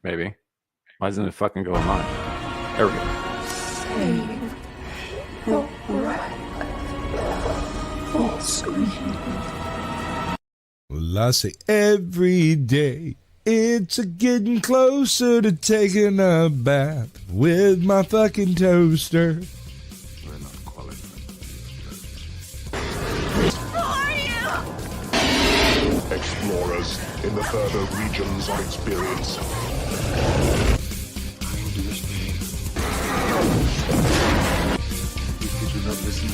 Maybe. Why doesn't it fucking go on mine? There we go. Save your breath for screaming. Well, I say every day it's a getting closer to taking a bath with my fucking toaster. We're not qualified. Explorers in the further regions of experience. Did you not listen?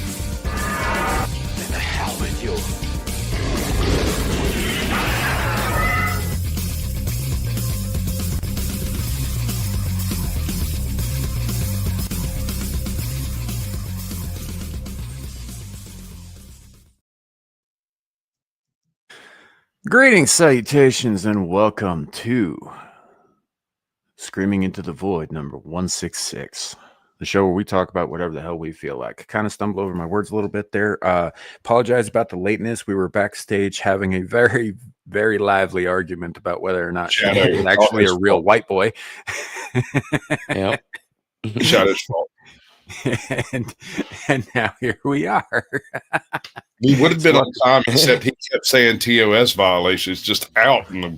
Then the hell with you. Greetings, salutations, and welcome to Screaming into the Void number 166, the show where we talk about whatever the hell we feel like. I kind of stumbled over my words a little bit there. Apologize about the lateness. We were backstage having a very, very lively argument about whether or not Shadow is actually a real white boy. Yep. Shadow's fault. and now here we are. He would have been on time, except he kept saying TOS violations just out in the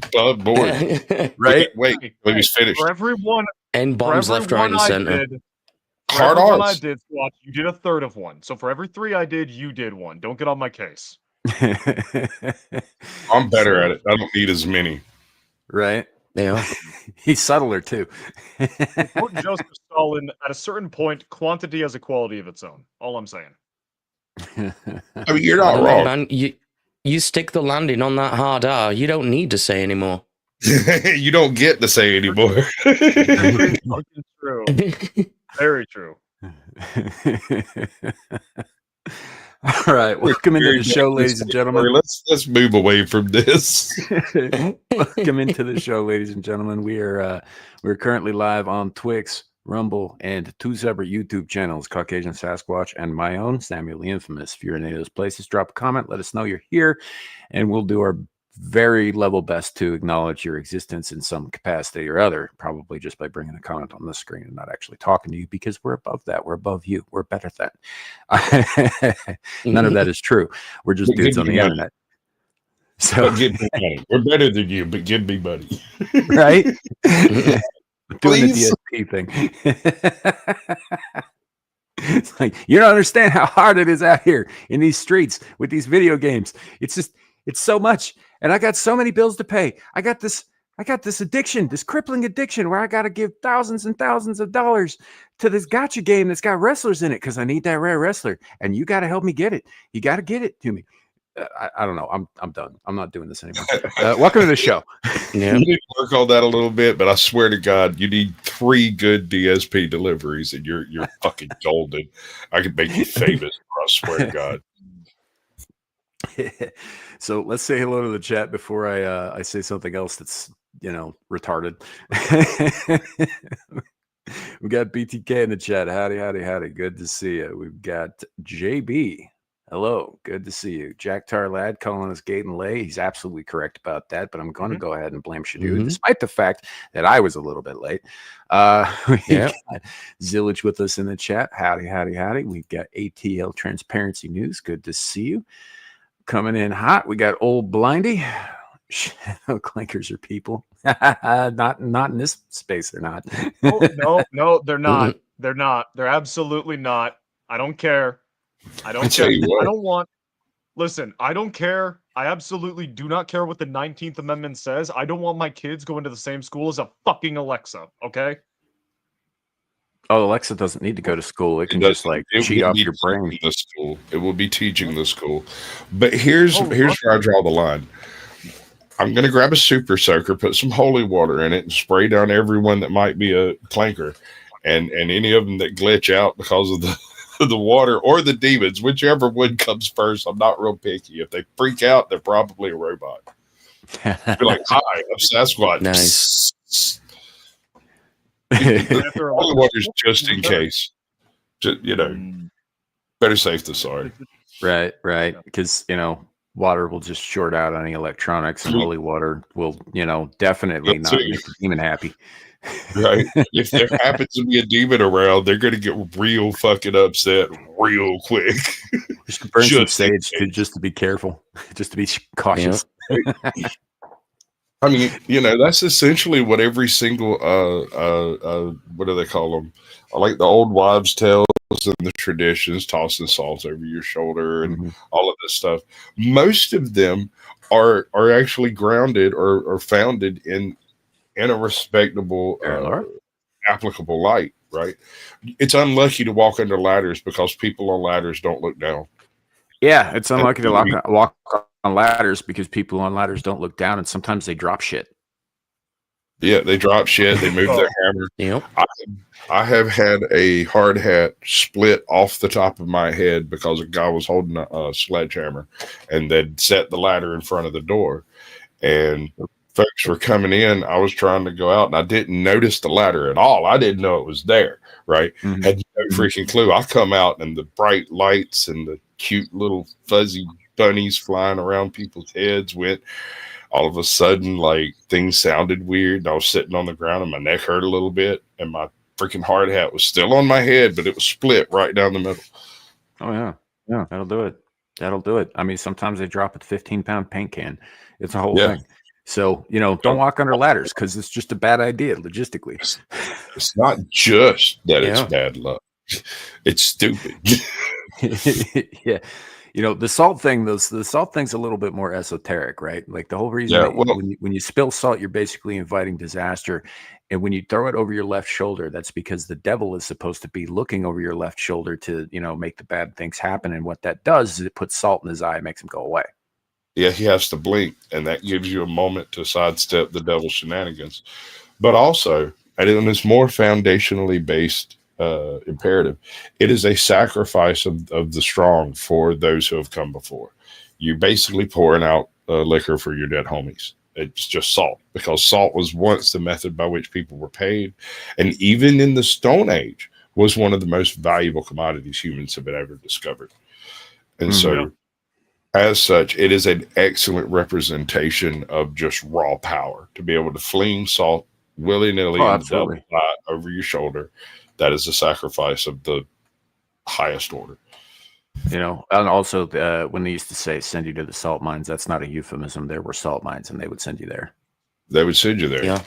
board. Right? Wait, he was finished. For everyone, And bombs left, right, and center. Hard I R's. did, Squatch, you did a third of one. So for every 3 I did, you did one. Don't get on my case. I'm better at it. I don't need as many. Right? Yeah. He's subtler too. To quote Joseph Stalin, at a certain point, quantity has a quality of its own. All I'm saying. I mean, you're not wrong. Man, you stick the landing on that hard R. You don't need to say anymore. You don't get to say anymore. Very fucking true. Very true. All right, welcome into the show, ladies and gentlemen. Let's move away from this. Welcome into the show, ladies and gentlemen. We're currently live on Twix, Rumble, and 2 separate YouTube channels, Caucasian Sasquatch and my own, Samuel the Infamous. If you're in any of those places, drop a comment, let us know you're here, and we'll do our very level best to acknowledge your existence in some capacity or other, probably just by bringing a comment on the screen and not actually talking to you, because we're above that. We're above you. We're better than. None of that is true. We're just dudes on the internet. So give me money. We're better than you, but give me money. Right? Doing the DSP thing. It's like, you don't understand how hard it is out here in these streets with these video games. It's so much. And I got so many bills to pay. I got this addiction, this crippling addiction where I got to give thousands and thousands of dollars to this gotcha game that's got wrestlers in it because I need that rare wrestler. And you got to help me get it. You got to get it to me. I don't know. I'm done. I'm not doing this anymore. Welcome to the show. Yeah. You need to work on that a little bit, but I swear to God, you need 3 good DSP deliveries, and you're fucking golden. I could make you famous. I swear to God. So let's say hello to the chat before I say something else that's retarded. We got BTK in the chat. Howdy. Good to see you. We've got JB. Hello, good to see you. Jack Tarlad calling us Gate and Lay. He's absolutely correct about that, but I'm going to go ahead and blame Shadu, despite the fact that I was a little bit late. We got Zillage with us in the chat. Howdy. We've got ATL Transparency News. Good to see you. Coming in hot, we got Old Blindy. Shadow clankers are people. not in this space, they're not. No, they're not. They're not. They're absolutely not. I don't care. I don't care. I don't want. Listen, I don't care. I absolutely do not care what the 19th Amendment says. I don't want my kids going to the same school as a fucking Alexa. Okay. Oh, Alexa doesn't need to go to school. It can just cheat off your brain. The school. It will be teaching the school. But here's where I draw the line. I'm going to grab a super soaker, put some holy water in it, and spray down everyone that might be a clanker, and any of them that glitch out because of the water or the demons, whichever one comes first. I'm not real picky. If they freak out, they're probably a robot. Be like, hi, I'm Sasquatch. Nice. Holy water's just in case. Just, better safe than sorry. Right. Because, Water will just short out any electronics, and holy water will, definitely That's not it. make the demon happy. Right. If there happens to be a demon around, they're going to get real fucking upset real quick. You should burn some Just in sage just to be careful, just to be cautious. I mean, that's essentially what every single what do they call them? Like the old wives' tales and the traditions, tossing salt over your shoulder and all of this stuff. Most of them are actually grounded or founded in a respectable, applicable light. Right? It's unlucky to walk under ladders because people on ladders don't look down. Yeah, it's unlucky to walk on ladders because people on ladders don't look down, and sometimes they drop shit. Yeah, they drop shit. They move their hammer. Yep. I have had a hard hat split off the top of my head because a guy was holding a sledgehammer, and they'd set the ladder in front of the door, and folks were coming in. I was trying to go out, and I didn't notice the ladder at all. I didn't know it was there. Right? Had no freaking clue. I come out, and the bright lights and the cute little fuzzy bunnies flying around people's heads went. All of a sudden, like, things sounded weird. And I was sitting on the ground and my neck hurt a little bit, and my freaking hard hat was still on my head, but it was split right down the middle. Oh yeah, that'll do it. I mean, sometimes they drop a 15-pound paint can. It's a whole thing. So don't walk under ladders because it's just a bad idea logistically. It's not just that it's bad luck; it's stupid. Yeah. The salt thing, the salt thing's a little bit more esoteric, right? Like the whole reason when you spill salt, you're basically inviting disaster. And when you throw it over your left shoulder, that's because the devil is supposed to be looking over your left shoulder to, make the bad things happen. And what that does is it puts salt in his eye and makes him go away. Yeah, he has to blink, and that gives you a moment to sidestep the devil's shenanigans. But also, and it's more foundationally based imperative. It is a sacrifice of the strong for those who have come before. You're basically pouring out liquor for your dead homies. It's just salt, because salt was once the method by which people were paid, and even in the Stone Age was one of the most valuable commodities humans have ever discovered. And so, as such, it is an excellent representation of just raw power to be able to fling salt willy-nilly over your shoulder. That is a sacrifice of the highest order. And also when they used to say send you to the salt mines, that's not a euphemism. There were salt mines, and they would send you there. They would send you there. Yeah.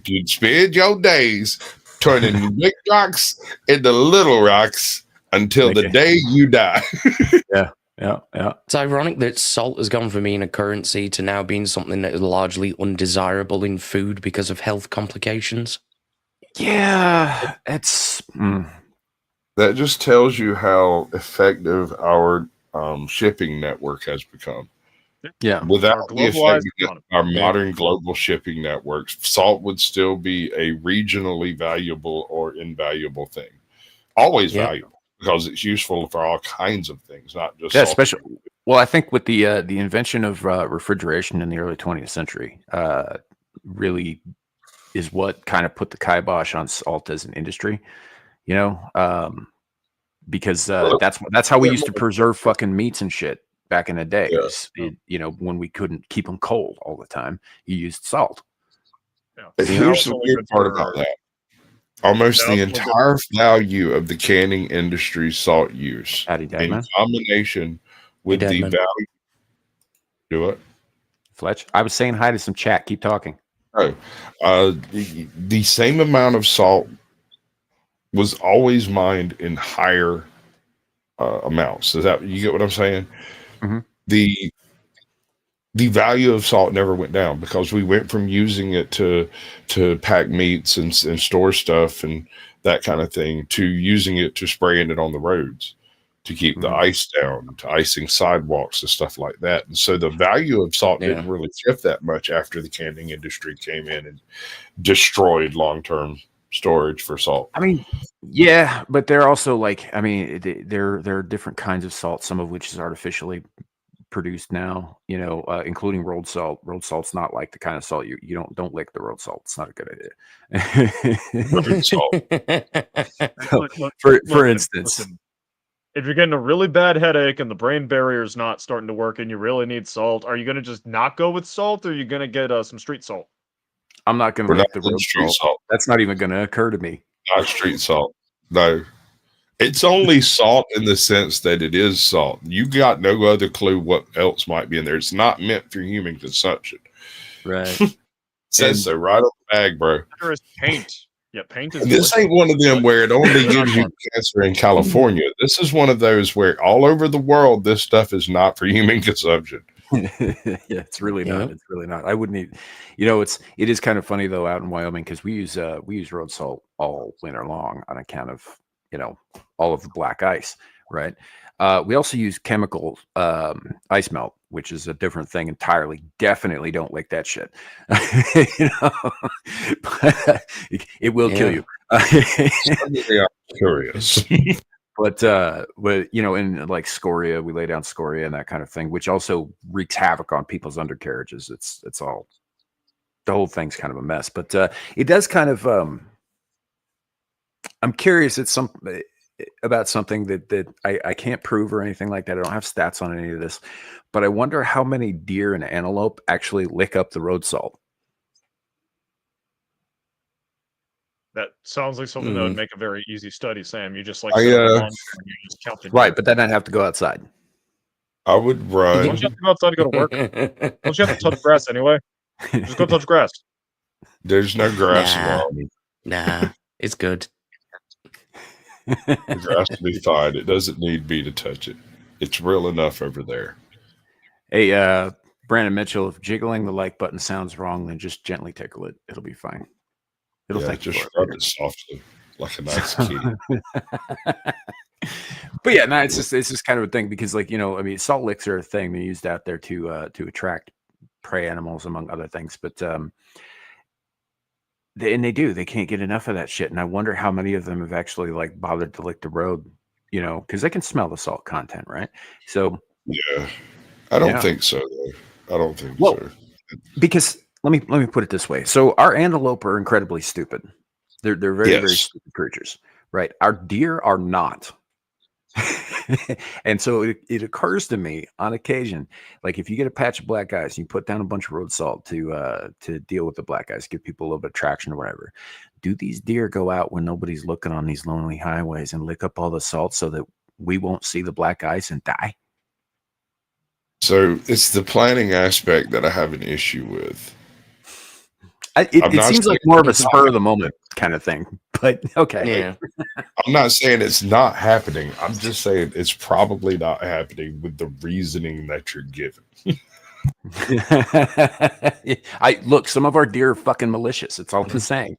You'd spend your days turning big rocks into little rocks until the day you die. Yeah. It's ironic that salt has gone from being a currency to now being something that is largely undesirable in food because of health complications. Yeah, it's that just tells you how effective our shipping network has become. Yeah, without the effect of our modern global shipping networks, salt would still be a regionally valuable or invaluable thing. Always valuable because it's useful for all kinds of things, not just especially. Well, I think with the invention of refrigeration in the early 20th century, really is what kind of put the kibosh on salt as an industry, because that's how we used to preserve fucking meats and shit back in the day. When we couldn't keep them cold all the time, you used salt. Here's the weird part about that. Almost the entire value of the canning industry's salt use in combination with the value. Do it. Fletch, I was saying hi to some chat. Keep talking. The same amount of salt was always mined in higher amounts. Is that, you get what I'm saying? Mm-hmm. The value of salt never went down because we went from using it to pack meats and store stuff and that kind of thing to using it to spraying it on the roads to keep the ice down, to icing sidewalks and stuff like that. And so the value of salt didn't really shift that much after the canning industry came in and destroyed long-term storage for salt. I mean, yeah, but they're also there are different kinds of salt, some of which is artificially produced now, including rolled salt. Rolled salt's not like the kind of salt you don't lick the rolled salt. It's not a good idea. For instance. if you're getting a really bad headache and the brain barrier is not starting to work and you really need salt, are you gonna just not go with salt, or are you gonna get some street salt? I'm not going to We're not lick the doing road street salt. salt. That's not even going to occur to me. Not street salt. No. It's only salt in the sense that it is salt. You got no other clue what else might be in there. It's not meant for human consumption. Right. It says so right on the bag, bro. There is paint. Yeah, paint is. And this ain't one of them where it only gives you cancer in California. This is one of those where all over the world, this stuff is not for human consumption. Yeah, it's really not. It's really not. I wouldn't even, it is kind of funny though out in Wyoming because we use road salt all winter long on account of, all of the black ice, right? We also use chemical ice melt, which is a different thing entirely. Definitely don't lick that shit. But it will kill you. I'm curious. But in like scoria, we lay down scoria and that kind of thing, which also wreaks havoc on people's undercarriages. It's all, the whole thing's kind of a mess. But it does kind of. I'm curious. It's about something that I can't prove or anything like that. I don't have stats on any of this, but I wonder how many deer and antelope actually lick up the road salt. That sounds like something that would make a very easy study, Sam. You just like I, sit on the lawn and you just count the Right, but then I'd have to go outside. I would run. Don't you have to go outside to go to work? Don't you have to touch grass anyway? Just go touch grass. There's no grass Nah. around me. Nah, it's good. The grass will be fine. It doesn't need me to touch it. It's real enough over there. Hey, Brandon Mitchell, if jiggling the like button sounds wrong, then just gently tickle it. It'll be fine. It'll thank you just for rub it softly like a nice kid. But yeah, no, it's just kind of a thing because, salt licks are a thing. They're used out there to attract prey animals, among other things. But they can't get enough of that shit. And I wonder how many of them have actually bothered to lick the road, because they can smell the salt content, right? So yeah, I don't think so. Though. I don't think so. Because let me put it this way. So our antelope are incredibly stupid. They're very, very stupid creatures, right? Our deer are not. And so it occurs to me on occasion, like if you get a patch of black ice and you put down a bunch of road salt to deal with the black ice, give people a little bit of traction or whatever. Do these deer go out when nobody's looking on these lonely highways and lick up all the salt so that we won't see the black ice and die? So it's the planning aspect that I have an issue with. It seems like more of a spur of the moment kind of thing, but okay. Yeah. I'm not saying it's not happening. I'm just saying it's probably not happening with the reasoning that you're given. Look, some of our deer are fucking malicious. It's all I'm saying.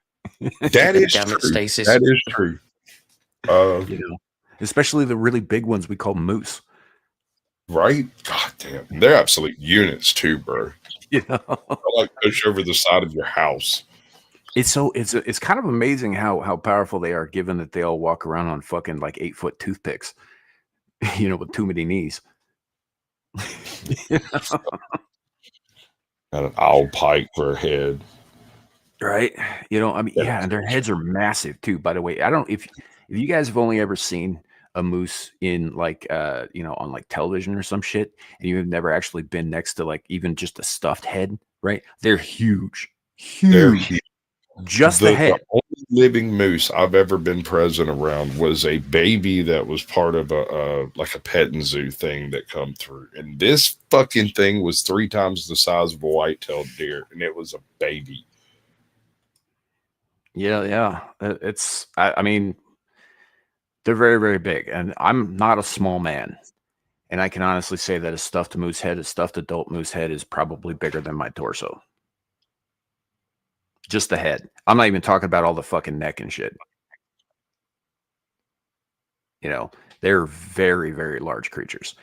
That is Damn it, true. Stasis. That is true. Especially the really big ones we call moose. Right? God damn. They're absolute units too, bro. They'll push over the side of your house. It's kind of amazing how powerful they are, given that they all walk around on fucking 8-foot toothpicks, with too many knees. Got an owl pike for a head. Right? And their heads are massive too, by the way. I don't if you guys have only ever seen a moose in on television or some shit, and you've never actually been next to even just a stuffed head, right? They're huge. They're huge. Just the head. The only living moose I've ever been present around was a baby that was part of a petting zoo thing that come through, and this fucking thing was 3 times the size of a white-tailed deer, and it was a baby. Yeah. They're very, very big, and I'm not a small man, and I can honestly say that a stuffed adult moose head is probably bigger than my torso. Just the head. I'm not even talking about all the fucking neck and shit. They're very, very large creatures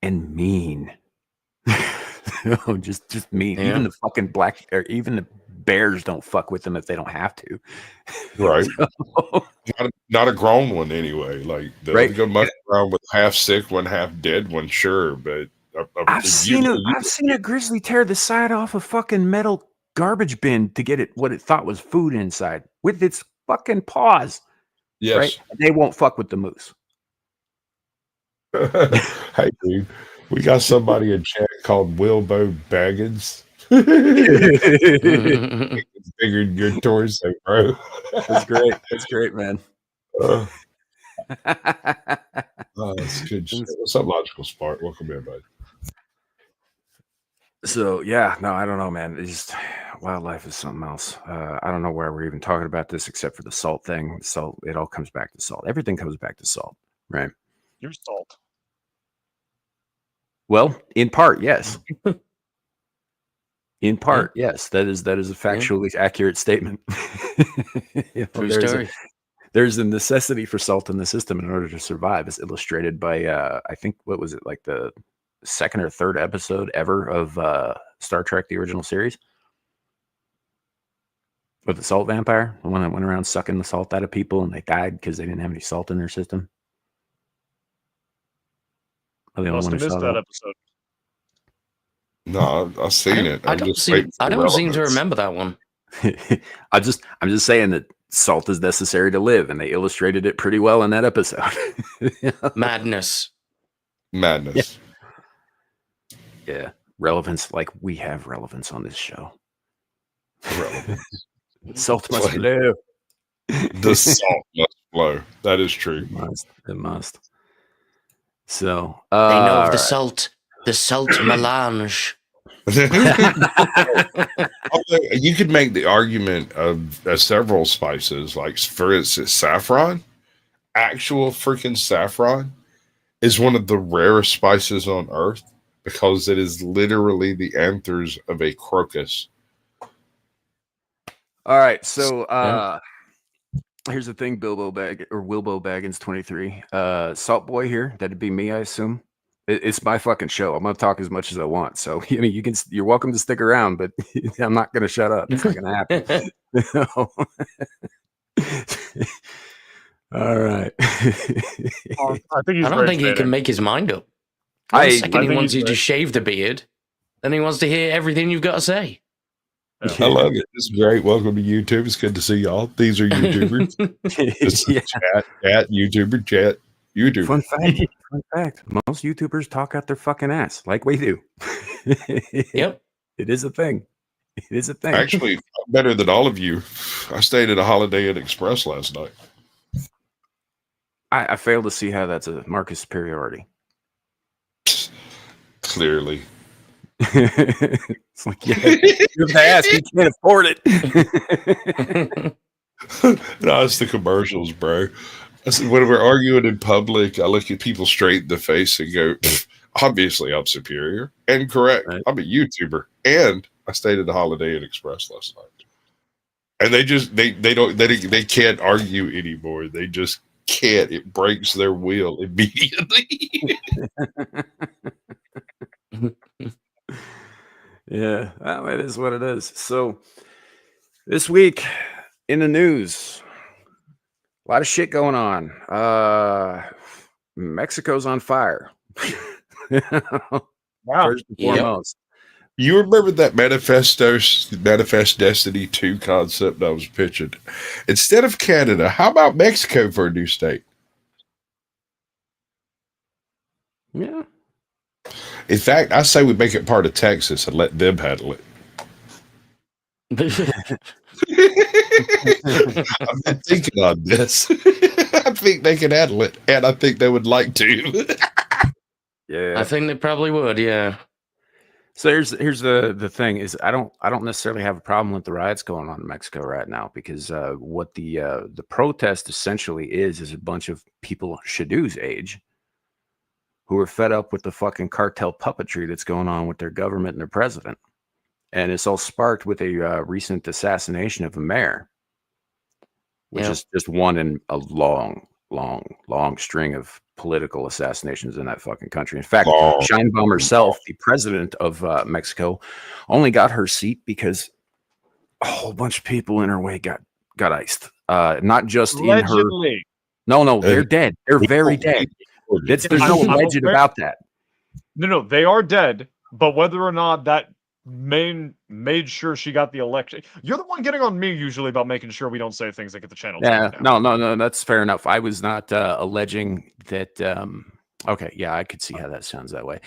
and mean. just mean. Yeah. Even the fucking even the bears don't fuck with them if they don't have to. Right. Not a grown one anyway. They'll go muck around with half sick one, half dead one, sure. But I've seen a grizzly tear the side off a fucking metal garbage bin to get what it thought was food inside with its fucking paws. Yes. Right? They won't fuck with the moose. Hey, dude, we got somebody in chat called Wilbo Baggins. It's bigger than your torso, bro. That's great. That's great, man. Oh, that's good shit. What's up, Logical Spark? Welcome in, buddy. So yeah, no, I don't know, man. It's just wildlife is something else. I don't know where we're even talking about this except for the salt thing. Salt, it all comes back to salt. Everything comes back to salt, right? You're salt. Well, in part, yes. In part, yes. That is a factually accurate statement. True there's story. there's a necessity for salt in the system in order to survive, as illustrated by I think what was it, like the second or third episode ever of Star Trek, the original series, with the salt vampire, the one that went around sucking the salt out of people and they died because they didn't have any salt in their system. I'm the only Must one have who missed saw that that. episode. No, I've seen it. I don't seem to remember that one. I'm just saying that salt is necessary to live, and they illustrated it pretty well in that episode. Madness. Madness. Yeah, relevance, like we have relevance on this show. Salt must flow. The salt must flow. That is true. It must. So They know of all the right. salt melange. You could make the argument of several spices, like for instance, saffron. Actual freaking saffron is one of the rarest spices on earth because it is literally the anthers of a crocus. All right, so here's the thing, Wilbo Baggins 23. Salt Boy here, that'd be me, I assume. It's my fucking show. I'm gonna talk as much as I want. So you're welcome to stick around, but I'm not gonna shut up. It's not gonna happen. All right. I don't think he can make his mind up. One second he wants you to shave the beard, then he wants to hear everything you've got to say. I love it. It's great. Welcome to YouTube. It's good to see y'all. These are YouTubers. This is chat, YouTuber, chat, YouTuber. Fun fact. Most YouTubers talk out their fucking ass like we do. Yep. It is a thing. It is a thing. Actually, I'm better than all of you. I stayed at a Holiday Inn Express last night. I fail to see how that's a mark of superiority. Clearly. It's like, yeah, you have to ask, you can't afford it. No, it's the commercials, bro. When we're arguing in public, I look at people straight in the face and go, obviously I'm superior and correct. Right. I'm a YouTuber and I stayed at the Holiday Inn Express last night. And they can't argue anymore. They just can't. It breaks their will immediately. Yeah, well, it is what it is. So this week in the news, a lot of shit going on. Mexico's on fire. Wow. First and foremost. You remember that Manifest Destiny 2 concept I was pitching? Instead of Canada, how about Mexico for a new state? Yeah. In fact, I say we make it part of Texas and let them handle it. I've been thinking on this. I think they can handle it, and I think they would like to. Yeah, I think they probably would. Yeah. So here's the thing is I don't necessarily have a problem with the riots going on in Mexico right now because what the protest essentially is a bunch of people Shadoo's age who are fed up with the fucking cartel puppetry that's going on with their government and their president. And it's all sparked with a recent assassination of a mayor, which is just one in a long string of political assassinations in that fucking country. In fact, Sheinbaum herself, the president of Mexico, only got her seat because a whole bunch of people in her way got iced. Not just Allegedly. in her. No, they're dead. They're very dead. There's no legend about that. No, they are dead. But whether or not that made sure she got the election, you're the one getting on me usually about making sure we don't say things that get the channel. Yeah, no, that's fair enough. I was not alleging that Okay, yeah, I could see how that sounds that way.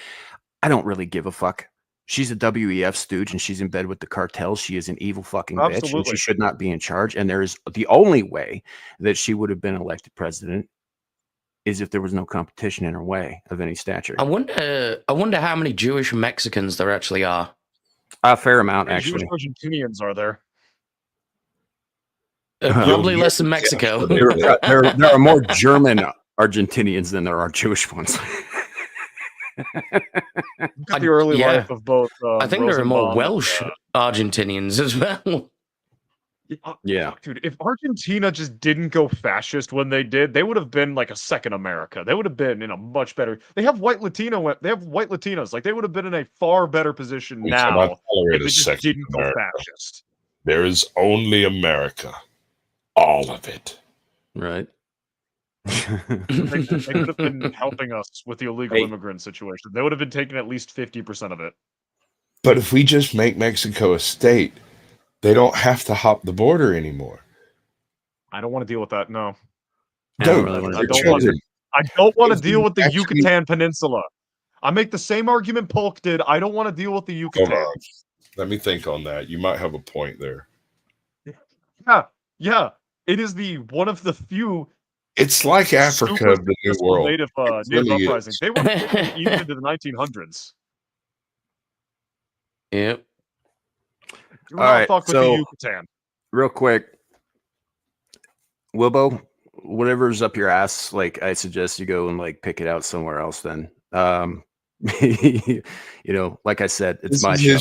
I don't really give a fuck. She's a WEF stooge and she's in bed with the cartels. She is an evil fucking bitch and she Absolutely. should not be in charge. And there's the only way that she would have been elected president is if there was no competition in her way of any stature. I wonder how many Jewish Mexicans there actually are. A fair amount, How many actually. Jewish Argentinians are there? Probably less than Mexico. There are more German Argentinians than there are Jewish ones. Look at the early life of both. I think there are more Rosenbaum Welsh Argentinians as well. Yeah, dude. If Argentina just didn't go fascist when they did, they would have been like a second America. They would have been in a much better. They have white Latinos. Like they would have been in a far better position now if they just didn't go fascist. There is only America, all of it. Right. They could have been helping us with the illegal immigrant situation. They would have been taking at least 50% of it. But if we just make Mexico a state, they don't have to hop the border anymore. I don't want to deal with that. No. I don't want to deal with the Yucatan Peninsula. I make the same argument Polk did. I don't want to deal with the Yucatan. Hold on. Let me think on that. You might have a point there. Yeah. It is one of the few. It's like Africa of the New World. Native uprisings. They were even into the 1900s. Yep. Do not fuck with the Yucatan. Real quick, Wilbo, whatever's up your ass, like I suggest you go and like pick it out somewhere else. Then, you know, like I said, it's my show,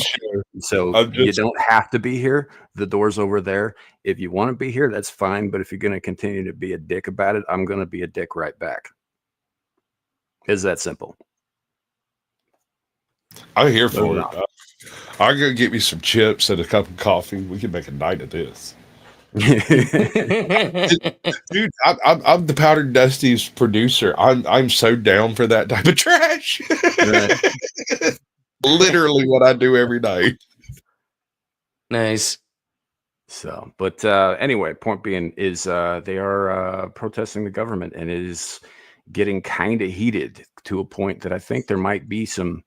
so you don't have to be here. The door's over there. If you want to be here, that's fine. But if you're going to continue to be a dick about it, I'm going to be a dick right back. It's that simple. I'm here for it. I'm going to get me some chips and a cup of coffee. We can make a night of this. Dude, I'm the Powdered Dusty's producer. I'm so down for that type of trash. Right. Literally what I do every night. Nice. So, but anyway, point being is they are protesting the government, and it is getting kind of heated to a point that I think there might be some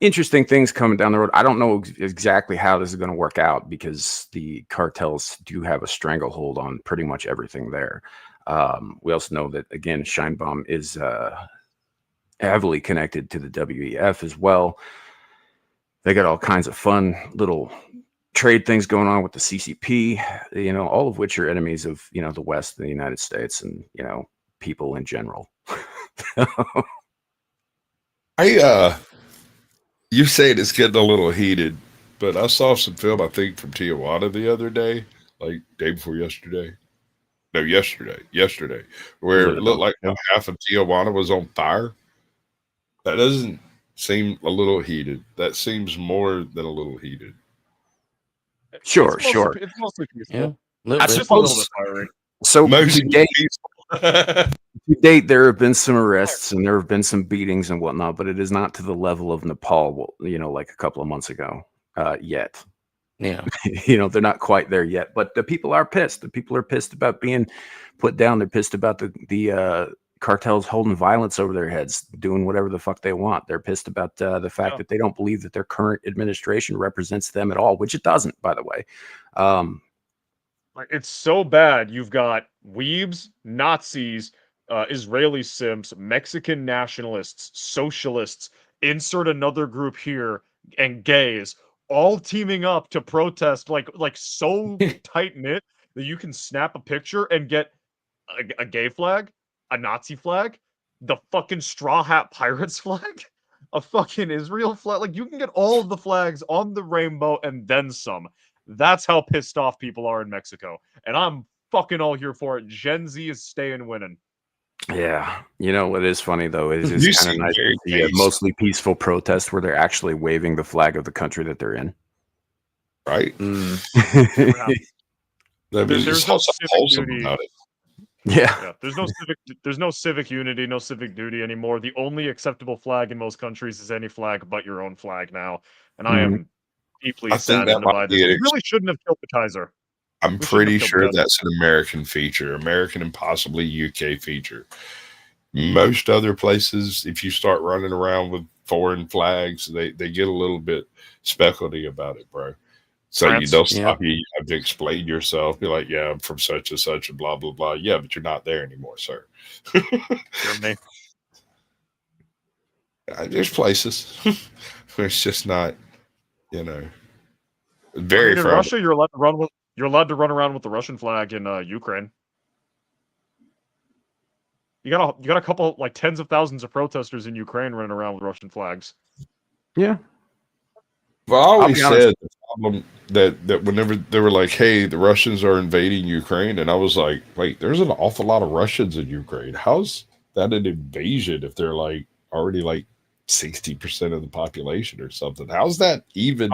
interesting things coming down the road. I don't know exactly how this is going to work out because the cartels do have a stranglehold on pretty much everything there. We also know that, again, Scheinbaum is heavily connected to the WEF as well. They got all kinds of fun little trade things going on with the CCP, you know, all of which are enemies of, you know, the West, the United States, and, you know, people in general. You said it's getting a little heated, but I saw some film, I think, from Tijuana the other day, like day before yesterday. No, yesterday, where it looked like half of Tijuana was on fire. That doesn't seem a little heated. That seems more than a little heated. Sure. It's mostly peaceful. Yeah, I suppose. So to date, there have been some arrests and there have been some beatings and whatnot, but it is not to the level of Nepal, you know, like a couple of months ago yet. Yeah. You know, they're not quite there yet, but the people are pissed. The people are pissed about being put down. They're pissed about the cartels holding violence over their heads, doing whatever the fuck they want. They're pissed about the fact that they don't believe that their current administration represents them at all, which it doesn't, by the way. Like, it's so bad. You've got weebs, Nazis, Israeli simps, Mexican nationalists, socialists, insert another group here, and gays, all teaming up to protest like so tight knit that you can snap a picture and get a gay flag, a Nazi flag, the fucking Straw Hat Pirates flag, a fucking Israel flag. Like, you can get all of the flags on the rainbow and then some. That's how pissed off people are in Mexico. And I'm fucking all here for it. Gen Z is staying winning. Yeah. You know what is funny, though, is it's kind of nice to see a mostly peaceful protest where they're actually waving the flag of the country that they're in. Right? There's no civic duty about it. Yeah. There's no civic unity, no civic duty anymore. The only acceptable flag in most countries is any flag but your own flag now. And I am deeply saddened by this. We really shouldn't have killed the Kaiser. I'm pretty sure that's an American feature, American and possibly UK feature. Most other places, if you start running around with foreign flags, they get a little bit speculaty about it, bro. So France. they'll stop you. You have to explain yourself. Be like, yeah, I'm from such and such and blah, blah, blah. Yeah, but you're not there anymore, sir. Germany. There's places where it's just not, you know, I very mean, in frowned. Russia, you're allowed to run around with the Russian flag in Ukraine. You got a couple, like, tens of thousands of protesters in Ukraine running around with Russian flags. Yeah. Well, I always be honest. said the problem that whenever they were like, "Hey, the Russians are invading Ukraine," and I was like, "Wait, there's an awful lot of Russians in Ukraine. How's that an invasion if they're like already like 60% of the population or something? How's that even?"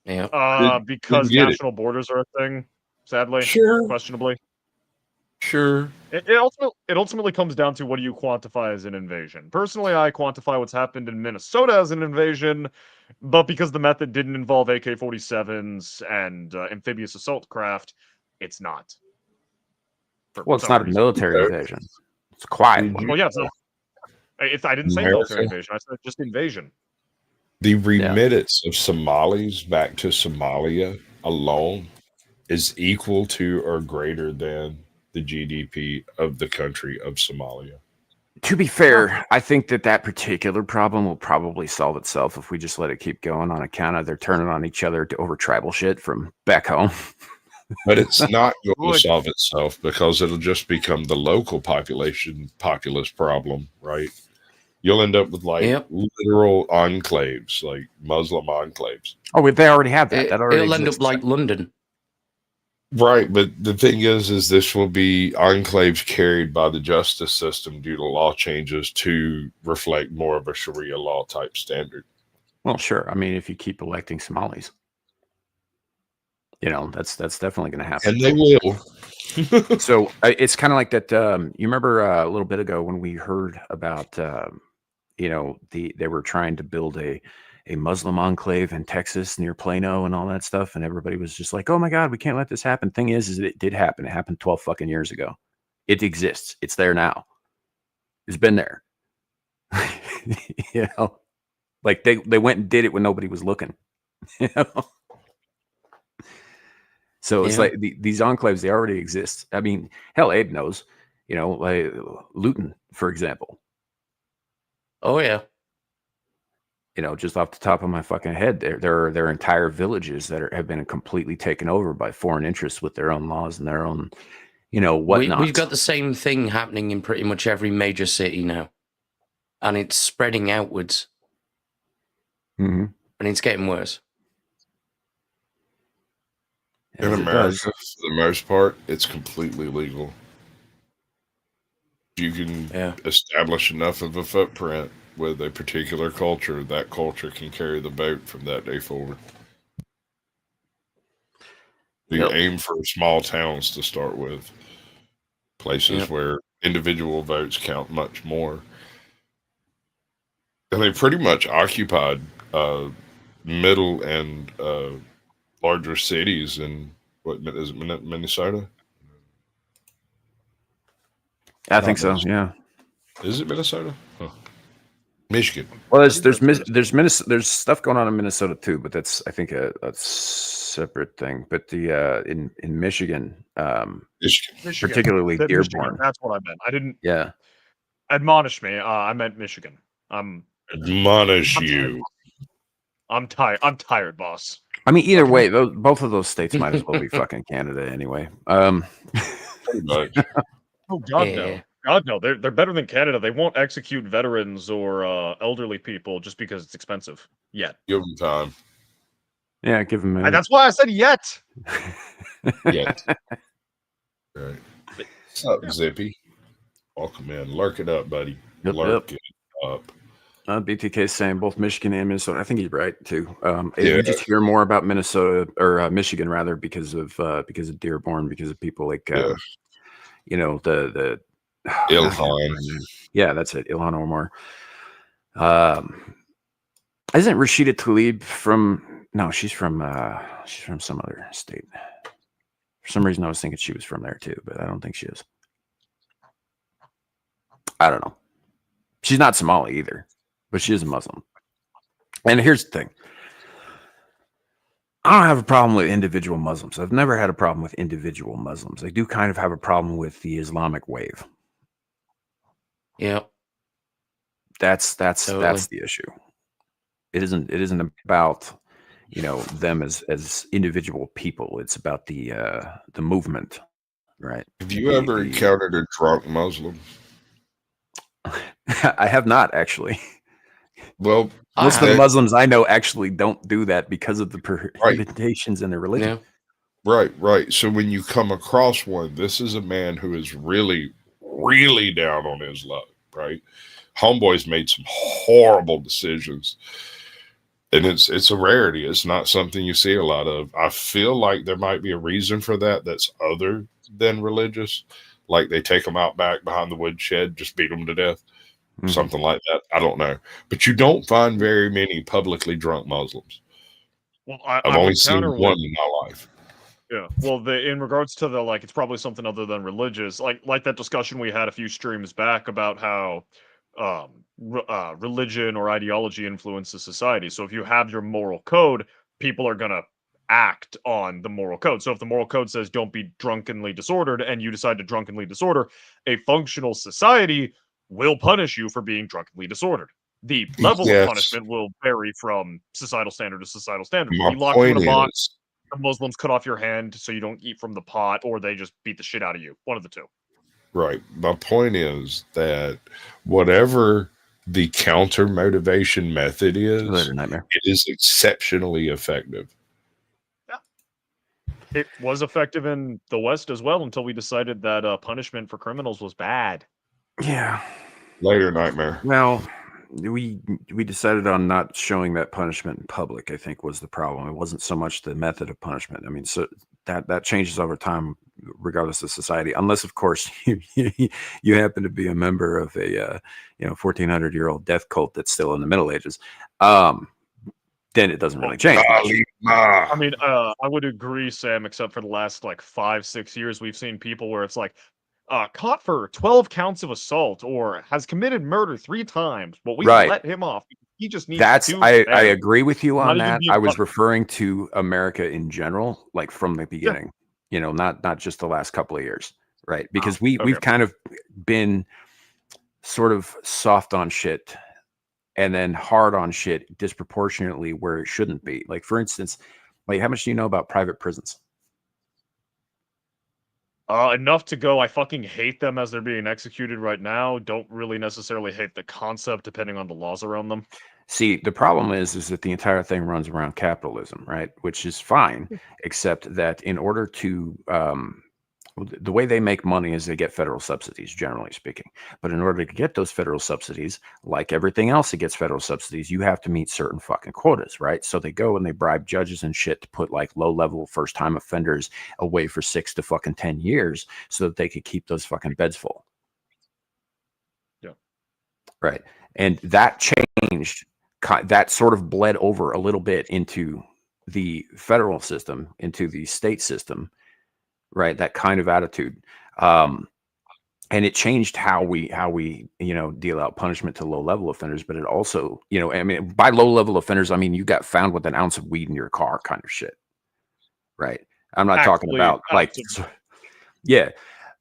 Yeah. Because get it. national borders are a thing, sadly, Sure, questionably. sure. It ultimately comes down to what do you quantify as an invasion. Personally, I quantify what's happened in Minnesota as an invasion, but because the method didn't involve AK-47s and amphibious assault craft, it's not. Well, it's not a military Okay. invasion. It's a quiet Did one. you- Well, yeah, I didn't say America? military invasion. I said just invasion. The remittance of Somalis back to Somalia alone is equal to or greater than the GDP of the country of Somalia. To be fair, I think that particular problem will probably solve itself if we just let it keep going on account of they're turning on each other over tribal shit from back home. But it's not going to Would. solve itself because it'll just become the local populous problem, right? You'll end up with like Yep. literal enclaves, like Muslim enclaves. Oh, they already have that. That already It'll end exists. up like London. Right, but the thing is this will be enclaves carried by the justice system due to law changes to reflect more of a Sharia law type standard. Well, sure. I mean, if you keep electing Somalis, that's definitely going to happen. And they will. So it's kind of like that. You remember a little bit ago when we heard about, they were trying to build a Muslim enclave in Texas near Plano and all that stuff, and everybody was just like, "Oh my God, we can't let this happen." Thing is it did happen. It happened 12 fucking years ago. It exists. It's there now. It's been there. Like they went and did it when nobody was looking. So it's like these enclaves, they already exist. I mean, hell, Abe knows, like Luton, for example. Oh yeah. Just off the top of my fucking head, there are entire villages that have been completely taken over by foreign interests with their own laws and their own, whatnot. We've got the same thing happening in pretty much every major city now, and it's spreading outwards, Mm-hmm. and it's getting worse. In America, for the most part, it's completely legal. You can establish enough of a footprint with a particular culture, that culture can carry the boat from that day forward. You aim for small towns to start with, places where individual votes count much more. And they pretty much occupied middle and larger cities in, what is it, Minnesota? I think so, yeah. Is it Minnesota? Huh. Michigan. Well, there's stuff going on in Minnesota too, but that's, I think, a separate thing. But the in Michigan, Michigan. particularly Dearborn. Michigan, that's what I meant. I didn't. Yeah. Admonish me. I meant Michigan. Admonish you. I'm tired. I'm tired, boss. I mean, either way, both of those states might as well be fucking Canada anyway. Pretty much. Oh God, no. God, no. They're better than Canada. They won't execute veterans or elderly people just because it's expensive. Yet. Give them time. Yeah, give them. That's why I said yet. Yet. Right. What's up, Zippy? Welcome in. Lurk it up, buddy. Lurk it up. BTK is saying both Michigan and Minnesota. I think he's right too. You just hear more about Minnesota or Michigan rather because of Dearborn, because of people like the Ilhan. Yeah, that's it. Ilhan Omar. Isn't Rashida Tlaib from? No, she's from some other state. For some reason, I was thinking she was from there too, but I don't think she is. I don't know. She's not Somali either, but she is a Muslim. And here's the thing. I don't have a problem with individual Muslims. I've never had a problem with individual Muslims. I do kind of have a problem with the Islamic wave. Yeah. That's Totally. the issue. It isn't about, you know, them as individual people. It's about the movement, right? Have you ever encountered a drunk Muslim? I have not, actually. Well, most of the Muslims I know actually don't do that because of the prohibitions in their religion. Yeah. Right. So when you come across one, this is a man who is really, really down on his luck, right? Homeboy's made some horrible decisions. And it's a rarity. It's not something you see a lot of. I feel like there might be a reason for that that's other than religious. Like they take them out back behind the woodshed, just beat them to death. Mm-hmm. Something like that. I don't know. But you don't find very many publicly drunk Muslims. Well, I've only seen one in my life. Yeah. Well, in regards to the, like, it's probably something other than religious, like that discussion we had a few streams back about how religion or ideology influences society. So if you have your moral code, people are gonna act on the moral code. So if the moral code says don't be drunkenly disordered and you decide to drunkenly disorder, a functional society will punish you for being drunkenly disordered. The level of punishment will vary from societal standard to societal standard. My you lock you in a box, is, the Muslims cut off your hand so you don't eat from the pot, or they just beat the shit out of you. One of the two. Right. My point is that whatever the counter motivation method is, it is exceptionally effective. Yeah. It was effective in the West as well until we decided that punishment for criminals was bad. Yeah. Later, Nightmare. Well, we decided on not showing that punishment in public, I think, was the problem. It wasn't so much the method of punishment. I mean, so that changes over time, regardless of society, unless, of course, you happen to be a member of a 1,400-year-old death cult that's still in the Middle Ages. Then it doesn't really change much. I mean, I would agree, Sam, except for the last like 5-6 years, we've seen people where it's like, caught for 12 counts of assault or has committed murder 3 times. Well, we let him off. He just needs to. I agree with you on that. I was referring to America in general, like from the beginning, not just the last couple of years, right? Because we've kind of been sort of soft on shit and then hard on shit disproportionately where it shouldn't be. Like, for instance, like, how much do you know about private prisons? Enough to go, I fucking hate them as they're being executed right now. Don't really necessarily hate the concept, depending on the laws around them. See, the problem is that the entire thing runs around capitalism, right? Which is fine, except that in order to, the way they make money is they get federal subsidies, generally speaking. But in order to get those federal subsidies, like everything else that gets federal subsidies, you have to meet certain fucking quotas, right? So they go and they bribe judges and shit to put like low-level first-time offenders away for 6 to fucking 10 years so that they could keep those fucking beds full. Yeah. Right. And that changed, that sort of bled over a little bit into the federal system, into the state system, right? That kind of attitude. And it changed how we deal out punishment to low-level offenders, but it also, I mean, by low-level offenders, I mean, you got found with an ounce of weed in your car kind of shit, right? I'm not talking about like, yeah.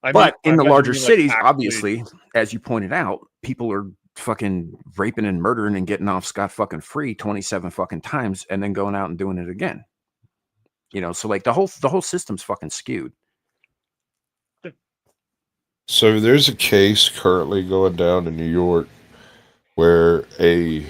But in the larger cities, obviously, as you pointed out, people are fucking raping and murdering and getting off scot fucking free 27 fucking times and then going out and doing it again. So like the whole system's fucking skewed. So there's a case currently going down in New York where a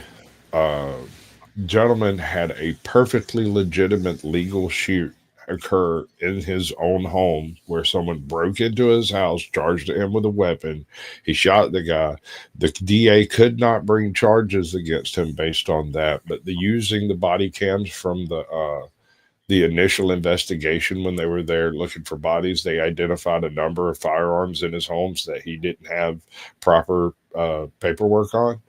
gentleman had a perfectly legitimate legal shoot occur in his own home where someone broke into his house, charged him with a weapon. He shot the guy. The DA could not bring charges against him based on that, but using the body cams from the initial investigation when they were there looking for bodies, they identified a number of firearms in his homes that he didn't have proper paperwork on.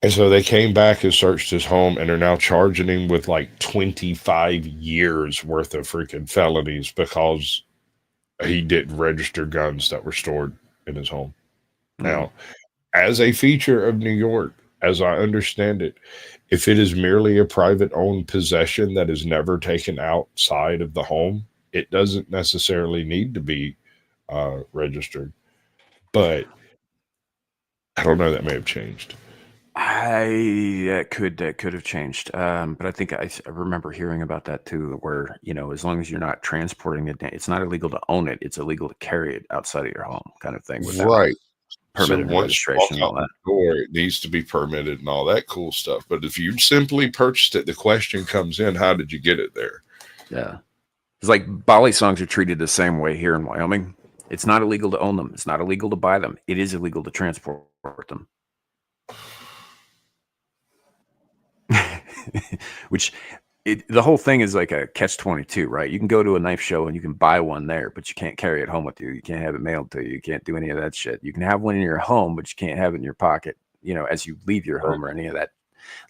And so they came back and searched his home and are now charging him with like 25 years worth of freaking felonies because he didn't register guns that were stored in his home. Now, as a feature of New York, as I understand it, if it is merely a private owned possession that is never taken outside of the home, it doesn't necessarily need to be registered. But I don't know, that may have changed. That could have changed, but I think I remember hearing about that too, where as long as you're not transporting it, it's not illegal to own it; it's illegal to carry it outside of your home, kind of thing, without Right. permit So and once you walk registration and all out that. the door, it needs to be permitted and all that cool stuff. But if you simply purchased it, the question comes in, how did you get it there? Yeah, it's like Bali songs are treated the same way here in Wyoming. It's not illegal to own them. It's not illegal to buy them. It is illegal to transport them. Which the whole thing is like a catch-22, right? You can go to a knife show and you can buy one there, but you can't carry it home with you. You can't have it mailed to you. You can't do any of that shit. You can have one in your home, but you can't have it in your pocket, as you leave your home or any of that.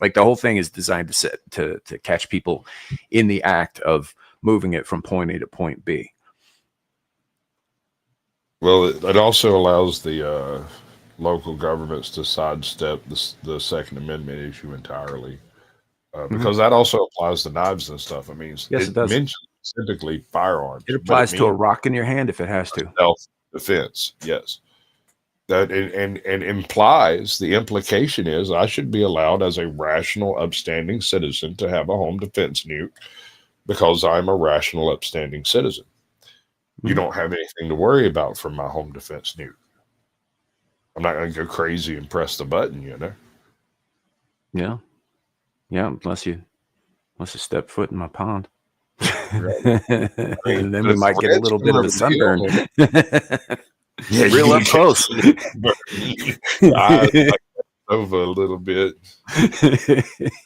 Like the whole thing is designed to catch people in the act of moving it from point A to point B. Well, it also allows the local governments to sidestep the Second Amendment issue entirely. Because that also applies to knives and stuff. I mean, Yes, it does. mentions specifically firearms. It applies to a rock in your hand if it has to. Self-defense, yes. That and implies, the implication is I should be allowed as a rational, upstanding citizen to have a home defense nuke because I'm a rational, upstanding citizen. You don't have anything to worry about from my home defense nuke. I'm not going to go crazy and press the button, Yeah. Yeah, unless you step foot in my pond. Right. And then we might get a little bit of a sunburn. Yeah, real up close. Eyes over a little bit.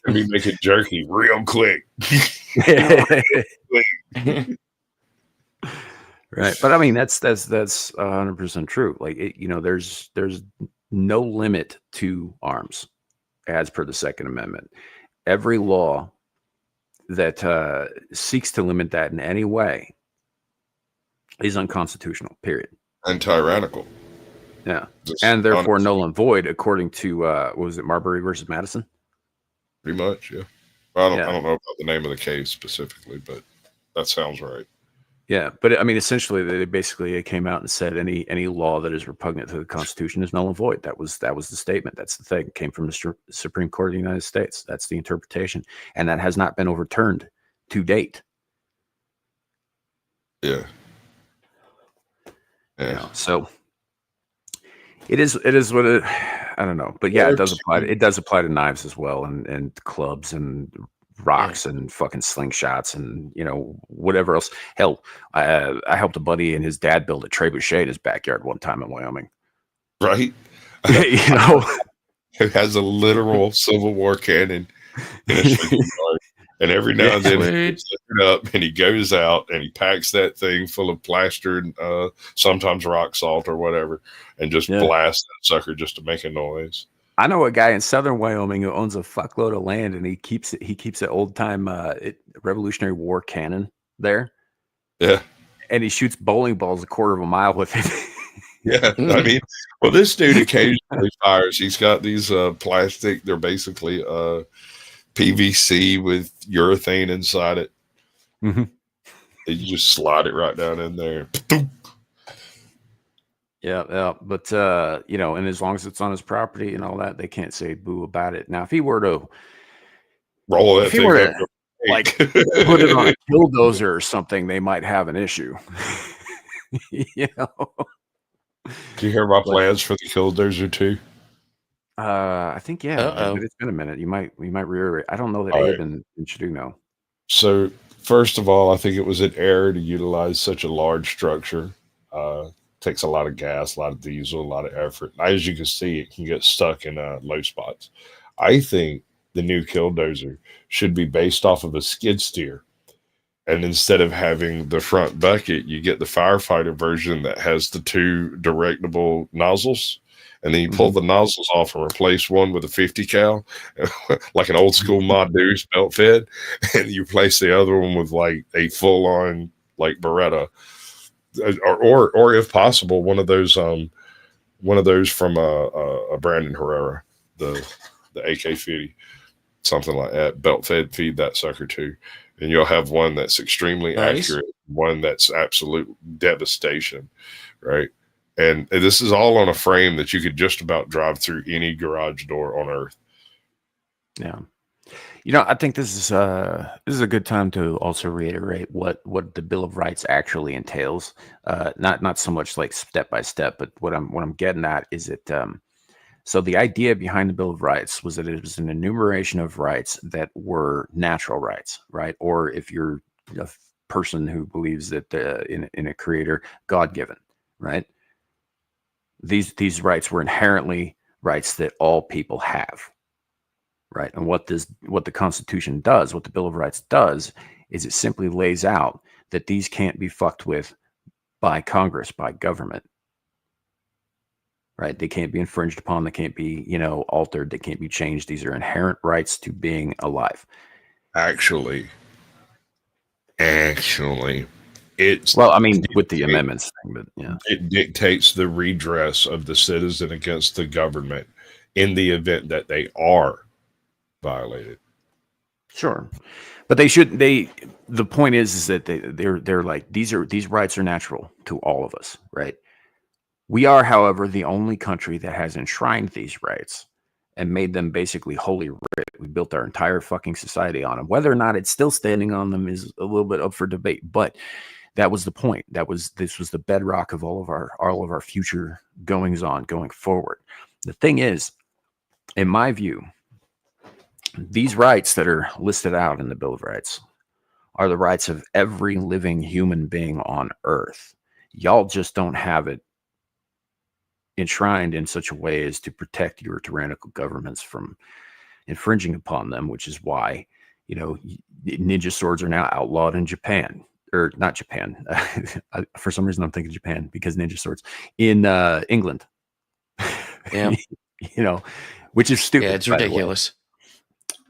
Maybe make it jerky real quick. Right, but I mean that's 100% true. Like there's no limit to arms as per the Second Amendment. Every law that seeks to limit that in any way is unconstitutional, period. And tyrannical. Yeah. And therefore null and void, according to, what was it, Marbury versus Madison? Pretty much, yeah. I don't know about the name of the case specifically, but that sounds right. Yeah, but I mean, essentially, they came out and said any law that is repugnant to the Constitution is null and void. That was the statement. That's the thing. It came from the Supreme Court of the United States. That's the interpretation, and that has not been overturned to date. Yeah. So it is what it. I don't know, but yeah, it does apply. It does apply to knives as well, and clubs and rocks and fucking slingshots and whatever else. Hell, I helped a buddy and his dad build a trebuchet in his backyard one time in Wyoming. Right. It has a literal Civil War cannon in his yard. And every now and then he picks it up and he goes out and he packs that thing full of plaster and sometimes rock salt or whatever, and just blasts that sucker just to make a noise. I know a guy in southern Wyoming who owns a fuckload of land, and he keeps an old time Revolutionary War cannon there. Yeah, and he shoots bowling balls a quarter of a mile with it. Yeah, I mean, well, this dude occasionally fires. He's got these plastic. They're basically PVC with urethane inside it. Mm-hmm. You just slide it right down in there. Yeah, but and as long as it's on his property and all that, they can't say boo about it. Now, if he were to roll that thing up, like put it on a killdozer or something, they might have an issue. Do you hear my plans for the killdozer too? I think but it's been a minute. We might reiterate. I don't know that Abe and Shadu know. So first of all, I think it was an error to utilize such a large structure. Takes a lot of gas, a lot of diesel, a lot of effort. As you can see, it can get stuck in low spots. I think the new killdozer should be based off of a skid steer. And instead of having the front bucket, you get the firefighter version that has the two directable nozzles. And then you pull the nozzles off and replace one with a 50 cal, like an old school Mod Deuce belt fed. And you replace the other one with like a full on like Beretta. Or if possible, one of those one of those from a Brandon Herrera, the AK-50, something like that. Belt fed, feed that sucker too, and you'll have one that's extremely Nice. accurate, one that's absolute devastation, right? And this is all on a frame that you could just about drive through any garage door on Earth. Yeah. You know, I think this is a good time to also reiterate what the Bill of Rights actually entails. Not so much like step by step, but what I'm getting at is so the idea behind the Bill of Rights was that it was an enumeration of rights that were natural rights, right? Or if you're a person who believes that in a creator, God-given, right? These rights were inherently rights that all people have. Right. And what the Constitution does, what the Bill of Rights does, is it simply lays out that these can't be fucked with by Congress, by government. Right. They can't be infringed upon. They can't be, altered. They can't be changed. These are inherent rights to being alive. Actually, it's well, I mean, with the amendments thing, but yeah, it dictates the redress of the citizen against the government in the event that they are violated. Sure, but they should. The point is that they're like these rights are natural to all of us, right? We are, however, the only country that has enshrined these rights and made them basically holy writ. We built our entire fucking society on them. Whether or not it's still standing on them is a little bit up for debate, but that was the point. This was the bedrock of all of our future goings on going forward. The thing is, in my view, these rights that are listed out in the Bill of Rights are the rights of every living human being on Earth. Y'all just don't have it enshrined in such a way as to protect your tyrannical governments from infringing upon them, which is why, ninja swords are now outlawed in Japan. Or not Japan. For some reason, I'm thinking Japan because ninja swords in England. Yeah. Which is stupid. Yeah, it's ridiculous.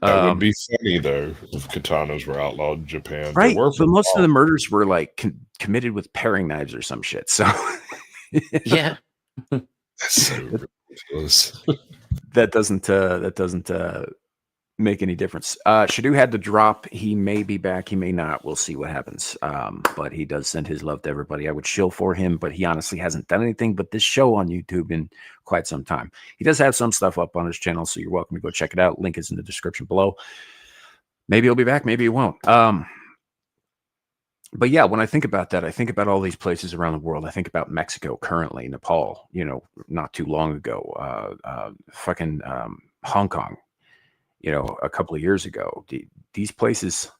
That would be funny though if katanas were outlawed in Japan. Right, but most of the murders were like committed with paring knives or some shit. So yeah, that's so ridiculous. that doesn't make any difference. Shadu had to drop. He may be back. He may not. We'll see what happens. But he does send his love to everybody. I would shill for him, but he honestly hasn't done anything but this show on YouTube in quite some time. He does have some stuff up on his channel, so you're welcome to go check it out. Link is in the description below. Maybe he'll be back. Maybe he won't. But yeah, when I think about that, I think about all these places around the world. I think about Mexico currently, Nepal, not too long ago, Hong Kong, a couple of years ago. These places,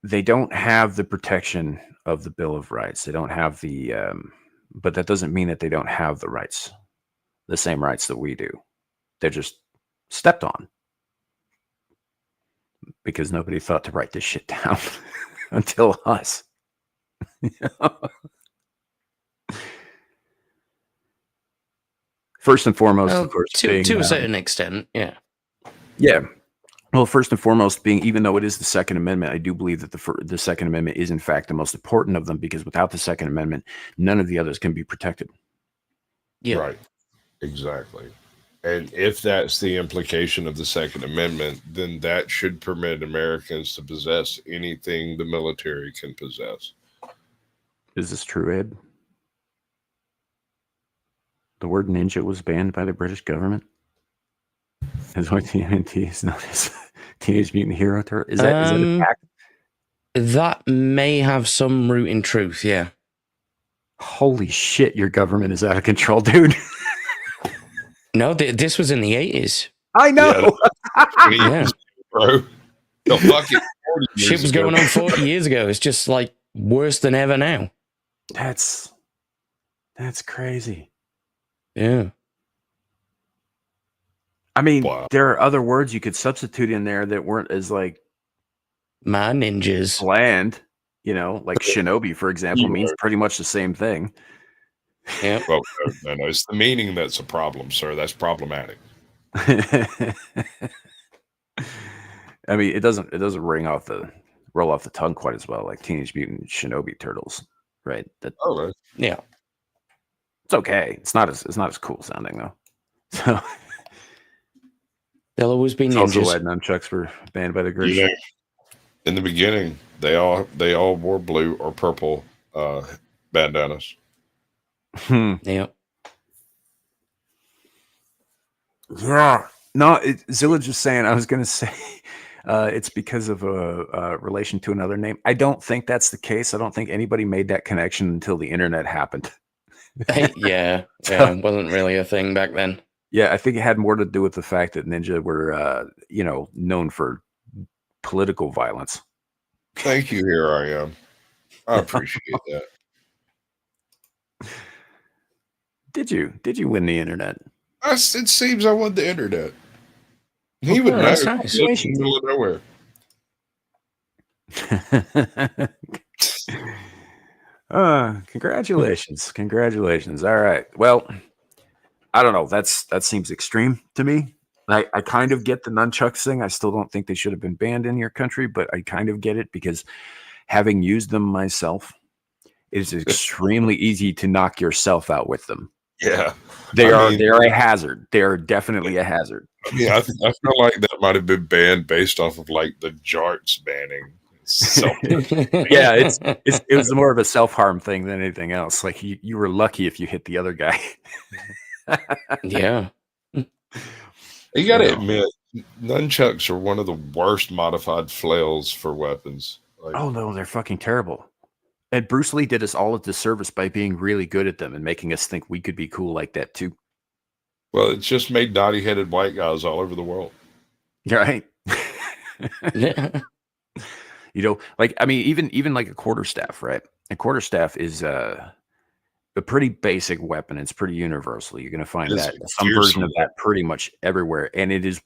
they don't have the protection of the Bill of Rights. They don't have the, but that doesn't mean that they don't have the rights, the same rights that we do. They're just stepped on because nobody thought to write this shit down until us. First and foremost, of course, to a certain extent, yeah. Yeah. Well, first and foremost, being, even though it is the Second Amendment, I do believe that the Second Amendment is, in fact, the most important of them, because without the Second Amendment, none of the others can be protected. Yeah. Right. Exactly. And if that's the implication of the Second Amendment, then that should permit Americans to possess anything the military can possess. Is this true, Ed? The word ninja was banned by the British government? Is what TMNT is known as Teenage Mutant Hero Turtle? Is that a fact? That may have some root in truth, yeah. Holy shit, your government is out of control, dude. No, this was in the 80s. I know. Yeah. Bro. The fucking shit was going on 40 years ago. It's just like worse than ever now. That's crazy. Yeah. I mean, there are other words you could substitute in there that weren't as like my ninjas bland, like shinobi, for example, means pretty much the same thing. Yeah. Well, no, it's the meaning that's a problem, sir. That's problematic. I mean, it doesn't roll off the tongue quite as well, like Teenage Mutant Shinobi Turtles, right? Right. Yeah. It's okay. It's not as cool sounding though. So They'll always be it's also ninjas. why nunchucks were banned by the You British. know, in the beginning, they all wore blue or purple bandanas. Yep. Yeah. No, Zilla just saying. I was going to say it's because of a relation to another name. I don't think that's the case. I don't think anybody made that connection until the internet happened. Yeah, it wasn't really a thing back then. Yeah, I think it had more to do with the fact that Ninja were, known for political violence. Thank you. Here I am. I appreciate that. Did you win the internet? It seems I won the internet. He would know. That's nice. In the middle of nowhere. Congratulations. All right. Well, I don't know. That seems extreme to me. I kind of get the nunchucks thing. I still don't think they should have been banned in your country, but I kind of get it because having used them myself, it is extremely easy to knock yourself out with them. Yeah. They're a hazard. They are definitely a hazard. Yeah, I feel like that might have been banned based off of like the jarts banning. Yeah, it was more of a self-harm thing than anything else. Like you were lucky if you hit the other guy. Yeah. You got to admit, nunchucks are one of the worst modified flails for weapons. Like, oh no, they're fucking terrible. And Bruce Lee did us all a disservice by being really good at them and making us think we could be cool like that too. well, it's just made naughty-headed white guys all over the world. Right? Yeah. Like I mean, even like a quarterstaff, right? A quarterstaff is a pretty basic weapon. It's pretty universal. You're going to find that some version of that pretty much everywhere, and it is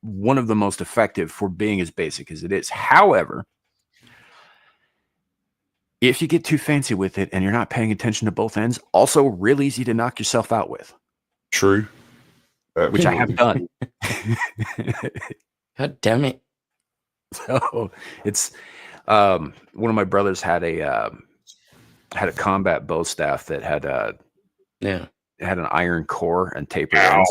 one of the most effective for being as basic as it is. However, if you get too fancy with it and you're not paying attention to both ends, also real easy to knock yourself out with. True. Which I have done. God damn it. So it's one of my brothers had a combat bow staff that had an iron core and tapered ends.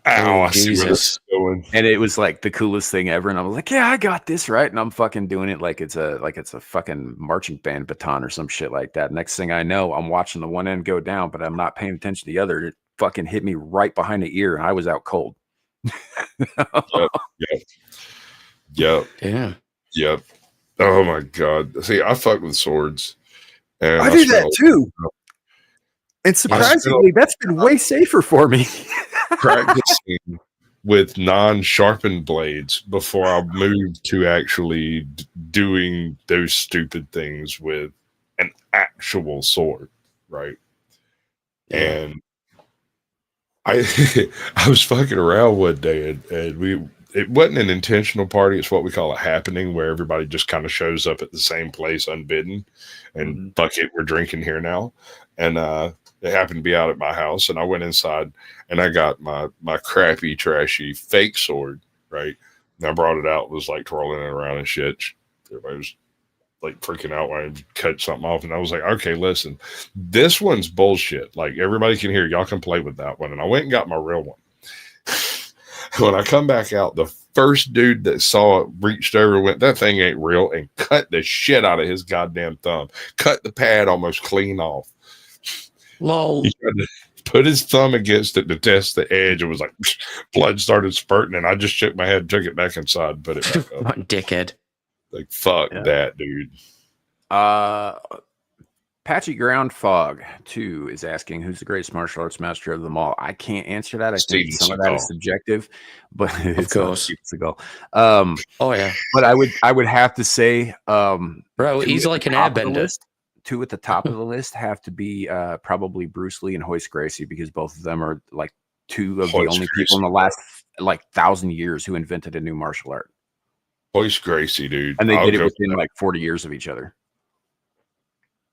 Ow, I see where this is going. And it was like the coolest thing ever. And I was like, yeah, I got this, right? And I'm fucking doing it like it's a fucking marching band baton or some shit like that. Next thing I know, I'm watching the one end go down, but I'm not paying attention to the other. It fucking hit me right behind the ear, and I was out cold. Yep. Yeah. Yep. Oh my god. See, I fuck with swords. And I do that too. And surprisingly, that's been way safer for me. Practicing with non-sharpened blades before I moved to actually doing those stupid things with an actual sword, right? And I was fucking around one day, and it wasn't an intentional party. It's what we call a happening, where everybody just kind of shows up at the same place unbidden, and fuck it, we're drinking here now. And it happened to be out at my house, and I went inside and I got my crappy, trashy fake sword, right? And I brought it out, was like twirling it around and shit. Everybody was like freaking out when I cut something off. And I was like, okay, listen, this one's bullshit. Like, everybody can hear, y'all can play with that one. And I went and got my real one. When I come back out, the first dude that saw it reached over and went, that thing ain't real, and cut the shit out of his goddamn thumb. Cut the pad almost clean off. Lol. He tried to put his thumb against it to test the edge. It was like blood started spurting, and I just shook my head, took it back inside, and put it back up. What dickhead. Like, fuck that, dude. Patchy Ground Fog 2 is asking who's the greatest martial arts master of them all. I can't answer that. I think some of that is subjective, but of course. Oh yeah. But I would have to say, bro, he's like an airbender. Two at the top of the list have to be probably Bruce Lee and Hoist Gracie, because both of them are like two of the only people in the last like 1,000 years who invented a new martial art. Hoist Gracie, dude. And they did it within like 40 years of each other.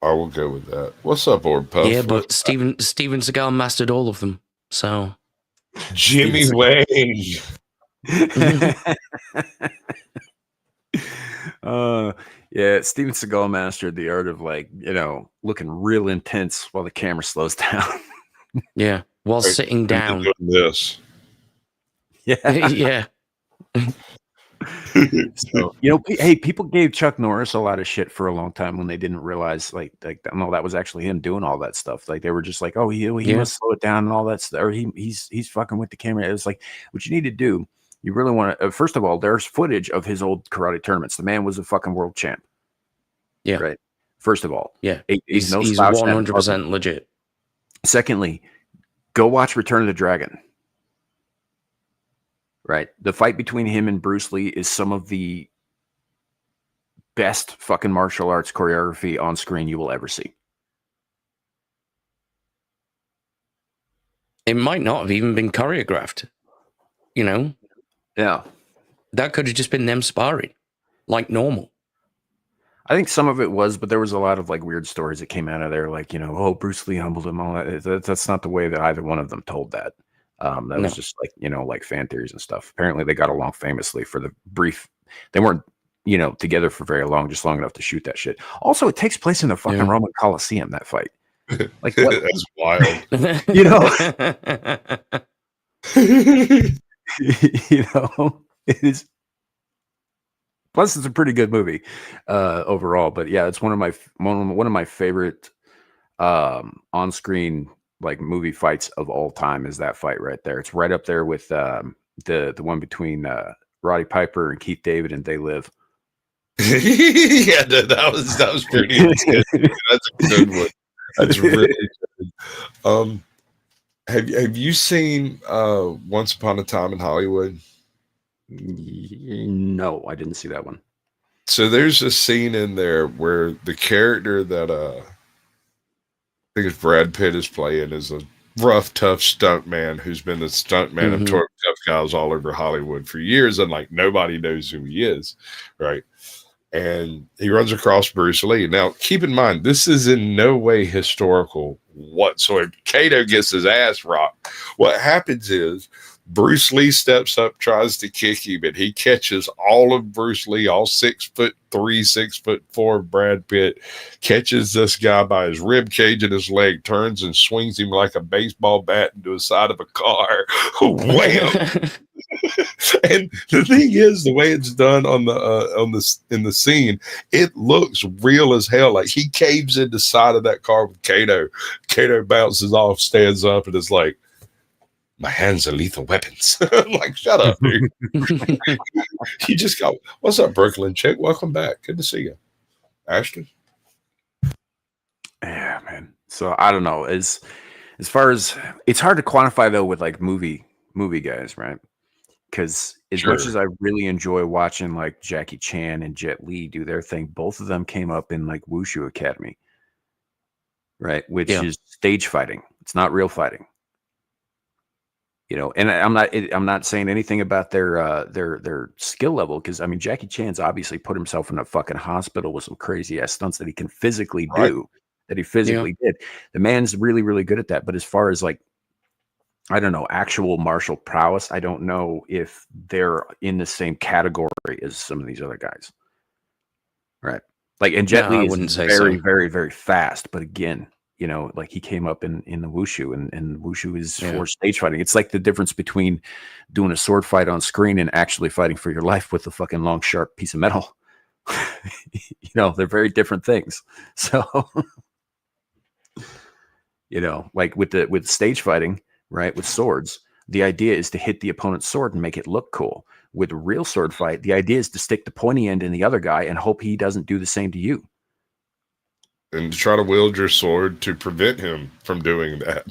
I will go with that. What's up, Orb Puff? Yeah, but Steven Seagal mastered all of them. So Jimmy Wayne. Yeah, Steven Seagal mastered the art of, like, looking real intense while the camera slows down. Yeah, while sitting down. Doing this. Yeah. Yeah. So, you know, hey, people gave Chuck Norris a lot of shit for a long time when they didn't realize, like, no, that was actually him doing all that stuff. Like, they were just like, oh, he Yeah. must slow it down and all that stuff, or he's fucking with the camera. It was like, what you need to do, you really want to. First of all, there's footage of his old karate tournaments. The man was a fucking world champ. Yeah. Right. First of all, Yeah. he's no He's slouch in that 100% legit. Secondly, go watch Return of the Dragon. Right. The fight between him and Bruce Lee is some of the best fucking martial arts choreography on screen you will ever see. It might not have even been choreographed. You know? Yeah. That could have just been them sparring like normal. I think some of it was, but there was a lot of like weird stories that came out of there, like, you know, oh, Bruce Lee humbled him. All that. That's not the way that either one of them told that. That was just like, you know, like fan theories and stuff. Apparently, they got along famously for the brief. They weren't, you know, together for very long, just long enough to shoot that shit. Also, it takes place in the fucking Roman Coliseum. That fight, like, what? That's wild. You know, you know, it is. Plus, it's a pretty good movie overall. But yeah, it's one of my favorite on-screen like movie fights of all time. Is that fight right there? It's right up there with the one between Roddy Piper and Keith David and They Live. Yeah, that was pretty good. That's a good one. That's really good. Have you seen Once Upon a Time in Hollywood? No, I didn't see that one. So there's a scene in there where the character that I think it's Brad Pitt is playing is a rough, tough stunt man who's been the stunt man of tough guys all over Hollywood for years, and like nobody knows who he is, right? And he runs across Bruce Lee. Now, keep in mind, this is in no way historical whatsoever. Kato gets his ass rocked. What happens is Bruce Lee steps up, tries to kick him, and he catches all of Bruce Lee, all 6'3", 6'4" Brad Pitt, catches this guy by his rib cage and his leg, turns and swings him like a baseball bat into the side of a car. Wham! And the thing is, the way it's done in the scene, it looks real as hell. Like he caves in the side of that car with Kato. Kato bounces off, stands up, and is like, "My hands are lethal weapons." I'm like, shut up, dude. You just go, "What's up, Brooklyn chick? Welcome back. Good to see you." Ashton? Yeah, man. So I don't know. As far as it's hard to quantify though with like movie guys, right? Because as much as I really enjoy watching like Jackie Chan and Jet Li do their thing, both of them came up in like Wushu Academy, right? Which is stage fighting. It's not real fighting. You know, and I'm not saying anything about their skill level, because I mean Jackie Chan's obviously put himself in a fucking hospital with some crazy ass stunts that he can physically do, that he physically did. The man's really, really good at that. But as far as like, I don't know, actual martial prowess, I don't know if they're in the same category as some of these other guys. Right. Like, and Jet Li is very, very, very fast. But again, you know, like he came up in the Wushu, and Wushu is for stage fighting. It's like the difference between doing a sword fight on screen and actually fighting for your life with a fucking long, sharp piece of metal. You know, they're very different things. So, you know, like with stage fighting, right, with swords, the idea is to hit the opponent's sword and make it look cool. With a real sword fight, the idea is to stick the pointy end in the other guy and hope he doesn't do the same to you. And to try to wield your sword to prevent him from doing that.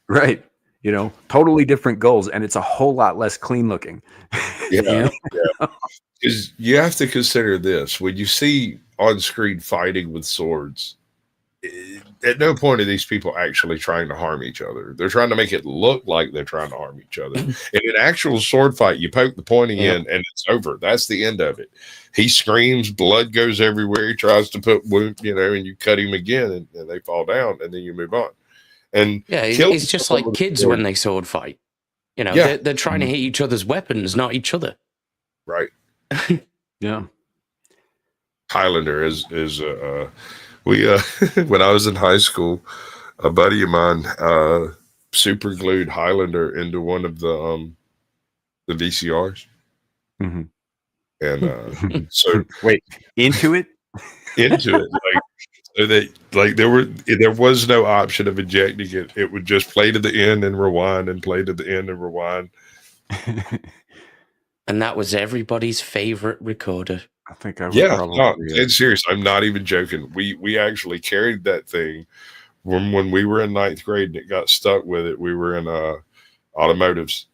Right. You know, totally different goals, and it's a whole lot less clean looking. Yeah. Because you have to consider this. When you see on-screen fighting with swords, at no point are these people actually trying to harm each other. They're trying to make it look like they're trying to harm each other. In an actual sword fight, you poke the pointy end and it's over. That's the end of it. He screams, blood goes everywhere. He tries to put wound, you know, and you cut him again and they fall down and then you move on. And it's just like kids when they sword fight. You know, they're trying to hit each other's weapons, not each other. Right. Yeah. Highlander is we when I was in high school, a buddy of mine super glued Highlander into one of the VCRs, Mhm. and so Wait, into it? into it, like so that like there was no option of ejecting it. It would just play to the end and rewind, and play to the end and rewind. And that was everybody's favorite recorder. I think I was Yeah, probably no, dead serious. I'm not even joking. We actually carried that thing when we were in ninth grade, and it got stuck with it. We were in automotives,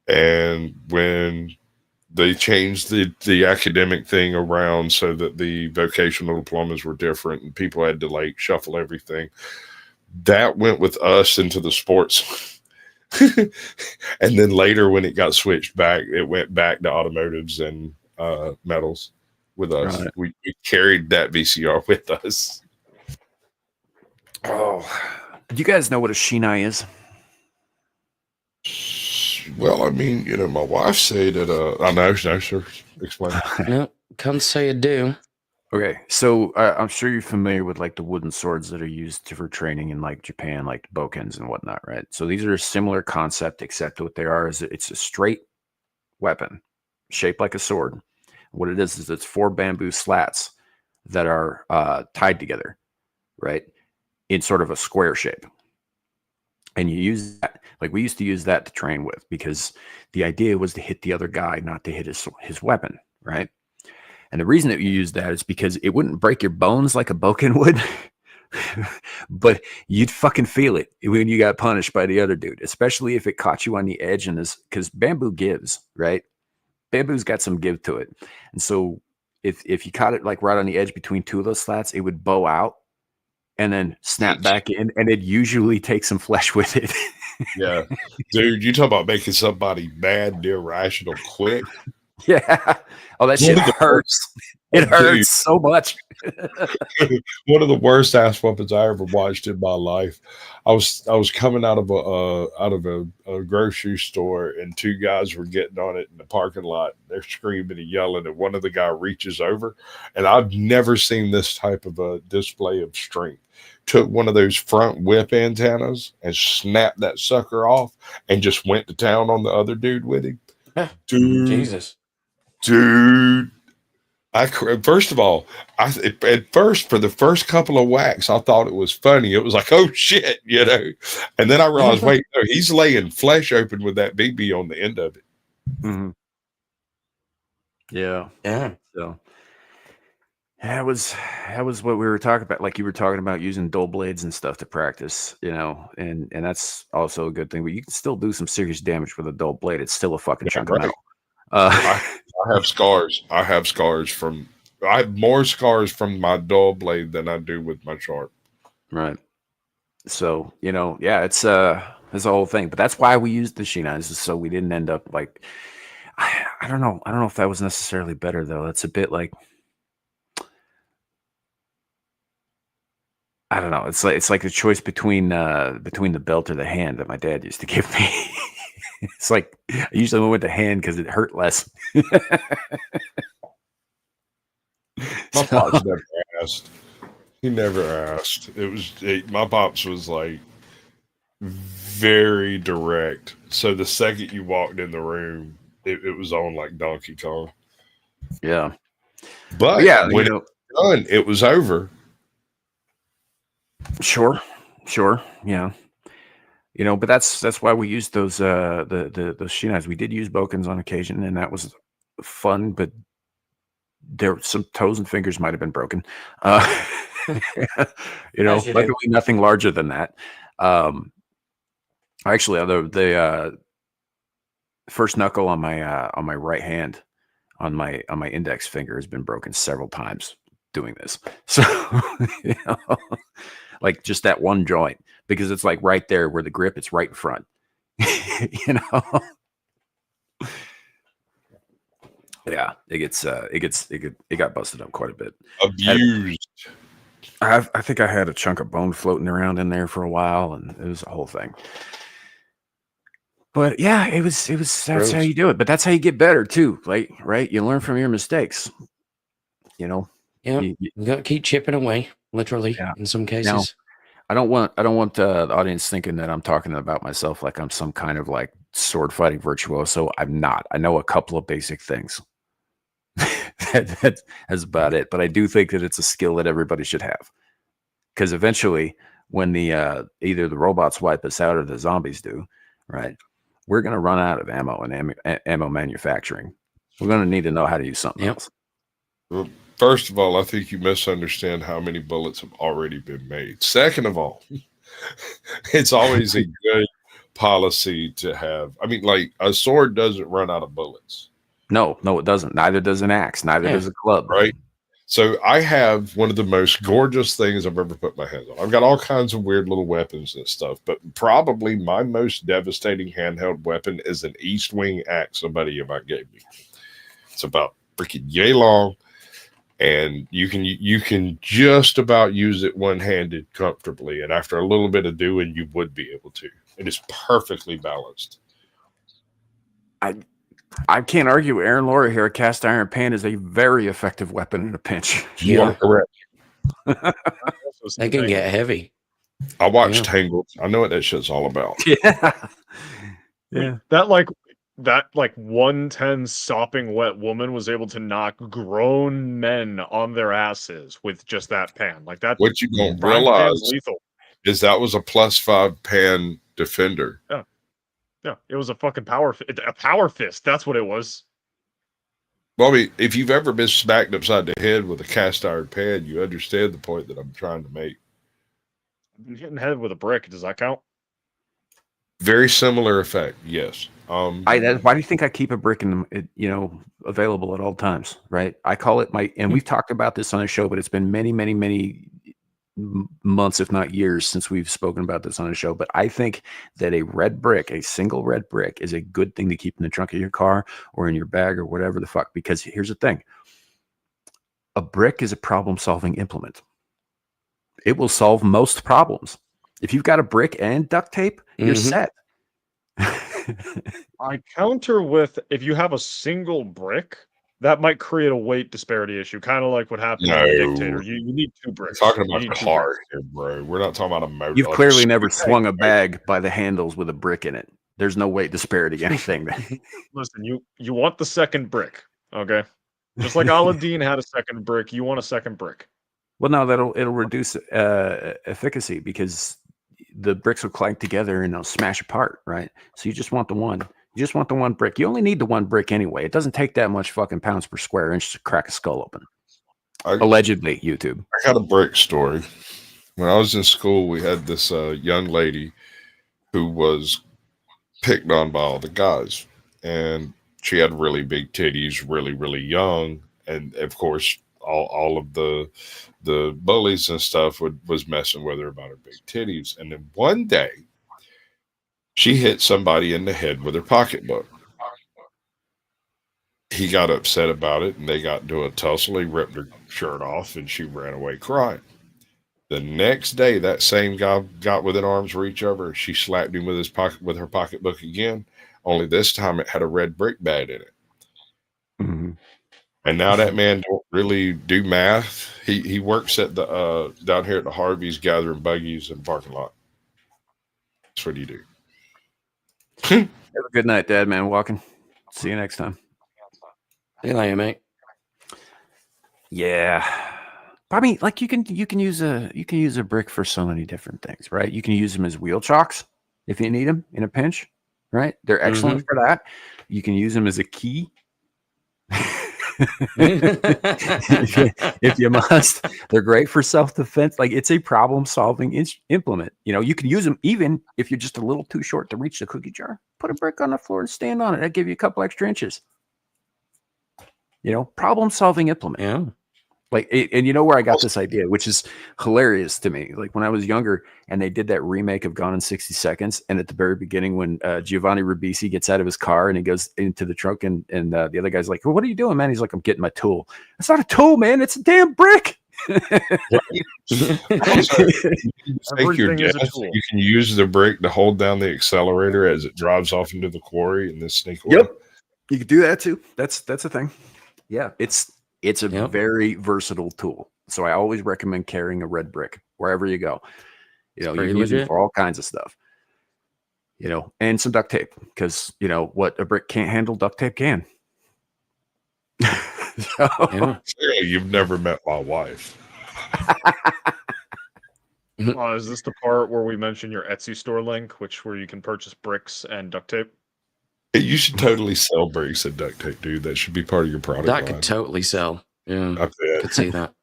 and when they changed the academic thing around so that the vocational diplomas were different, and people had to like shuffle everything, that went with us into the sports. And then later, when it got switched back, it went back to automotives and metals with us. Right. We carried that VCR with us. Oh, do you guys know what a shinai is? Well, I mean, my wife said that. I know, no, sure. Explain. No, can't say I do. Okay, so I'm sure you're familiar with like the wooden swords that are used for training in like Japan, like bokens and whatnot, right? So these are a similar concept, except what they are is it's a straight weapon shaped like a sword. What it is it's 4 bamboo slats that are tied together, right, in sort of a square shape. And you use that, like we used to use that to train with, because the idea was to hit the other guy, not to hit his weapon, right? And the reason that you use that is because it wouldn't break your bones like a boken would, but you'd fucking feel it when you got punished by the other dude, especially if it caught you on the edge. And this, because bamboo gives, right? Bamboo's got some give to it. And so if you caught it like right on the edge between 2 of those slats, it would bow out and then snap back in, and it usually takes some flesh with it. Yeah, dude, you talk about making somebody mad and irrational quick. Yeah. Oh, that shit hurts. It hurts so much. One of the worst ass weapons I ever watched in my life. I was coming out of a grocery store, and 2 guys were getting on it in the parking lot. They're screaming and yelling, and one of the guy reaches over, and I've never seen this type of a display of strength. Took one of those front whip antennas and snapped that sucker off, and just went to town on the other dude with him. Dude, Jesus. Dude, first of all, at first, for the first couple of whacks, I thought it was funny. It was like, oh shit, and then I realized, wait, no, he's laying flesh open with that BB on the end of it. Mm-hmm. Yeah. So that was what we were talking about. Like you were talking about using dull blades and stuff to practice, and that's also a good thing. But you can still do some serious damage with a dull blade. It's still a fucking chunk of metal. I have scars. I have more scars from my dull blade than I do with my sharp. Right. So, yeah, it's a whole thing. But that's why we used the shinais, so we didn't end up like I don't know. I don't know if that was necessarily better though. It's a bit like I don't know. It's like the choice between the belt or the hand that my dad used to give me. It's like I usually went with the hand because it hurt less. My pops never asked. He never asked. My pops was like very direct. So the second you walked in the room, it was on like Donkey Kong. Yeah. But yeah, when it was done, it was over. Sure. Yeah. But that's why we used those the shinais. We did use bokens on occasion, and that was fun, but there some toes and fingers might have been broken. Luckily nothing larger than that. Actually, the first knuckle on my right hand on my index finger has been broken several times doing this. So like just that one joint, because it's like right there where the grip, it's right in front. Yeah, it got busted up quite a bit. Abused. I think I had a chunk of bone floating around in there for a while, and it was a whole thing. But yeah, it was that's Gross. how you do it. But that's how you get better too. Like, right? You learn from your mistakes. Yeah, you got to keep chipping away, literally, in some cases. Now, I don't want the audience thinking that I'm talking about myself like I'm some kind of like sword fighting virtuoso. I'm not. I know a couple of basic things. That's about it. But I do think that it's a skill that everybody should have, because eventually, when the either the robots wipe us out or the zombies do, right? We're going to run out of ammo and ammo manufacturing. We're going to need to know how to use something else. Well, first of all, I think you misunderstand how many bullets have already been made. Second of all, it's always a good policy to have. I mean, like a sword doesn't run out of bullets. No, it doesn't. Neither does an axe. Neither does a club. Right. So I have one of the most gorgeous things I've ever put my hands on. I've got all kinds of weird little weapons and stuff, but probably my most devastating handheld weapon is an East Wing axe a buddy of mine gave me. It's about freaking yay long, and you can just about use it one-handed comfortably. And after a little bit of doing, you would be able to. It is perfectly balanced. I can't argue with Aaron Laura here. A cast iron pan is a very effective weapon in a pinch. You are correct. They can get heavy. I watched Tangled. I know what that shit's all about. Yeah. That 110 sopping wet woman was able to knock grown men on their asses with just that pan. Like that. What you don't Frying realize pan's lethal. is that was a +5 pan defender. Yeah, it was a fucking power fist. That's what it was. Well, I mean, if you've ever been smacked upside the head with a cast iron pan, you understand the point that I'm trying to make. Hitting head with a brick, does that count? Very similar effect, yes. Why do you think I keep a brick available at all times? Right, I call it and we've talked about this on the show, but it's been many, many, many months, if not years, since we've spoken about this on the show. But I think that a single red brick, is a good thing to keep in the trunk of your car or in your bag or whatever the fuck. Because here's the thing: a brick is a problem-solving implement. It will solve most problems. If you've got a brick and duct tape, you're set. I counter with, if you have a single brick, that might create a weight disparity issue, kind of like what happened in the Dictator. You need 2 bricks. We're talking about a car here, bro. We're not talking about a motor. You've clearly never swung a bag by the handles with a brick in it. There's no weight disparity, anything. Listen, you want the second brick, okay? Just like Aladdin had a second brick, you want a second brick. Well, no, it'll reduce efficacy, because the bricks will clank together and they'll smash apart, right? So you just want the one. You just want the one brick. You only need the one brick anyway. It doesn't take that much fucking pounds per square inch to crack a skull open. Allegedly, YouTube. I got a brick story. When I was in school, we had this young lady who was picked on by all the guys. And she had really big titties, really, really young. And, of course, all of the bullies and stuff was messing with her about her big titties. And then one day, she hit somebody in the head with her pocketbook. He got upset about it, and they got into a tussle. He ripped her shirt off, and she ran away crying. The next day, that same guy got within arm's reach of her. She slapped him with her pocketbook again. Only this time, it had a red brick bag in it. Mm-hmm. And now that man don't really do math. He works at the down here at the Harvey's, gathering buggies in the parking lot. That's what he do. Have a good night, Dad, man. Walking. See you next time. See you later, mate. Yeah. I mean, like you can use a brick for so many different things, right? You can use them as wheel chocks if you need them in a pinch, right? They're excellent for that. You can use them as a key. if you must. They're great for self-defense. Like, it's a problem-solving implement. You can use them even if you're just a little too short to reach the cookie jar. Put a brick on the floor and stand on it. That'll give you a couple extra inches. Problem-solving implement. Yeah. Like, and you know where I got this idea, which is hilarious to me. Like, when I was younger and they did that remake of Gone in 60 Seconds, and at the very beginning when Giovanni Ribisi gets out of his car and he goes into the trunk, and the other guy's like, well, what are you doing, man? He's like, I'm getting my tool. It's not a tool, man. It's a damn brick. You can use the brick to hold down the accelerator as it drives off into the quarry and then sneak away. Yep. You can do that too. That's a thing. Yeah. It's a very versatile tool. So I always recommend carrying a red brick wherever you go. You know, you Pretty can use them legit. for all kinds of stuff. You know, and some duct tape because you know what a brick can't handle, duct tape can. So, Yeah. Clearly, you've never met my wife. Is this the part where we mention your Etsy store link, where you can purchase bricks and duct tape? You should totally sell bricks and duct tape, dude. That should be part of your product That line. could totally sell. Yeah, I bet. could see that.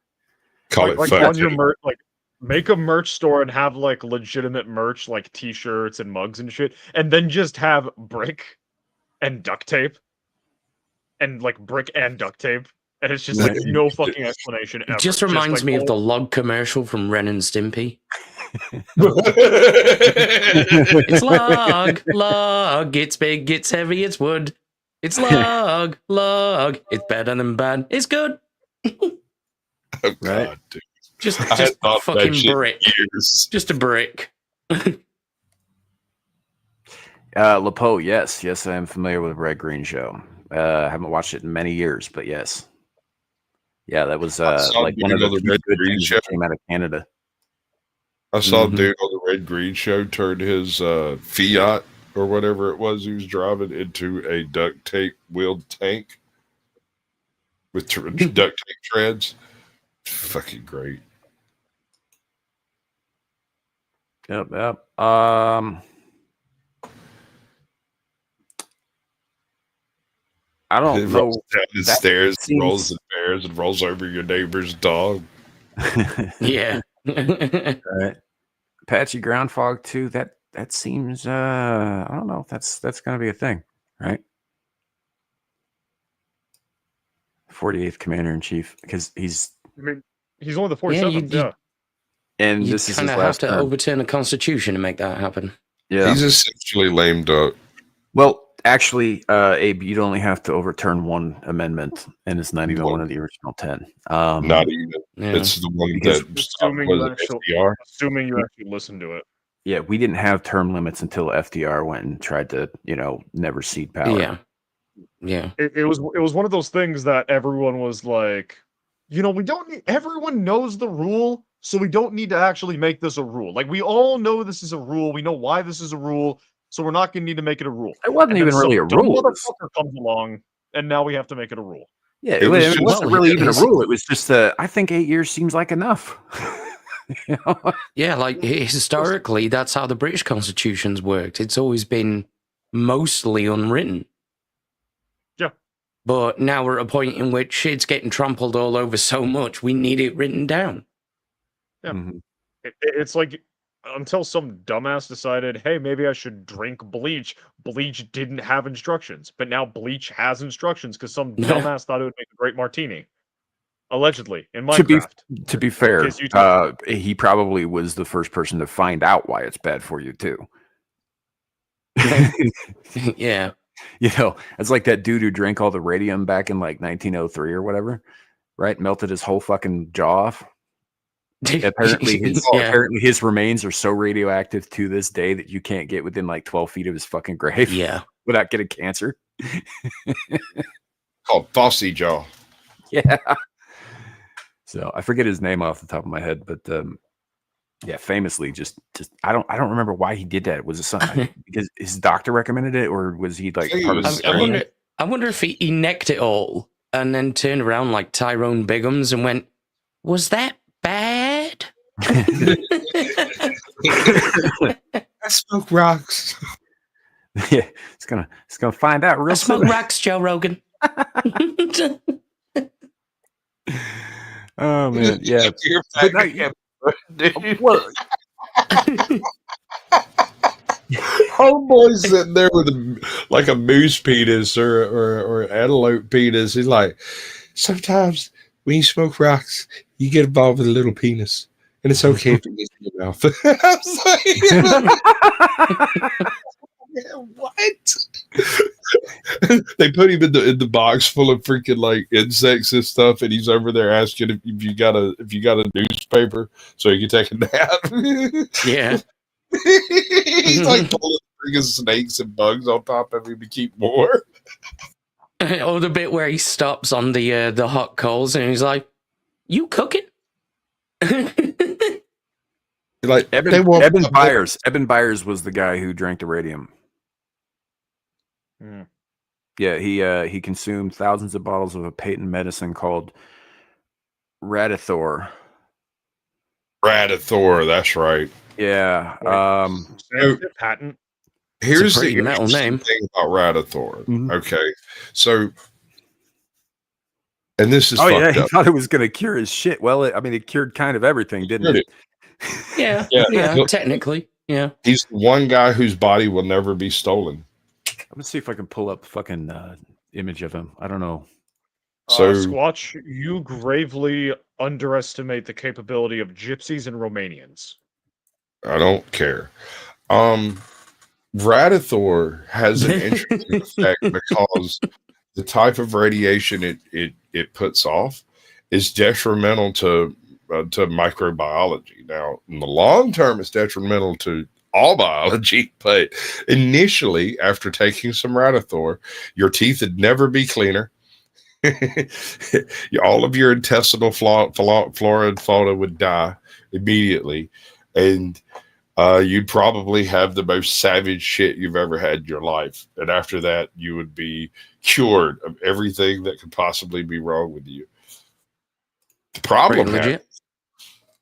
Call it Like fun. on your merch, like make a merch store and have like legitimate merch, like T-shirts and mugs and shit, and then just have brick and duct tape, and like brick and duct tape, and it's just like Right. no fucking explanation ever. It just reminds like, me of the log commercial from Ren and Stimpy. It's It's log, it's big, it's heavy, it's wood. It's log, it's better than bad. It's good. Oh, Right. God, dude. Just I had thought that fucking shit brick. for years. Just a brick. LePo, yes, I am familiar with Red Green Show. I haven't watched it in many years, but yes. Yeah, that was saw like one of the the few Red good Green things Show. that came out of Canada. I saw Mhm. a dude on the Red Green Show turn his Fiat or whatever it was he was driving into a duct tape wheeled tank with duct tape treads. Fucking great. Yep. I It don't know. rolls down the That stairs, seems- rolls the stairs, and rolls over your neighbor's dog. Yeah. Right. Apache Ground Fog 2, that seems I don't know if that's gonna be a thing, right? 48th Commander in Chief, because he's I mean, he's only the Yeah, 47th. Yeah, and You this is his kind of have last to term. overturn the Constitution to make that happen. Yeah. He's essentially lamed up. Well, actually, Abe, you'd only have to overturn one amendment, and it's not even one of the original 10. Not even. Yeah. It's the one Because- that stopped, assuming was you it actually, FDR? assuming you actually listen to it. Yeah, we didn't have term limits until FDR went and tried to, never cede power. Yeah. Yeah. It was one of those things that everyone was like, we don't need. Everyone knows the rule, so we don't need to actually make this a rule. Like we all know this is a rule. We know why this is a rule, so we're not going to need to make it a rule. It wasn't And then even really a some dumb rule. It was- motherfucker comes along, and now we have to make it a rule. Yeah, It was just- wasn't well, really even a it's- rule. It was just, I think 8 years seems like enough. You know? Yeah, like historically, that's how the British constitutions worked. It's always been mostly unwritten. Yeah. But now we're at a point in which it's getting trampled all over so much, we need it written down. Yeah. Mhm. It's like until some dumbass decided, hey, maybe I should drink bleach. Bleach didn't have instructions, but now bleach has instructions because some dumbass thought it would make a great martini. Allegedly, in Minecraft. To be fair, case you he probably was the first person to find out why it's bad for you too. Yeah. It's like that dude who drank all the radium back in like 1903 or whatever, right? Melted his whole fucking jaw off. Apparently his remains are so radioactive to this day that you can't get within like 12 feet of his fucking grave Yeah. without getting cancer. Called Fossey Jaw. Yeah. So I forget his name off the top of my head, but yeah, famously, just I don't remember why he did that. Was it something because his doctor recommended it, or was he like I think part it of was the I training? wonder. I wonder if he necked it all and then turned around like Tyrone Biggums and went, "Was that bad?" I smoke rocks. Yeah, it's gonna find out I real smoke soon. rocks, Joe Rogan. Oh man, yeah. You're But back no, again, dude. Well, Homeboy's sitting there with a moose penis or an antelope penis. He's like, Sometimes when you smoke rocks, you get involved with a little penis. And it's okay if it gets in your mouth. I was like, what? they put him in the box full of freaking like insects and stuff, and he's over there asking if you got a newspaper so he can take a nap. Yeah. He's like pulling freaking snakes and bugs on top of him to keep more. Or the bit where he stops on the hot coals and he's like, "You cooking?" Like they Eben, won't. Eben Byers. Eben Byers was the guy who drank the radium. Mm. Yeah, he consumed thousands of bottles of a patent medicine called Radithor. Radithor, that's right. Yeah. Sam shit patent. Here's pretty the metal interesting name. thing about Radithor. Mhm. Okay, so, and this is Oh yeah, fucked he up. thought it was going to cure his shit. Well, it cured kind of everything, didn't it? Yeah, Yeah, yeah, look, technically, yeah. he's the one guy whose body will never be stolen. I'm gonna see if I can pull up fucking image of him. I don't know. So Squatch, you gravely underestimate the capability of gypsies and Romanians. I don't care. Radithor has an interesting effect because the type of radiation it puts off is detrimental to microbiology. Now, in the long term, it's detrimental to all biology, but initially, after taking some Radithor, your teeth would never be cleaner. All of your intestinal flora and fauna would die immediately, and you'd probably have the most savage shit you've ever had in your life. And after that, you would be cured of everything that could possibly be wrong with you. The problem, Pretty legit.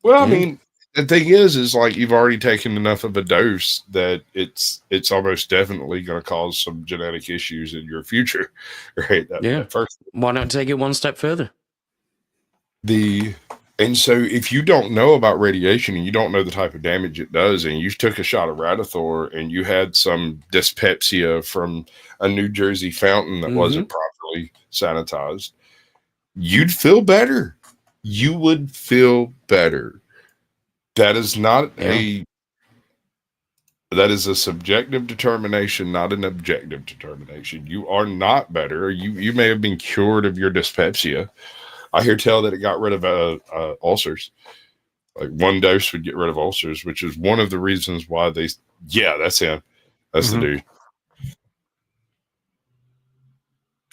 well, I mean, the thing is like you've already taken enough of a dose that it's almost definitely going to cause some genetic issues in your future, right? That first, why not take it one step further? And so if you don't know about radiation and you don't know the type of damage it does, and you took a shot of Radithor and you had some dyspepsia from a New Jersey fountain that wasn't properly sanitized, you'd feel better. You would feel better. That is not that is a subjective determination, not an objective determination. You are not better. You may have been cured of your dyspepsia. I hear tell that it got rid of ulcers. Like one dose would get rid of ulcers, which is one of the reasons why that's him. That's the dude.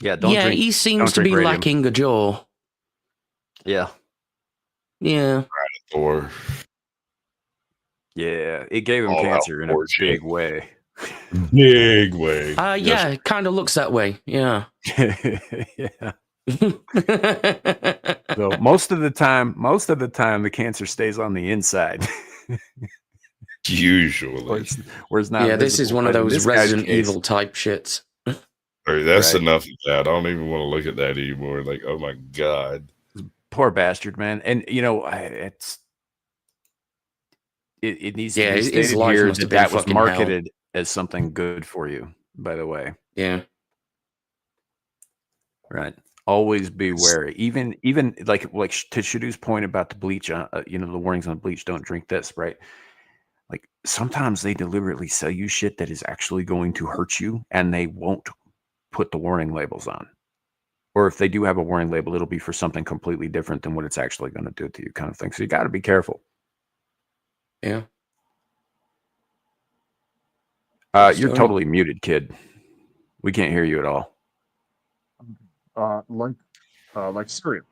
Yeah, don't drink. He seems to be radium. lacking a jaw. Yeah. Yeah. Or yeah, it gave him cancer in a big way. Big way. Yeah, it kind of looks that way. Yeah. yeah. So most of the time, the cancer stays on the inside. Usually, where's not. Yeah, this is one of those Resident Evil type shits. That's enough of that. I don't even want to look at that anymore. Like, oh my god, poor bastard, man. And you know, it needs to be stated here that was marketed as something good for you. By the way, yeah, right. Always be wary. Even like to Shadoo's point about the bleach, the warnings on bleach, don't drink this, right? Like sometimes they deliberately sell you shit that is actually going to hurt you, and they won't put the warning labels on. Or if they do have a warning label, it'll be for something completely different than what it's actually going to do to you, kind of thing. So you got to be careful. Yeah. You're totally muted, kid. We can't hear you at all. Like cereal,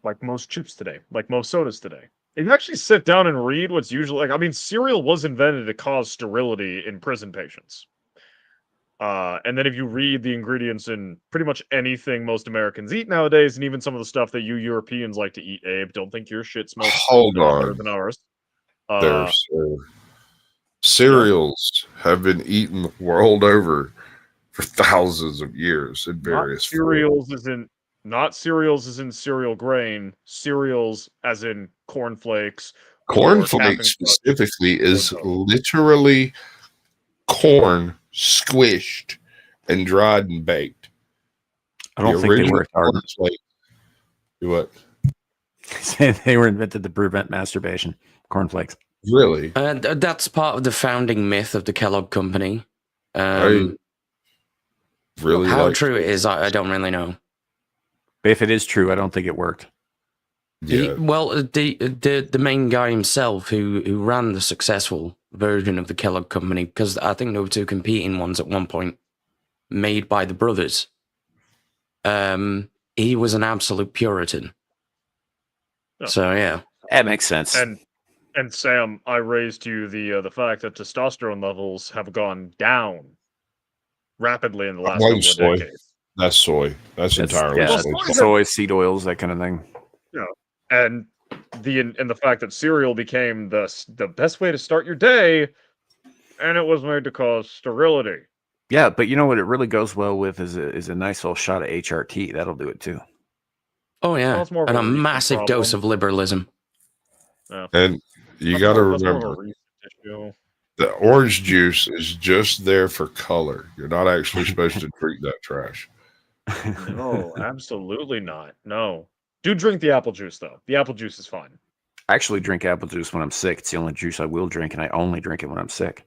like most chips today, like most sodas today. If you actually sit down and read what's usually cereal was invented to cause sterility in prison patients. And then if you read the ingredients in pretty much anything most Americans eat nowadays, and even some of the stuff that you Europeans like to eat, Abe, don't think your shit smells better than ours. Cereals have been eaten the world over for thousands of years in various cereals not cereals as in cereal grain, cereals as in cornflakes. Cornflakes specifically is literally corn squished and dried and baked. I don't think they worked hard. What? They were invented to prevent masturbation. Cornflakes. Really? That's part of the founding myth of the Kellogg Company. Really? How true it is, I don't really know. But if it is true, I don't think it worked. Yeah. The main guy himself who ran the successful version of the Kellogg Company, because I think there were two competing ones at one point made by the brothers. He was an absolute Puritan. So yeah, that makes sense. And And Sam, I raised you the fact that testosterone levels have gone down rapidly in the I last blame couple of soy. decades. That's soy. That's entirely Well, soy. soy, seed oils, that kind of thing. Yeah, and the fact that cereal became the best way to start your day, and it was made to cause sterility. Yeah, but you know what it really goes well with is a nice little shot of HRT. That'll do it too. Oh Well, yeah, it's more of and a a recent massive dose problem. of liberalism. Yeah. And you That's got to more of a remember, recent issue. the orange juice is just there for color. You're not actually supposed to drink that trash. No, absolutely not. No. Do drink the apple juice though. The apple juice is fine. I actually drink apple juice when I'm sick. It's the only juice I will drink, and I only drink it when I'm sick.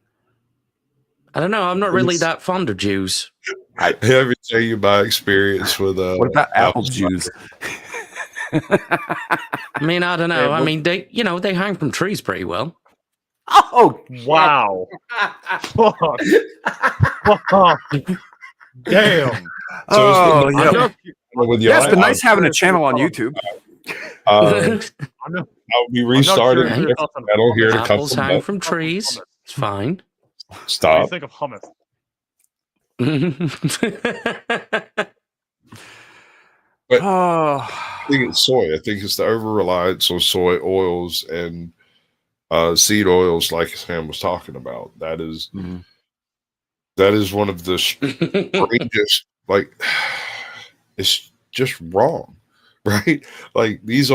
I don't know. I'm not really that fond of juice. Let me tell you my experience with What about apple juice? I mean, I don't know. I mean, they hang from trees pretty well. Oh, wow. Fuck. Fuck. Damn. Oh, yeah. It's been nice having a channel on YouTube. I'll be restarting sure metal here in a couple Apples hang from trees. It's fine. What do you Stop. think of hummus? But Oh. I think it's soy. I think it's the over reliance on soy oils and seed oils, like Sam was talking about. That is one of the strangest. Like, it's just wrong, right? Like these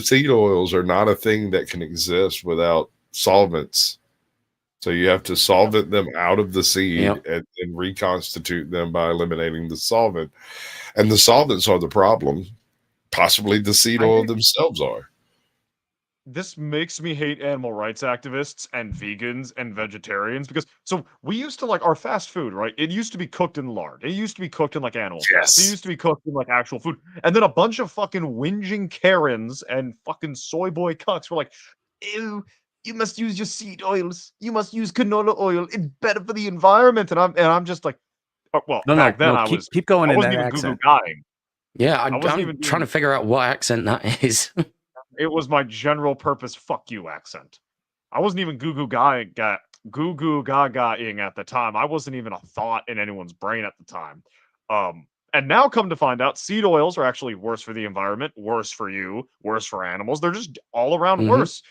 seed oils are not a thing that can exist without solvents. So you have to solvent them out of the seed and reconstitute them by eliminating the solvent. And the solvents are the problem. Possibly the seed oil themselves are. This makes me hate animal rights activists and vegans and vegetarians because so we used to like our fast food, right? It used to be cooked in lard. It used to be cooked in like animal fats. It used to be cooked in like actual food. And then a bunch of fucking whinging Karens and fucking soy boy cucks were like, ew, you must use your seed oils. You must use canola oil. It's better for the environment. And I'm just like, well, back then I keep going I in wasn't that even accent. Google guying. Yeah, I wasn't even I'm trying to figure out what accent that is. It was my general purpose fuck you accent. I wasn't even goo goo gaga-ing at the time. I wasn't even a thought in anyone's brain at the time. And now come to find out, seed oils are actually worse for the environment, worse for you, worse for animals. They're just all around worse.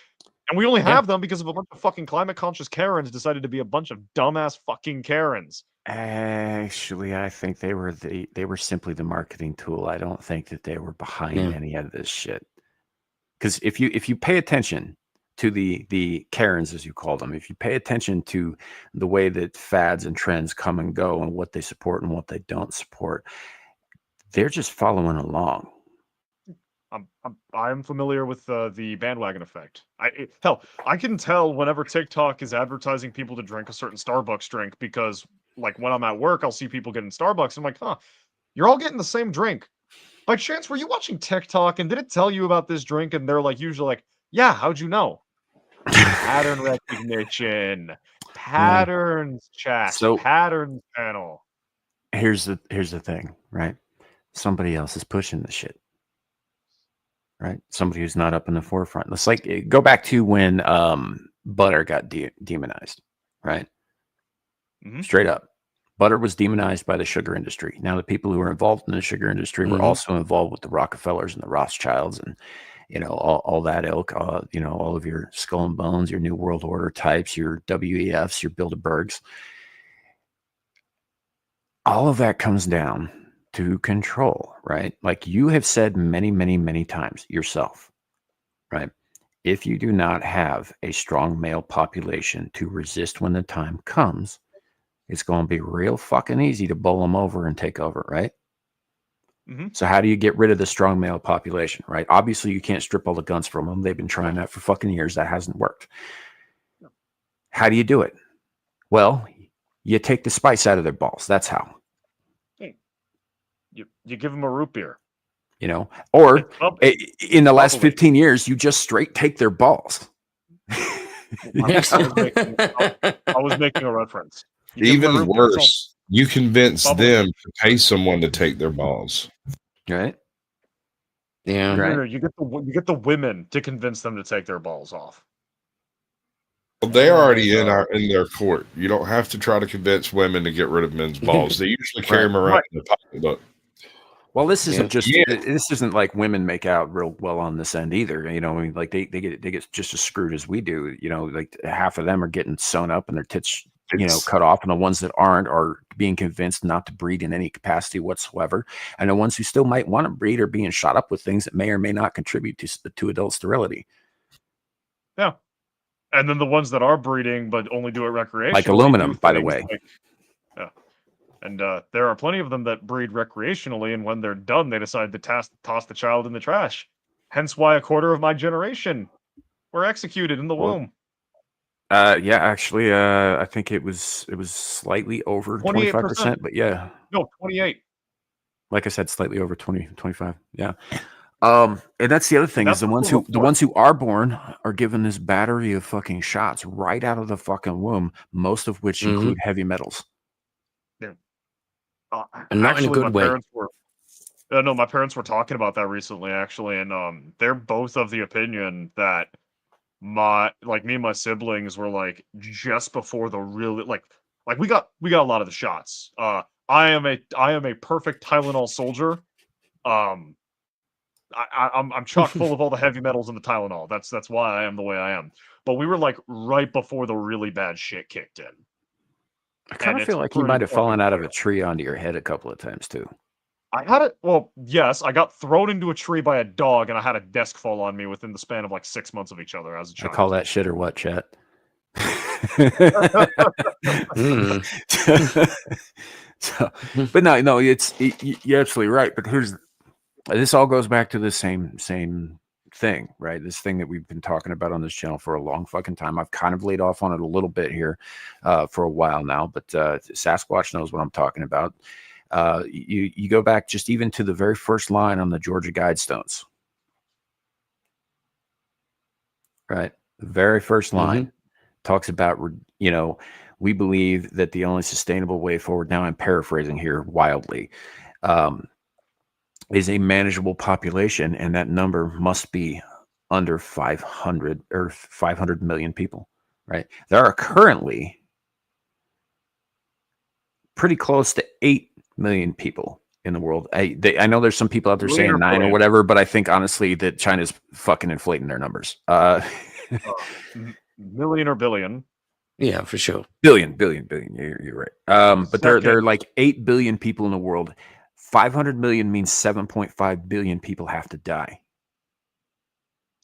And we only have them because of a bunch of fucking climate conscious Karens decided to be a bunch of dumbass fucking Karens. Actually, I think they were simply the marketing tool. I don't think that they were behind any of this shit. Because if you pay attention to the Karens, as you call them, if you pay attention to the way that fads and trends come and go and what they support and what they don't support, they're just following along. I'm familiar with the bandwagon effect. Hell, I can tell whenever TikTok is advertising people to drink a certain Starbucks drink because, like, when I'm at work, I'll see people getting Starbucks. I'm like, huh, you're all getting the same drink. By chance, were you watching TikTok and did it tell you about this drink? And they're like, usually like, yeah, how'd you know? Pattern recognition, patterns chat, patterns panel. Here's the thing, right? Somebody else is pushing the shit. Right? Somebody who's not up in the forefront. It's like go back to when butter got demonized, right? Straight up. Butter was demonized by the sugar industry. Now, the people who were involved in the sugar industry were also involved with the Rockefellers and the Rothschilds and, all that ilk, all of your Skull and Bones, your New World Order types, your WEFs, your Bilderbergs. All of that comes down to control, right? Like you have said many, many, many times yourself, right? If you do not have a strong male population to resist when the time comes, it's going to be real fucking easy to bowl them over and take over, right? So how do you get rid of the strong male population, right? Obviously, you can't strip all the guns from them. They've been trying that for fucking years. That hasn't worked. How do you do it? Well, you take the spice out of their balls. That's how. You give them a root beer. Or in the last 15 years, you just straight take their balls. I was making a reference. Even worse, you convince them to pay someone to take their balls. Right? Yeah. No, you get the women to convince them to take their balls off. Well, they're already in their court. You don't have to try to convince women to get rid of men's balls. They usually carry them around in their pocketbook. Well, this isn't Yeah. this isn't like women make out real well on this end either. You know, I mean, like they get just as screwed as we do. You know, like half of them are getting sewn up and their tits, cut off, and the ones that aren't are being convinced not to breed in any capacity whatsoever. And the ones who still might want to breed are being shot up with things that may or may not contribute to adult sterility. Yeah. And then the ones that are breeding but only do it recreationally, like aluminum, by the way. Yeah. And there are plenty of them that breed recreationally, and when they're done, they decide to toss the child in the trash. Hence why a quarter of my generation were executed in the womb. Yeah, actually, I think it was slightly over 25%, but yeah. No, 28. Like I said, slightly over 25. Yeah. And that's the other thing is the ones who are born are given this battery of fucking shots right out of the fucking womb, most of which include heavy metals. Yeah. And not in a good way. No, my parents were talking about that recently, actually, and they're both of the opinion that me and my siblings were like just before the really like we got a lot of the shots. I am a perfect Tylenol soldier. I'm chock full of all the heavy metals in the Tylenol. That's why I am the way I am. But we were like right before the really bad shit kicked in. I kind of feel like you might have fallen out of a tree onto your head a couple of times too. I had it. Well, yes, I got thrown into a tree by a dog, and I had a desk fall on me within the span of like 6 months of each other as a child. I call that shit or what, chat? So, but no, you're absolutely right. But this all goes back to the same thing, right? This thing that we've been talking about on this channel for a long fucking time. I've kind of laid off on it a little bit here for a while now, but Sasquatch knows what I'm talking about. You go back just even to the very first line on the Georgia Guidestones, right? The very first line talks about, we believe that the only sustainable way forward, now I'm paraphrasing here wildly, is a manageable population, and that number must be under 500 or 500 million people, right? There are currently pretty close to 8 million people in the world. I know there's some people out there saying 9 or whatever, but I think honestly that China's fucking inflating their numbers. Million or billion? Yeah, for sure. Billion. You're right. But there are like 8 billion people in the world. 500 million means 7.5 billion people have to die.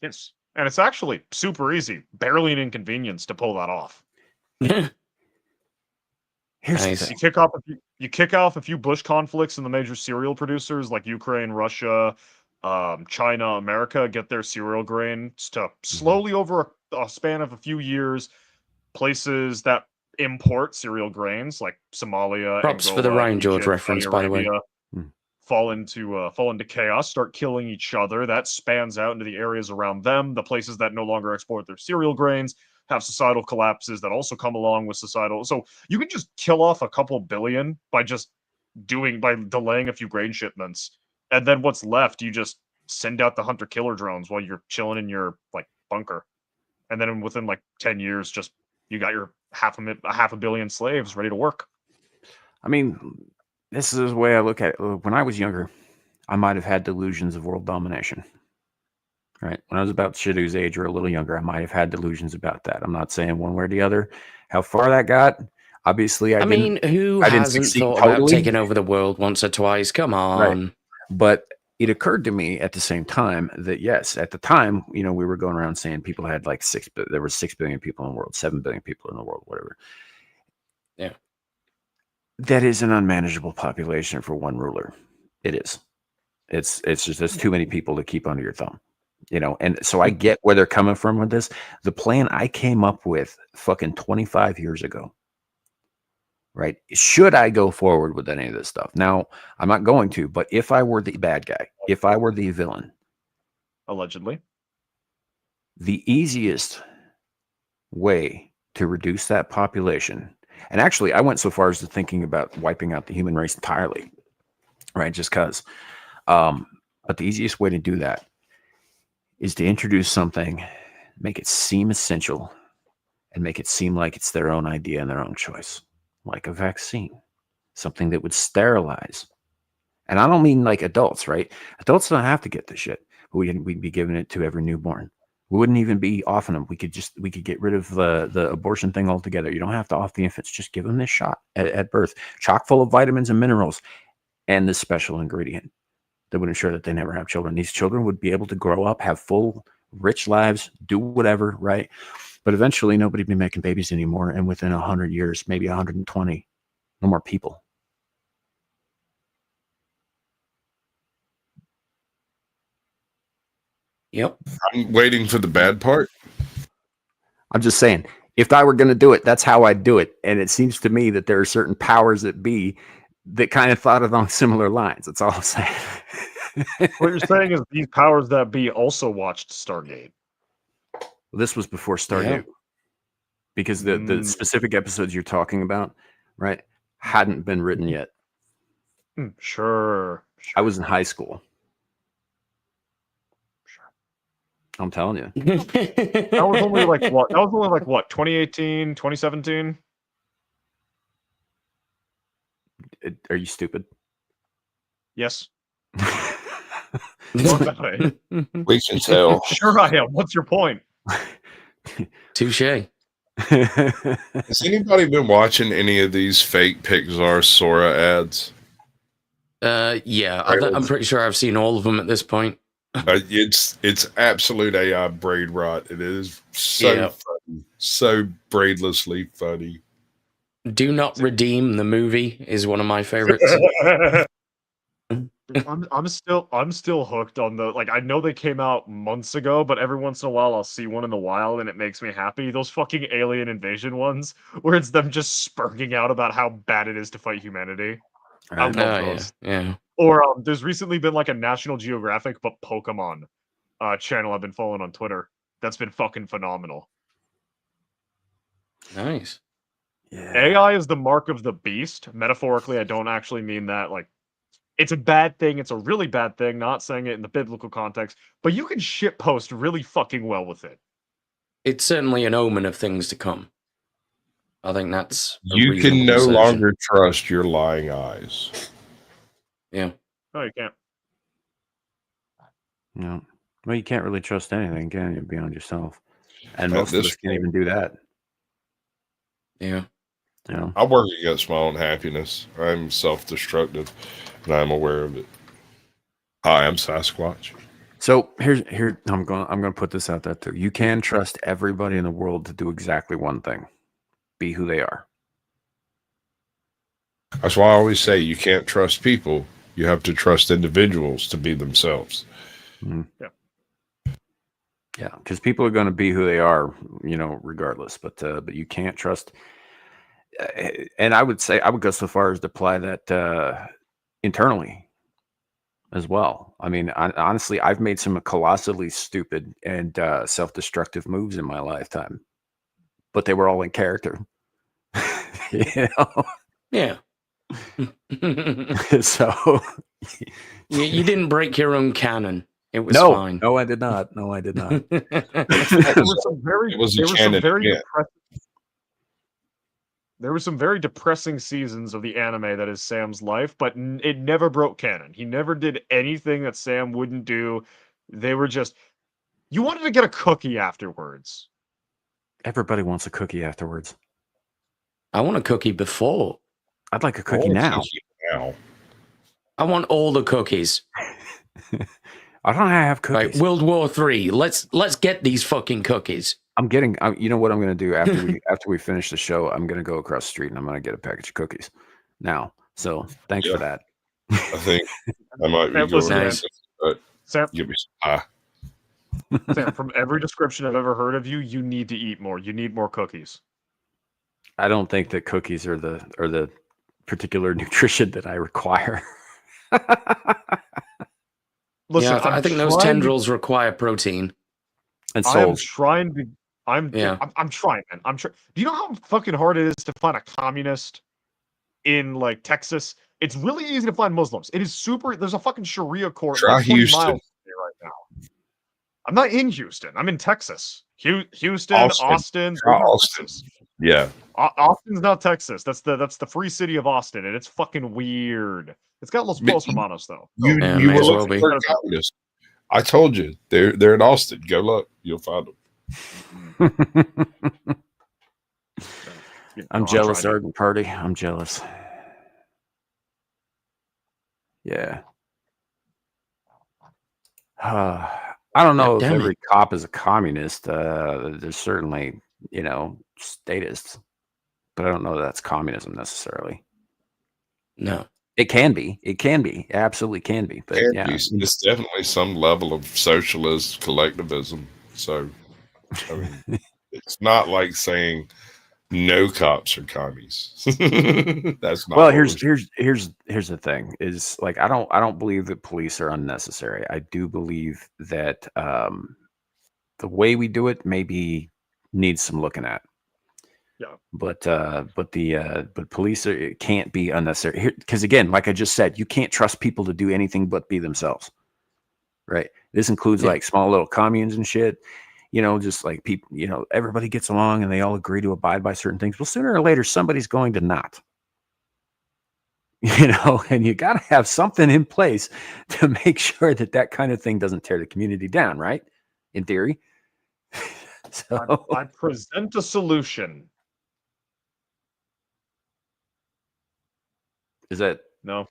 Yes. And it's actually super easy. Barely an inconvenience to pull that off. Here's nice. the thing. You kick off a few bush conflicts in the major cereal producers like Ukraine, Russia, China, America, get their cereal grains to slowly over a span of a few years, places that import cereal grains like Somalia, props Angola, for the Ryan George Egypt, reference, by the way. Fall into chaos, start killing each other. That spans out into the areas around them. The places that no longer export their cereal grains have societal collapses that also come along with societal. So you can just kill off a couple billion by delaying a few grain shipments, and then what's left, you just send out the hunter-killer drones while you're chilling in your like bunker, and then within like 10 years, just you got your half a billion slaves ready to work. I mean, this is the way I look at it. When I was younger, I might have had delusions of world domination. Right? When I was about Shiddu's age or a little younger, I might have had delusions about that. I'm not saying one way or the other. How far that got, obviously, I mean, who hasn't thought about taking over the world once or twice? Come on. Right. But it occurred to me at the same time that, yes, at the time, we were going around saying people had like there were 6 billion people in the world, 7 billion people in the world, whatever. Yeah. That is an unmanageable population for one ruler. It is. It's just there's too many people to keep under your thumb, And so I get where they're coming from with this. The plan I came up with fucking 25 years ago, right? Should I go forward with any of this stuff? Now, I'm not going to, but if I were the bad guy, if I were the villain, allegedly, the easiest way to reduce that population. And actually, I went so far as to thinking about wiping out the human race entirely, right? Just because. But the easiest way to do that is to introduce something, make it seem essential, and make it seem like it's their own idea and their own choice, like a vaccine, something that would sterilize. And I don't mean like adults, right? Adults don't have to get the shit. We'd be giving it to every newborn. We wouldn't even be offing them. We could get rid of the abortion thing altogether. You don't have to off the infants. Just give them this shot at birth, chock full of vitamins and minerals, and this special ingredient that would ensure that they never have children. These children would be able to grow up, have full, rich lives, do whatever, right? But eventually, nobody would be making babies anymore. And within 100 years, maybe 120, no more people. Yep. I'm waiting for the bad part. I'm just saying, if I were going to do it, that's how I'd do it. And it seems to me that there are certain powers that be that kind of thought along similar lines. That's all I'm saying. What you're saying is these powers that be also watched Stargate. Well, this was before Stargate. Because the specific episodes you're talking about, right, hadn't been written yet. Sure. I was in high school. I'm telling you. That was only like what? That was only like what? 2018, 2017? Are you stupid? Yes. We can tell. Sure I am. What's your point? Touche. Has anybody been watching any of these fake Pixar Sora ads? Yeah, I'm pretty sure I've seen all of them at this point. It's absolute AI braid rot. It is so funny, so braidlessly funny. Do Not Redeem the movie is one of my favorites. I'm still hooked on the, like, I know they came out months ago, but every once in a while I'll see one in the wild and it makes me happy. Those fucking alien invasion ones where it's them just spurting out about how bad it is to fight humanity. I love those. Yeah. Or there's recently been like a National Geographic but Pokemon channel I've been following on Twitter. That's been fucking phenomenal. Nice. Yeah. AI is the mark of the beast. Metaphorically, I don't actually mean that like it's a bad thing. It's a really bad thing. Not saying it in the biblical context, but you can shitpost really fucking well with it. It's certainly an omen of things to come. I think that's you can no longer trust your lying eyes. Yeah. No, you can't. No. Well, you can't really trust anything, can you, beyond yourself? And most of us can't even do that. Yeah. Yeah. I work against my own happiness. I'm self-destructive, and I'm aware of it. Hi, I'm Sasquatch. So here I'm going to put this out there too. You can trust everybody in the world to do exactly one thing: be who they are. That's why I always say you can't trust people. You have to trust individuals to be themselves. Mm-hmm. Yeah. Yeah, because people are going to be who they are, regardless. But you can't trust. And I would say I would go so far as to apply that internally as well. I mean, honestly, I've made some colossally stupid and self-destructive moves in my lifetime, but they were all in character. Yeah. So you didn't break your own canon. It was fine. No, I did not. No, I did not. There were some very depressing seasons of the anime that is Sam's life, but it never broke canon. He never did anything that Sam wouldn't do. They were just, you wanted to get a cookie afterwards. Everybody wants a cookie afterwards. I want a cookie before. I'd like a cookie now. I want all the cookies. I don't have cookies. Right, World War III. Let's get these fucking cookies. I'm getting. You know what I'm going to do after we finish the show? I'm going to go across the street and I'm going to get a package of cookies now. So thanks for that. I think I might be going. Nice. Sam, give me some pie. Sam, from every description I've ever heard of you, you need to eat more. You need more cookies. I don't think that cookies are the particular nutrition that I require. Listen, I think those tendrils require protein. And I am trying to. I'm trying, man. I'm trying. Do you know how fucking hard it is to find a communist in like Texas? It's really easy to find Muslims. It is super. There's a fucking Sharia court Try like 20 Houston. miles from here right now. I'm not in Houston. I'm in Texas. Houston, Austin, those are Austin. Texas. Yeah. Austin's not Texas. That's the free city of Austin, and it's fucking weird. It's got Los Pueblos Hermanos though. You Yeah, you may were as well looking be. for a communist. I told you they're in Austin. Go look, you'll find them. I'm jealous, Ardent Party. I'm jealous. Yeah. I don't know if every cop is a communist. There's certainly, statists, but I don't know that that's communism necessarily. No. It can be. It can be. It absolutely can be. But yeah, It's definitely some level of socialist collectivism. So, I mean, it's not like saying no cops are commies. That's not. Well, here's the thing: is like I don't believe that police are unnecessary. I do believe that the way we do it maybe needs some looking at. Yeah. But police it can't be unnecessary because again, like I just said, you can't trust people to do anything but be themselves. Right. This includes like small little communes and shit. Just like people, everybody gets along and they all agree to abide by certain things. Well, sooner or later, somebody's going to not. And you got to have something in place to make sure that kind of thing doesn't tear the community down, right? In theory. So I present a solution. Is that no?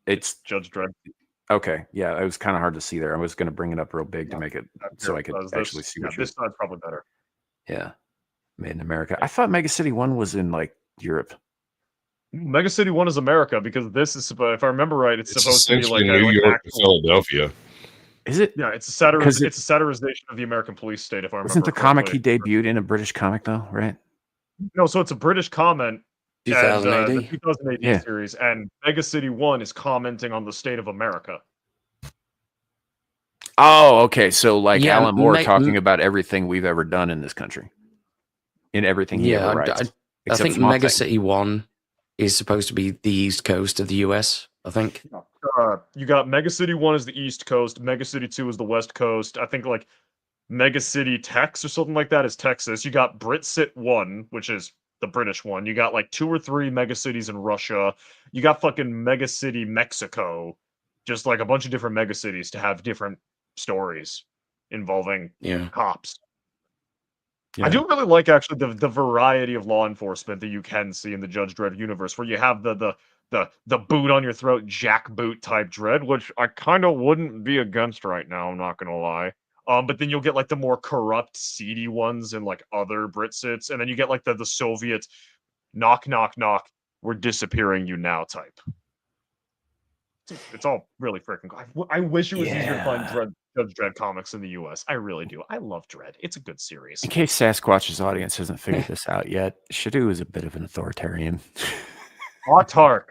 It's Judge Dredd. Okay, yeah, it was kind of hard to see there. I was going to bring it up real big to make it so I could actually see what this side's probably better. Yeah, made in America. I thought Mega City 1 was in like Europe. Mega City 1 is America because this is, if I remember right, it's supposed to be like New York to Philadelphia. Is it? Yeah, it's a satirization of the American police state. If I remember, wasn't the comic he debuted in a British comic though, right? No, so it's a British comment. 2000 AD? The 2000 AD series, and Mega City 1 is commenting on the state of America. Oh, okay. So like Alan Moore talking about everything we've ever done in this country. In everything he ever writes. I think Mega City 1 is supposed to be the East Coast of the US, I think. You got Mega City 1 is the East Coast, Mega City 2 is the West Coast. I think like Mega City Tex or something like that is Texas. You got Britcit 1, which is the British one. You got like 2 or 3 mega cities in Russia. You got fucking Mega City Mexico. Just like a bunch of different mega cities to have different stories involving cops. Yeah. I do really like actually the variety of law enforcement that you can see in the Judge Dredd universe, where you have the boot on your throat jackboot type Dredd, which I kind of wouldn't be against right now. I'm not gonna lie. But then you'll get like the more corrupt, seedy ones in like other Britsits, and then you get like the Soviet knock, knock, knock, we're disappearing you now type. It's all really freaking cool. I wish it was easier to find Judge Dredd comics in the US. I really do. I love Dredd. It's a good series. In case Sasquatch's audience hasn't figured this out yet, Shadu is a bit of an authoritarian. Autark.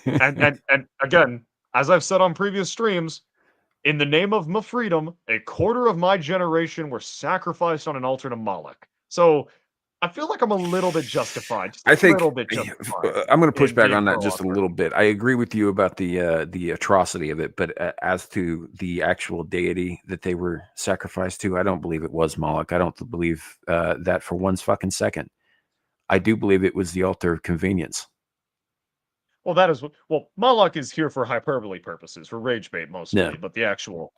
And again, as I've said on previous streams, in the name of my freedom, a quarter of my generation were sacrificed on an altar to Moloch. So I feel like I'm a little bit justified. I think I'm going to push back on that just a little bit. I agree with you about the atrocity of it, but as to the actual deity that they were sacrificed to, I don't believe it was Moloch. I don't believe that for one fucking second. I do believe it was the altar of convenience. Well, that is Moloch is here for hyperbole purposes, for rage bait mostly, but the actual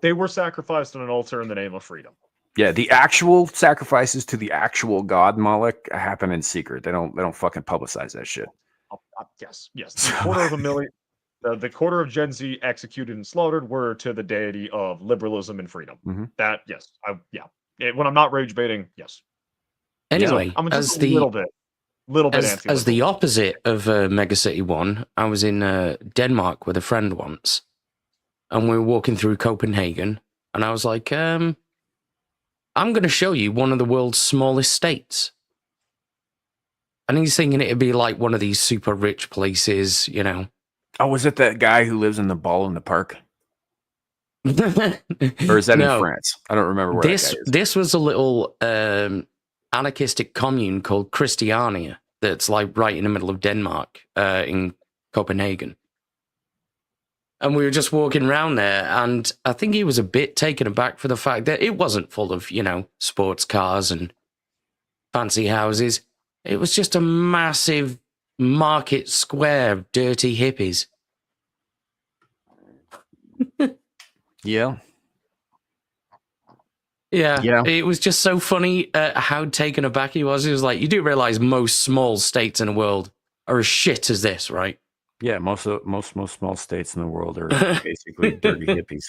they were sacrificed on an altar in the name of freedom. Yeah, the actual sacrifices to the actual god Moloch happen in secret. They don't fucking publicize that shit. Yes. The quarter of a million, the quarter of Gen Z executed and slaughtered were to the deity of liberalism and freedom. Mm-hmm. That when I'm not rage baiting, yes. Anyway, I'm just a little bit as the opposite of Mega City 1, I was in Denmark with a friend once, and we were walking through Copenhagen, and I was like, I'm going to show you one of the world's smallest states. And he's thinking it'd be like one of these super rich places, Oh, was it that guy who lives in the ball in the park? Or is that in France? I don't remember where that guy is. This was a little anarchistic commune called Christiania that's like right in the middle of Denmark, in Copenhagen. And we were just walking around there, and I think he was a bit taken aback for the fact that it wasn't full of, sports cars and fancy houses. It was just a massive market square of dirty hippies. Yeah. Yeah, it was just so funny how taken aback he was. He was like, you do realize most small states in the world are as shit as this, right? Yeah, most small states in the world are basically dirty hippies.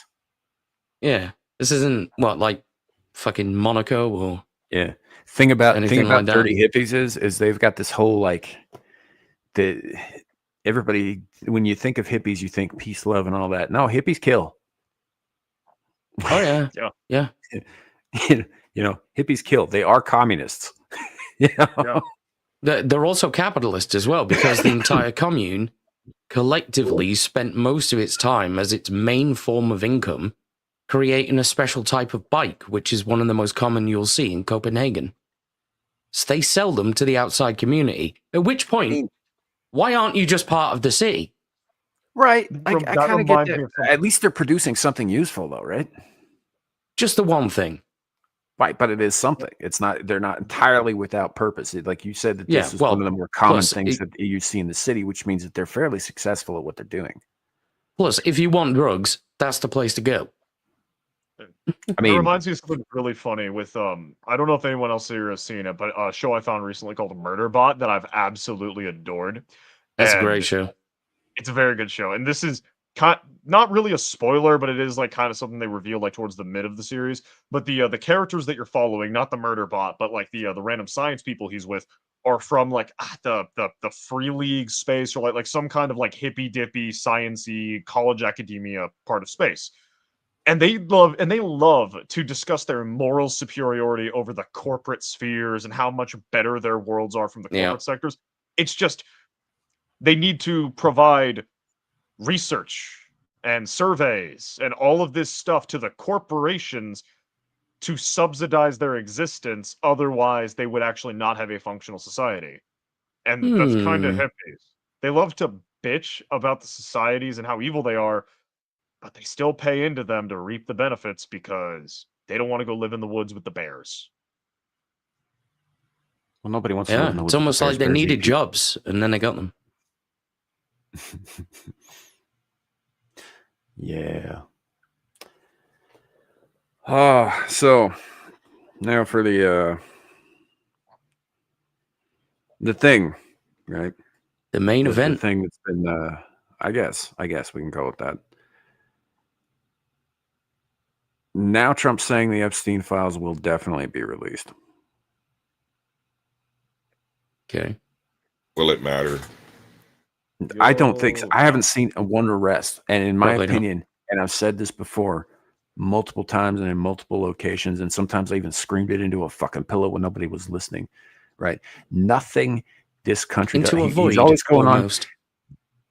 Yeah, this isn't like fucking Monaco or Thing about like dirty hippies is they've got this whole everybody, when you think of hippies, you think peace, love, and all that. No, hippies kill. Oh yeah, yeah. Hippies kill. They are communists. Yeah. They're also capitalists as well, because the entire commune collectively spent most of its time as its main form of income creating a special type of bike, which is one of the most common you'll see in Copenhagen. So they sell them to the outside community. At which point, why aren't you just part of the city? Right. I kind of get that. At least they're producing something useful, though, right? Just the one thing. Right, but it is something. It's not. They're not entirely without purpose. Like you said, that this is one of the more common things that you see in the city, which means that they're fairly successful at what they're doing. Plus, if you want drugs, that's the place to go. I mean, it reminds me of something really funny with I don't know if anyone else here has seen it, but a show I found recently called Murderbot that I've absolutely adored. That's a great show. It's a very good show, and this is not really a spoiler, but it is like kind of something they reveal like towards the mid of the series. But the characters that you're following, not the Murderbot, but like the random science people he's with, are from like the Free League space, or like some kind of like hippy dippy sciencey college academia part of space. And they love to discuss their moral superiority over the corporate spheres and how much better their worlds are from the corporate sectors. It's just they need to provide research and surveys and all of this stuff to the corporations to subsidize their existence. Otherwise, they would actually not have a functional society. And that's kind of hippies. They love to bitch about the societies and how evil they are, but they still pay into them to reap the benefits because they don't want to go live in the woods with the bears. Well, nobody wants to live in the woods. It's almost like they needed jobs, and then they got them. Yeah. So now for the thing, right? The main event. The thing that's been I guess we can call it that. Now Trump's saying the Epstein files will definitely be released. Okay. Will it matter? I don't think so. I haven't seen one arrest. And in my opinion, and I've said this before multiple times and in multiple locations, and sometimes I even screamed it into a fucking pillow when nobody was listening, right? Nothing this country does. He's always going on.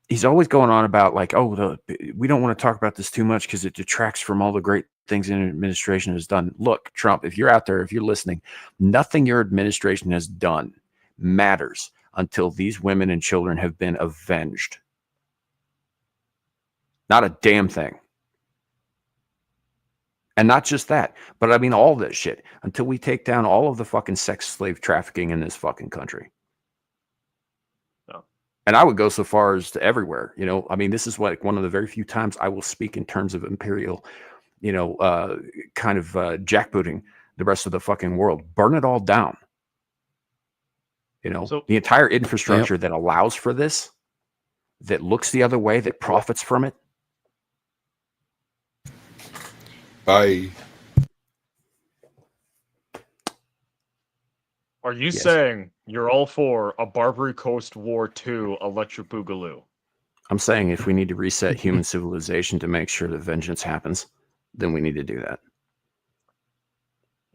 He's always going on about like, we don't want to talk about this too much because it detracts from all the great things an administration has done. Look, Trump, if you're out there, if you're listening, nothing your administration has done matters until these women and children have been avenged. Not a damn thing. And not just that, but I mean all this shit until we take down all of the fucking sex slave trafficking in this fucking country. And I would go so far as to everywhere, I mean, this is like one of the very few times I will speak in terms of imperial, kind of jackbooting the rest of the fucking world. Burn it all down. The entire infrastructure that allows for this, that looks the other way, that profits from it. Bye. Are you saying you're all for a Barbary Coast War II Electric Boogaloo? I'm saying if we need to reset human civilization to make sure that vengeance happens, then we need to do that.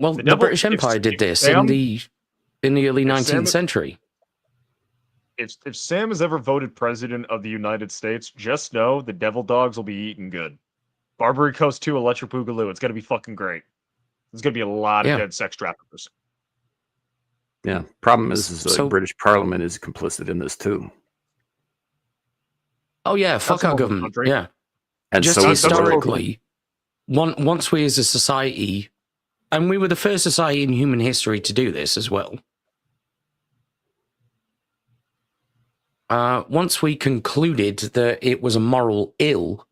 Well, the British Empire did this in the early 19th century. If Sam is ever voted president of the United States, just know the devil dogs will be eating good. Barbary Coast 2 Electric Boogaloo. It's going to be fucking great. There's going to be a lot of dead sex traffickers. Yeah. Problem is the British Parliament is complicit in this too. Oh yeah, fuck our government. Yeah. And just so historically, once we as a society, and we were the first society in human history to do this as well. Once we concluded that it was a moral ill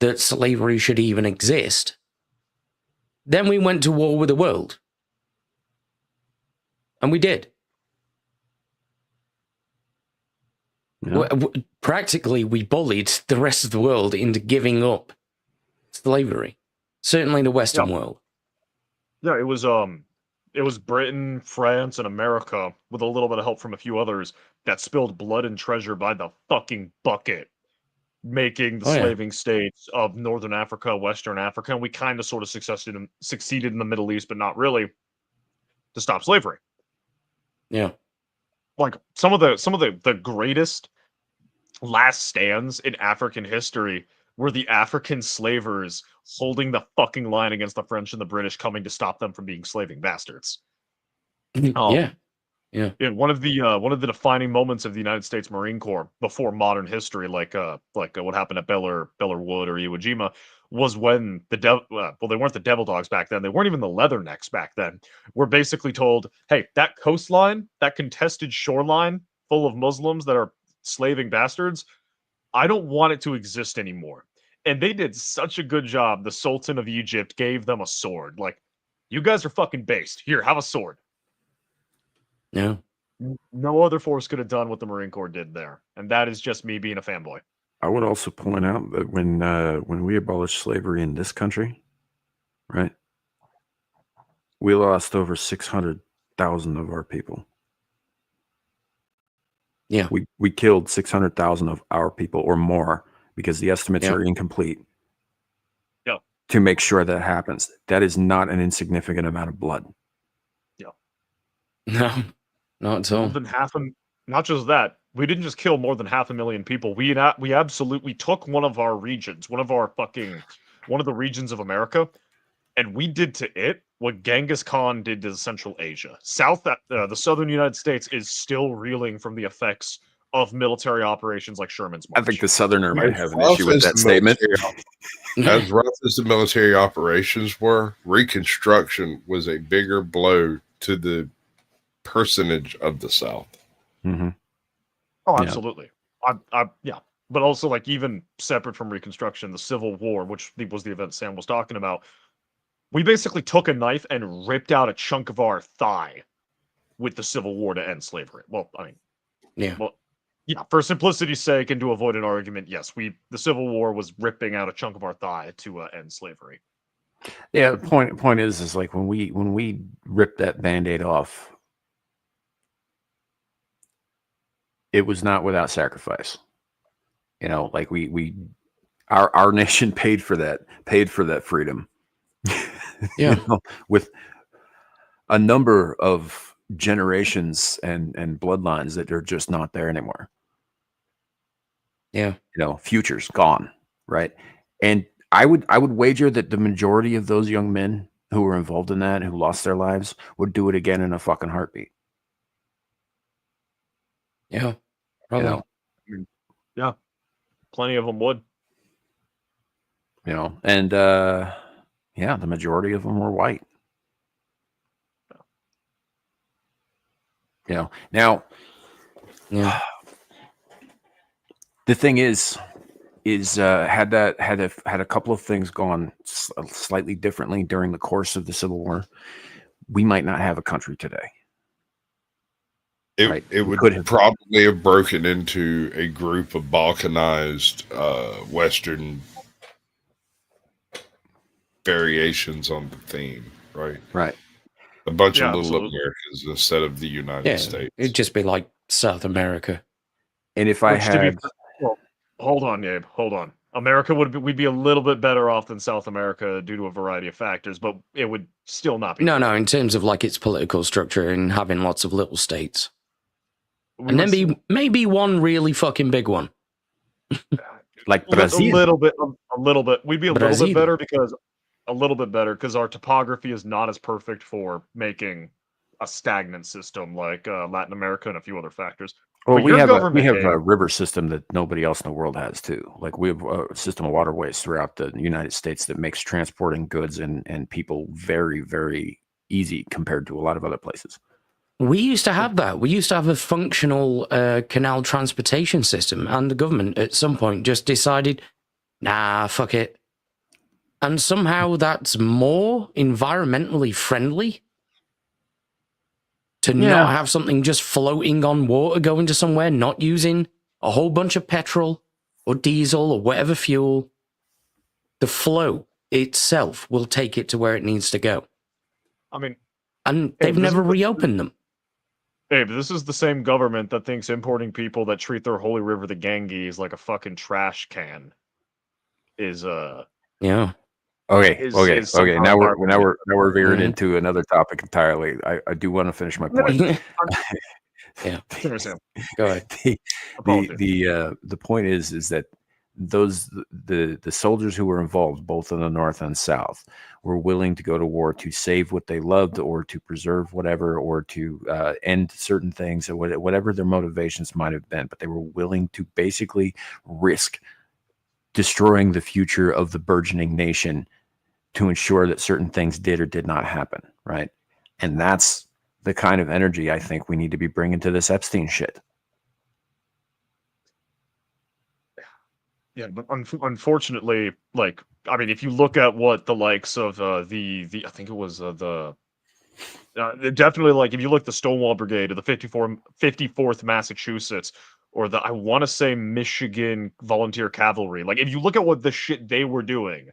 that slavery should even exist, then we went to war with the world. And we did. Yeah. Practically, we bullied the rest of the world into giving up slavery. Certainly the Western world. Yeah, it was Britain, France, and America, with a little bit of help from a few others, that spilled blood and treasure by the fucking bucket, making the slaving states of Northern Africa, Western Africa, and we kind of sort of succeeded in the Middle East, but not really, to stop slavery. Yeah. Like some of the greatest last stands in African history were the African slavers holding the fucking line against the French and the British coming to stop them from being slaving bastards. Yeah. One of the defining moments of the United States Marine Corps before modern history, like what happened at Bellear Wood or Iwo Jima, was when they weren't the Devil Dogs back then. They weren't even the Leathernecks back then. We're basically told, hey, that coastline, that contested shoreline full of Muslims that are slaving bastards, I don't want it to exist anymore. And they did such a good job. The Sultan of Egypt gave them a sword. Like, you guys are fucking based. Here, have a sword. Yeah. No other force could have done what the Marine Corps did there. And that is just me being a fanboy. I would also point out that when we abolished slavery in this country, right, we lost over 600,000 of our people. Yeah. We killed 600,000 of our people or more, because the estimates are incomplete. Yeah. To make sure that happens. That is not an insignificant amount of blood. Yeah. No, not at all. More than not just that, we didn't just kill more than 500,000 people. We absolutely took one of our regions, one of the regions of America, and we did to it what Genghis Khan did to Central Asia. The southern United States is still reeling from the effects of military operations like Sherman's March. I think the Southerner might have an issue with that statement. As rough as the military operations were, Reconstruction was a bigger blow to the personage of the South. Mm-hmm. Oh, absolutely. Yeah. But also, like, even separate from Reconstruction, the Civil War, which was the event Sam was talking about, we basically took a knife and ripped out a chunk of our thigh with the Civil War to end slavery. Well, I mean, for simplicity's sake and to avoid an argument, yes, the Civil War was ripping out a chunk of our thigh to end slavery. Yeah, the point is like when we ripped that Band-Aid off, it was not without sacrifice. You know, like our nation paid for that freedom. Yeah. You know, with a number of generations and bloodlines that are just not there anymore. Yeah. You know, future's gone, right? And I would wager that the majority of those young men who were involved in that, who lost their lives, would do it again in a fucking heartbeat. Yeah. Probably. You know? Yeah. Plenty of them would. You know, and yeah, the majority of them were white. You know, now, the thing is had a couple of things gone slightly differently during the course of the Civil War, we might not have a country today. It would probably have broken into a group of balkanized Western variations on the theme, right? Right. A bunch of little Americas instead of the United States. It'd just be like South America. And if hold on, Gabe, hold on. America we'd be a little bit better off than South America due to a variety of factors, but it would still not be. No, in terms of like its political structure and having lots of little states. And then maybe one really fucking big one. Like Brazil. A little bit. We'd be a little bit better because our topography is not as perfect for making a stagnant system like Latin America and a few other factors. Well, But we your have government, a river system that nobody else in the world has too. Like we have a system of waterways throughout the United States that makes transporting goods and people very, very easy compared to a lot of other places. We used to have that. We used to have a functional canal transportation system, and the government at some point just decided, nah, fuck it. And somehow that's more environmentally friendly to not have something just floating on water going to somewhere, not using a whole bunch of petrol or diesel or whatever fuel. The flow itself will take it to where it needs to go. I mean, and they've never reopened them. Hey, but this is the same government that thinks importing people that treat their holy river, the Ganges, like a fucking trash can is yeah. Okay. Now we're veering into another topic entirely. I do want to finish my point. Yeah. Go ahead. The point is that the soldiers who were involved, both in the North and South, were willing to go to war to save what they loved, or to preserve whatever, or to end certain things, or whatever their motivations might have been. But they were willing to basically risk destroying the future of the burgeoning nation to ensure that certain things did or did not happen, right? And that's the kind of energy I think we need to be bringing to this Epstein shit. Yeah, but unfortunately, like, I mean, if you look at what the likes of the I think it was definitely, like, if you look at the Stonewall Brigade or the 54th Massachusetts, or the, I want to say, Michigan Volunteer Cavalry, like, if you look at what the shit they were doing,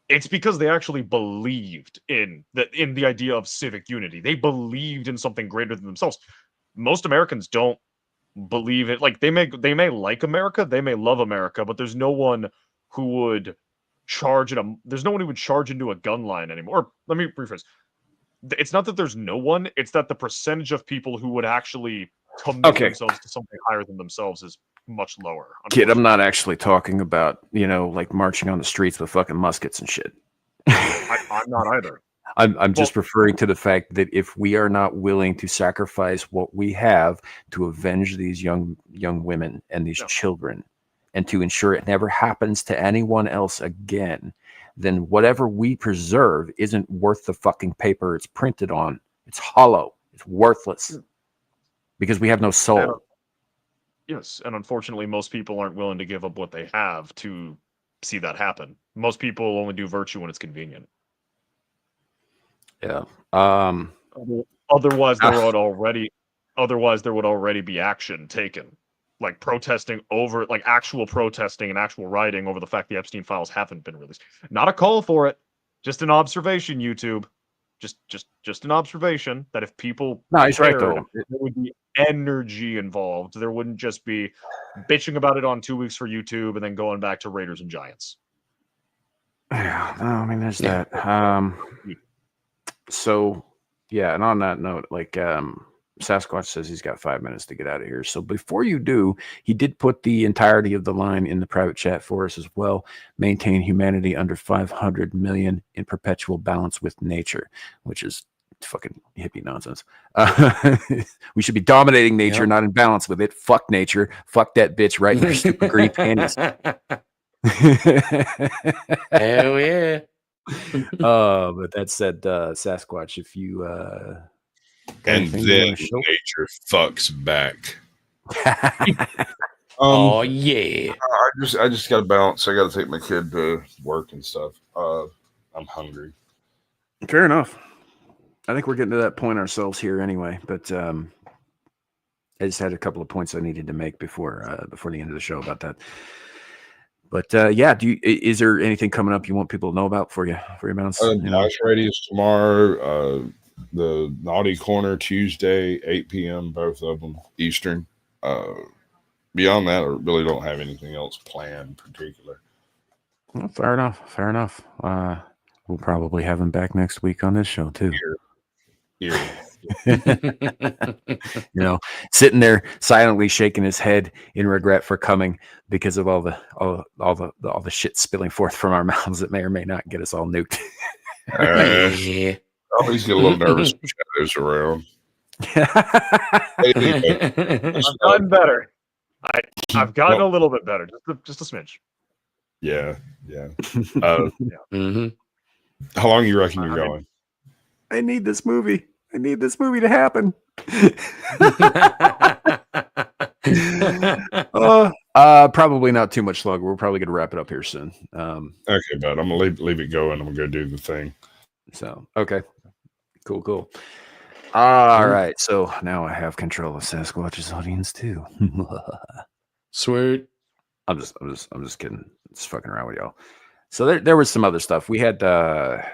it's because they actually believed in the idea of civic unity. They believed in something greater than themselves. Most Americans don't believe it. Like, they may like America, they may love America, but there's no one who would charge there's no one who would charge into a gun line anymore. Or, let me rephrase. It's not that there's no one, it's that the percentage of people who would actually commit themselves to something higher than themselves is much lower. Kid, I'm not actually talking about, like marching on the streets with fucking muskets and shit. I'm not either. I'm just referring to the fact that if we are not willing to sacrifice what we have to avenge these young women and these children, and to ensure it never happens to anyone else again, then whatever we preserve isn't worth the fucking paper it's printed on. It's hollow. It's worthless. Because we have no soul. Yes, and unfortunately, most people aren't willing to give up what they have to see that happen. Most people only do virtue when it's convenient. Yeah. Otherwise, there would already be action taken, like protesting over, like actual protesting and actual rioting over the fact the Epstein files haven't been released. Not a call for it, just an observation. YouTube, just an observation that if people he's right though, there would be energy involved. There wouldn't just be bitching about it on 2 weeks for YouTube and then going back to Raiders and Giants. Yeah, no, I mean, there's that. So, yeah, and on that note, like, Sasquatch says he's got 5 minutes to get out of here. So before you do, he did put the entirety of the line in the private chat for us as well. Maintain humanity under 500 million in perpetual balance with nature, which is fucking hippie nonsense. We should be dominating nature, not in balance with it. Fuck nature. Fuck that bitch right in her stupid green panties. Hell yeah. But that said, Sasquatch, if you and then nature fucks back. Oh yeah. I just got to balance. I got to take my kid to work and stuff. I'm hungry. Fair enough. I think we're getting to that point ourselves here anyway. But I just had a couple of points I needed to make before the end of the show about that. But yeah, is there anything coming up you want people to know about for your bounce? Nice Radio is tomorrow. The Naughty Corner Tuesday, 8 p.m. Both of them Eastern. Beyond that, I really don't have anything else planned in particular. Well, fair enough. We'll probably have him back next week on this show too. Here. Sitting there silently shaking his head in regret for coming because of all the shit spilling forth from our mouths that may or may not get us all nuked. I always get a little nervous when Shadow's around. Anyway, I've gotten better. I've gotten a little bit better, just a smidge. yeah. Mhm. How long you reckon you're going? I need this movie. I need this movie to happen. Probably not too much longer. We're probably gonna wrap it up here soon. Okay, bud. I'm gonna leave it going. I'm gonna go do the thing. So okay, cool. All right. So now I have control of Sasquatch's audience too. Sweet. I'm just kidding. Just fucking around with y'all. So there was some other stuff. We had a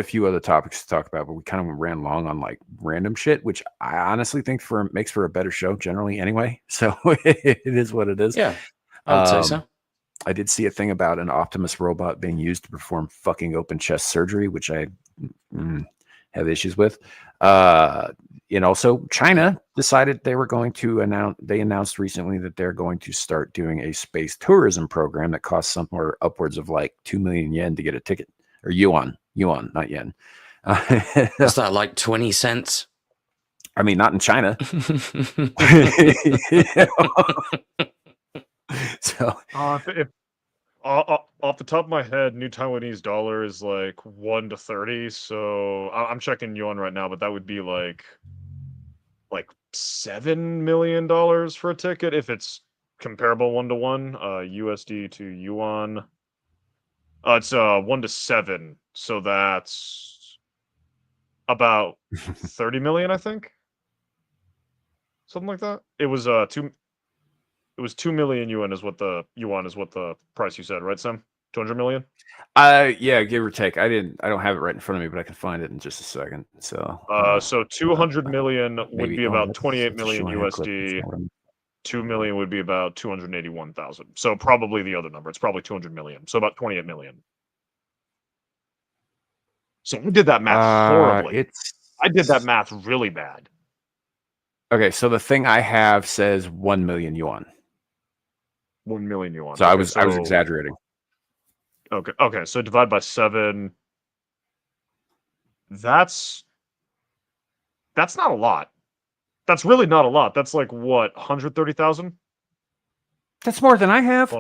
few other topics to talk about, but we kind of ran long on like random shit, which I honestly think makes for a better show generally anyway. So it is what it is. Yeah, I would say so. I did see a thing about an Optimus robot being used to perform fucking open chest surgery, which I have issues with. And also China decided they were going to announced recently that they're going to start doing a space tourism program that costs somewhere upwards of like 2 million yen to get a ticket, or yuan, not yen. Is that like 20 cents? I mean, not in China. So if off the top of my head, new Taiwanese dollar is like 1 to 30. So I'm checking yuan right now, but that would be like $7 million for a ticket if it's comparable 1 to 1. USD to yuan. It's 1 to 7, so that's about 30 million, I think. Something like that. It was 2 million yuan is what the price you said, right, Sam? 200 million? Yeah, give or take. I don't have it right in front of me, but I can find it in just a second. So so 200 million would maybe be about that's 28 a million shorthand clip. USD. 2 million would be about 281,000. So probably the other number. It's probably 200 million. So about 28 million. So I did that math horribly. I did that math really bad. Okay, so the thing I have says 1 million yuan. 1 million yuan. So I was exaggerating. Okay. So divide by 7. That's not a lot. That's really not a lot. That's like what, 130,000? That's more than I have.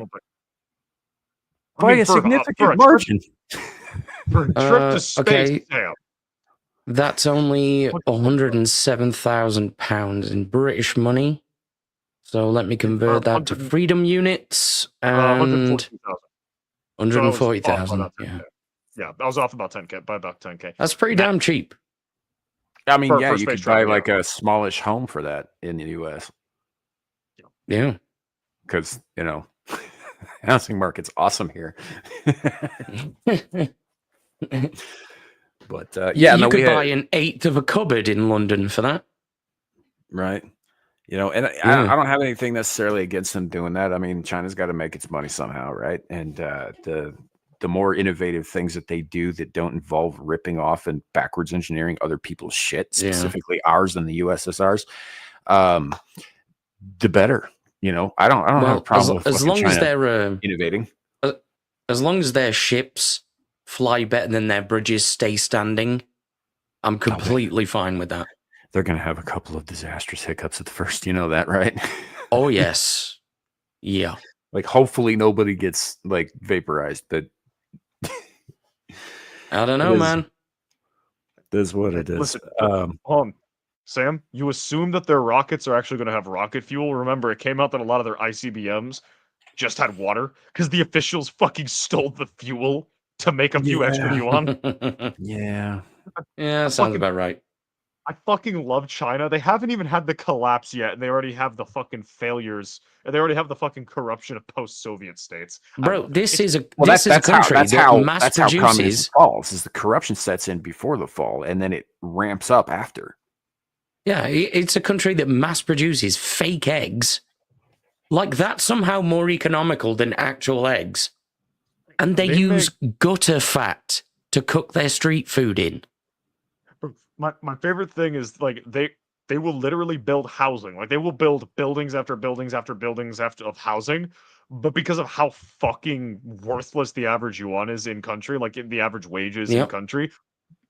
By a significant margin. For a trip to space, Sam. That's only £107,000 in British money. So let me convert that to freedom units. And 140,000. Yeah, I was off about 10K by about 10K. That's pretty damn cheap. I mean, yeah, you could buy like a smallish home for that in the US. Yeah. Because, housing market's awesome here. But you could buy an eighth of a cupboard in London for that. Right. And I don't have anything necessarily against them doing that. I mean, China's got to make its money somehow, right? And the more innovative things that they do that don't involve ripping off and backwards engineering other people's shit, specifically ours and the USSR's, the better. I don't have a problem with as long China as they're innovating. As long as their ships fly better than their bridges stay standing, I'm completely fine with that. They're going to have a couple of disastrous hiccups at the first. You know that, right? Oh, yes. Yeah. Like, hopefully nobody gets, like, vaporized. But I don't know, man. That's what it is. Listen, Sam, you assume that their rockets are actually going to have rocket fuel. Remember, it came out that a lot of their ICBMs just had water because the officials fucking stole the fuel to make a few extra yuan. Yeah, sounds about right. I fucking love China. They haven't even had the collapse yet, and they already have the fucking failures. They already have the fucking corruption of post-Soviet states. Bro, this is a country that mass produces. How communism falls. Is the corruption sets in before the fall, and then it ramps up after. Yeah, it's a country that mass produces fake eggs. Like, that's somehow more economical than actual eggs. And they use gutter fat to cook their street food in. My favorite thing is, like, they will literally build housing. Like, they will build buildings after buildings after buildings of housing. But because of how fucking worthless the average yuan is in country, like the average wages in country,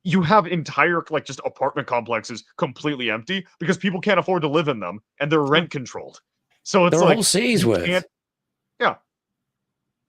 you have entire like just apartment complexes completely empty because people can't afford to live in them and they're rent controlled. So it's They're a like whole city's you worth. can't. Yeah,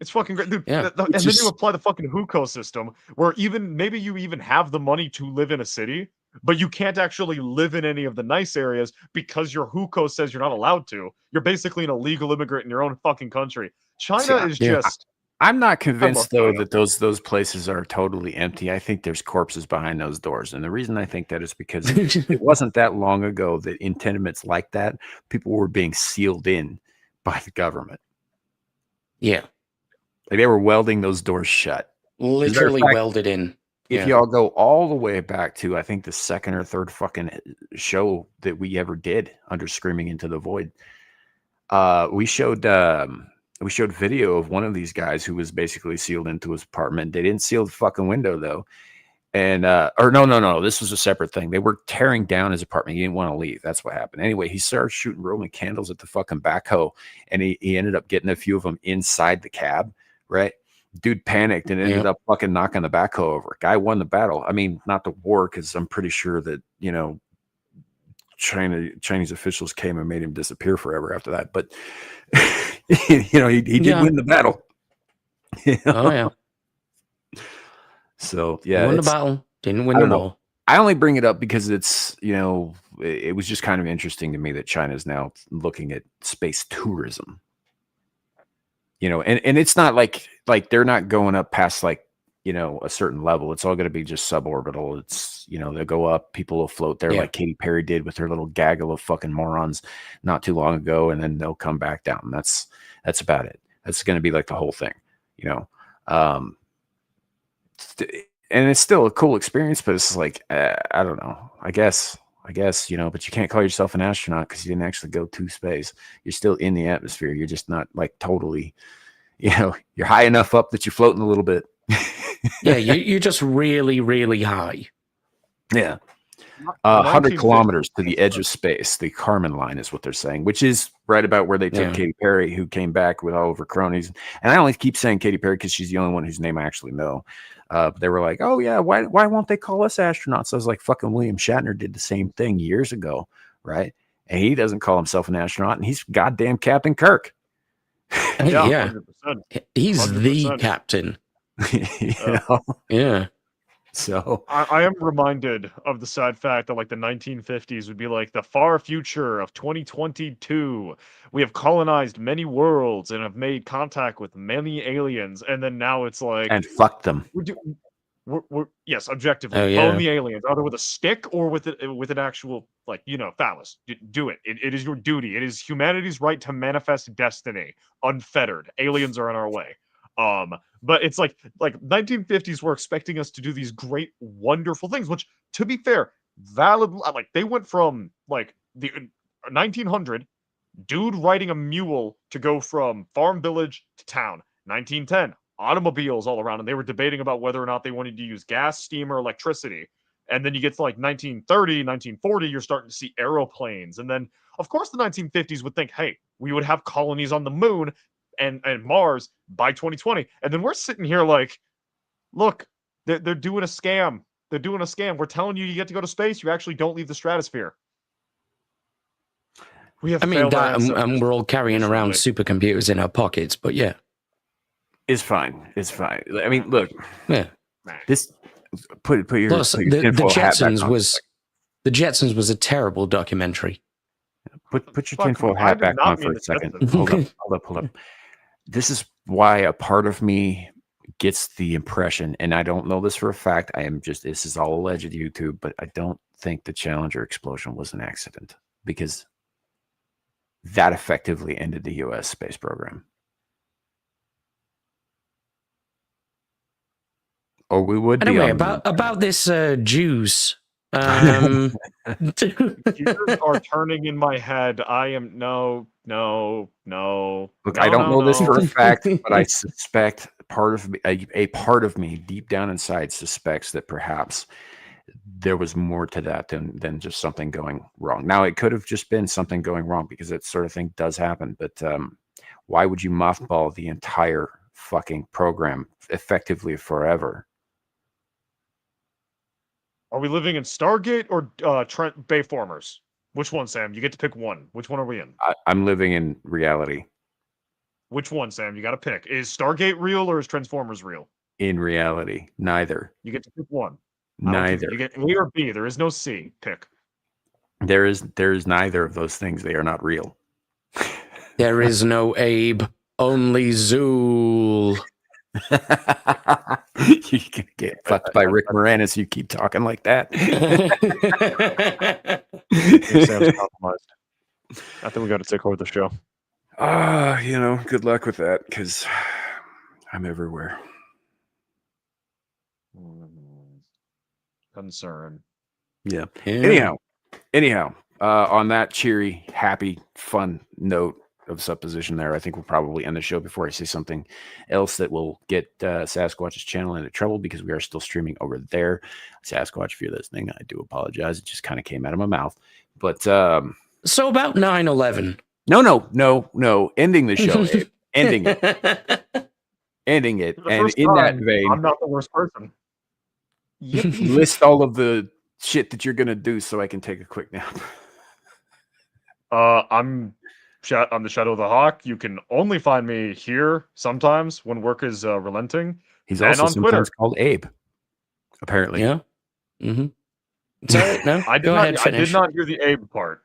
it's fucking great, dude. Yeah. And then you apply the fucking hukou system, where even maybe you even have the money to live in a city, but you can't actually live in any of the nice areas because your hukou says you're not allowed to. You're basically an illegal immigrant in your own fucking country. China is just. I'm not I love convinced though China. that those places are totally empty. I think there's corpses behind those doors, and the reason I think that is because it wasn't that long ago that in tenements like that, people were being sealed in by the government. Yeah. Like they were welding those doors shut. Literally welded in. If y'all go all the way back to, I think, the second or third fucking show that we ever did under Screaming Into the Void, we showed video of one of these guys who was basically sealed into his apartment. They didn't seal the fucking window though. And or no, this was a separate thing. They were tearing down his apartment. He didn't want to leave. That's what happened. Anyway, he started shooting Roman candles at the fucking backhoe, and he ended up getting a few of them inside the cab, right? Dude panicked and ended up fucking knocking the backhoe over. Guy won the battle. I mean, not the war, because I'm pretty sure that, you know, Chinese officials came and made him disappear forever after that. But you know, he did win the battle. You know? Oh yeah. So yeah, won the battle, didn't win the war. I only bring it up because it's, you know, it was just kind of interesting to me that China is now looking at space tourism. You know, and it's not like they're not going up past like, you know, a certain level. It's all going to be just suborbital. It's, you know, they'll go up, people will float there like Katy Perry did with her little gaggle of fucking morons not too long ago, and then they'll come back down. That's about it. That's going to be like the whole thing, you know. And it's still a cool experience, but it's like, I don't know. I guess, you know, but you can't call yourself an astronaut because you didn't actually go to space. You're still in the atmosphere. You're just not like totally, you know, you're high enough up that you're floating a little bit. Yeah, you're just really, really high. Yeah. 100 kilometers to the edge of space. The Kármán line is what they're saying, which is right about where they took Katy Perry, who came back with all of her cronies. And I only keep saying Katy Perry because she's the only one whose name I actually know. They were like, oh yeah, why won't they call us astronauts? I was like, fucking William Shatner did the same thing years ago, right? And he doesn't call himself an astronaut, and he's goddamn Captain Kirk. Yeah. 100%. He's 100%. the captain. You know? Yeah. So I am reminded of the sad fact that like the 1950s would be like the far future of 2022. We have colonized many worlds and have made contact with many aliens, and then now it's like, and fuck them. We're yes, objectively, Oh, yeah. bone the aliens either with a stick or with an actual, like, you know, phallus. Do it. It is your duty. It is humanity's right to manifest destiny unfettered. Aliens are in our way. But it's like 1950s were expecting us to do these great, wonderful things, which, to be fair, valid. Like they went from like the 1900 dude riding a mule to go from farm village to town. 1910 automobiles all around, and they were debating about whether or not they wanted to use gas, steam, or electricity. And then you get to like 1930, 1940, you're starting to see aeroplanes. And then, of course, the 1950s would think, hey, we would have colonies on the moon and Mars by 2020. And then we're sitting here like, look, they're doing a scam. They're doing a scam. We're telling you get to go to space. You actually don't leave the stratosphere. We have and we're all carrying around supercomputers in our pockets, but yeah. It's fine. It's fine. I mean, look. Yeah. This put your Plus, put your the Jetsons was a terrible documentary. Put your tinfoil hat back on for a second. Hold up. This is why a part of me gets the impression, and I don't know this for a fact. This is all alleged YouTube, but I don't think the Challenger explosion was an accident, because that effectively ended the U.S. space program. Or we would anyway, be about this Jews. Computers are turning in my head. I am no. Look, I don't know this for a fact, but I suspect a part of me deep down inside suspects that perhaps there was more to that than just something going wrong. Now, it could have just been something going wrong, because that sort of thing does happen. But why would you mothball the entire fucking program effectively forever? Are we living in Stargate or Trent Bayformers? Which one, Sam? You get to pick one. Which one are we in? I'm living in reality. Which one, Sam? You got to pick. Is Stargate real or is Transformers real? In reality, neither. You get to pick one. Neither. You get A or B. There is no C. Pick. There is neither of those things. They are not real. There is no Abe, only Zool. You can get fucked by Rick Moranis. You keep talking like that. Sam's compromised. I think we got to take over the show. Good luck with that because I'm everywhere. Concern. Yeah. Anyhow, on that cheery, happy, fun note of supposition there, I think we'll probably end the show before I say something else that will get Sasquatch's channel into trouble because we are still streaming over there. Sasquatch, if you're listening, I do apologize. It just kind of came out of my mouth. But so about 9/11. No. Ending the show. Abe. Ending it. Ending it. And in that vein, I'm not the worst person. List all of the shit that you're gonna do so I can take a quick nap. I'm the Shadow of the Hawk. You can only find me here sometimes when work is relenting. He's also sometimes Twitter called Abe. Apparently, yeah. Mm-hmm. Sorry, no. I did not hear the Abe part.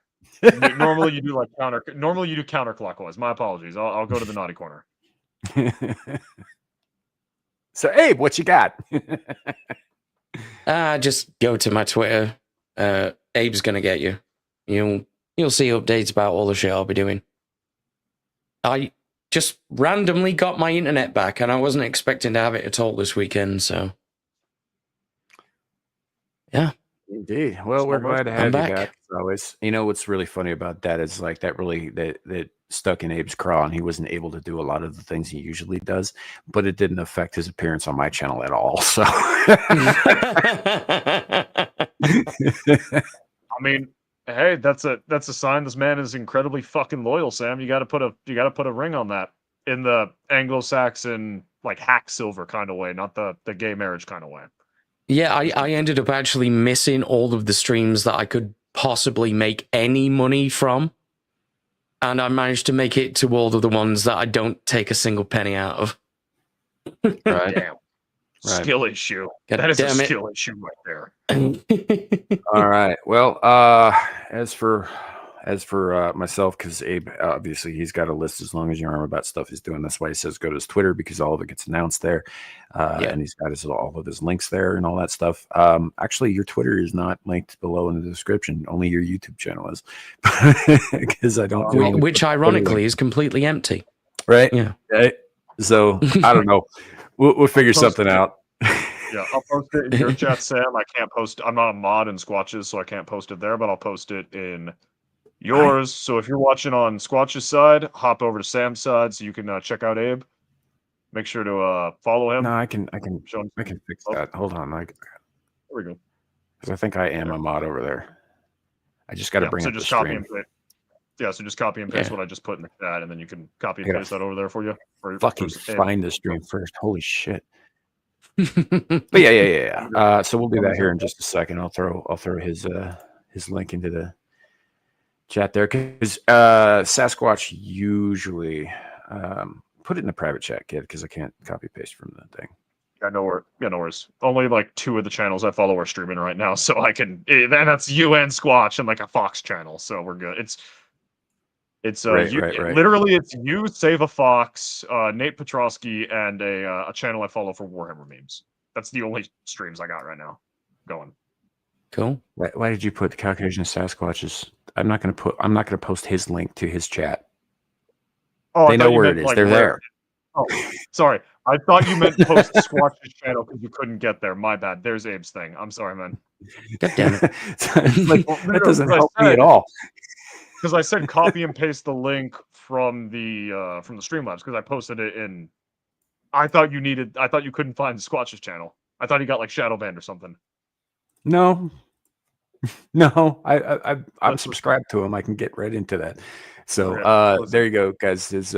Normally you do counterclockwise. My apologies. I'll go to the naughty corner. So Abe, what you got? Just go to my Twitter. Abe's gonna get you. You'll see updates about all the shit I'll be doing. I just randomly got my internet back, and I wasn't expecting to have it at all this weekend. So, yeah. Indeed. Well, we're glad to have you back as always. You know what's really funny about that is like that stuck in Abe's craw, and he wasn't able to do a lot of the things he usually does, but it didn't affect his appearance on my channel at all. So, I mean, hey, that's a sign this man is incredibly fucking loyal, Sam. You got to put a ring on that in the Anglo-Saxon like hack silver kind of way, not the gay marriage kind of way. Yeah, I ended up actually missing all of the streams that I could possibly make any money from. And I managed to make it to all of the ones that I don't take a single penny out of. Right. Damn. Right. Skill issue. That is a skill issue right there. All right. Well, as for myself, because Abe, obviously, he's got a list as long as your arm about stuff he's doing. That's why he says go to his Twitter, because all of it gets announced there. And he's got all of his links there and all that stuff. Actually, your Twitter is not linked below in the description. Only your YouTube channel is. Because I don't. Which ironically is completely empty. Right? Yeah. Right? So, I don't know. We'll figure something out. Yeah, I'll post it in your chat, Sam. I can't post. I'm not a mod in Squatches, so I can't post it there, but I'll post it in yours. So if you're watching on Squatch's side, hop over to Sam's side so you can check out Abe. Make sure to follow him. No, I can fix that. Hold on. There we go. Because I think I am a mod over there. I just got to bring up the stream. Yeah, so just copy and paste what I just put in the chat, and then you can copy and paste that over there for you. Fucking find the stream first. Holy shit. But yeah. So we'll do that here in just a second. I'll throw his link into the chat there, because Sasquatch usually put it in the private chat, kid, because I can't copy paste from the thing. Yeah, no worries. Only like 2 of the channels I follow are streaming right now, so I can. And that's you and Squatch and like a Fox channel, so we're good. It's right. Literally, it's you, Save a Fox, Nate Petrosky, and a channel I follow for Warhammer memes. That's the only streams I got right now going. Cool. Why did you put the Caucasian Sasquatches? I'm not going to post his link to his chat. Oh, they know where it is. They're there. Oh, sorry. I thought you meant post Squatch's channel because you couldn't get there. My bad. There's Abe's thing. I'm sorry, man. God damn it. That doesn't help me at all. Because I said copy and paste the link from the Streamlabs, because I posted it in. I thought you couldn't find Squatch's channel. I thought he got like shadow banned or something. No, I'm subscribed to him. I can get right into that. So there you go, guys. His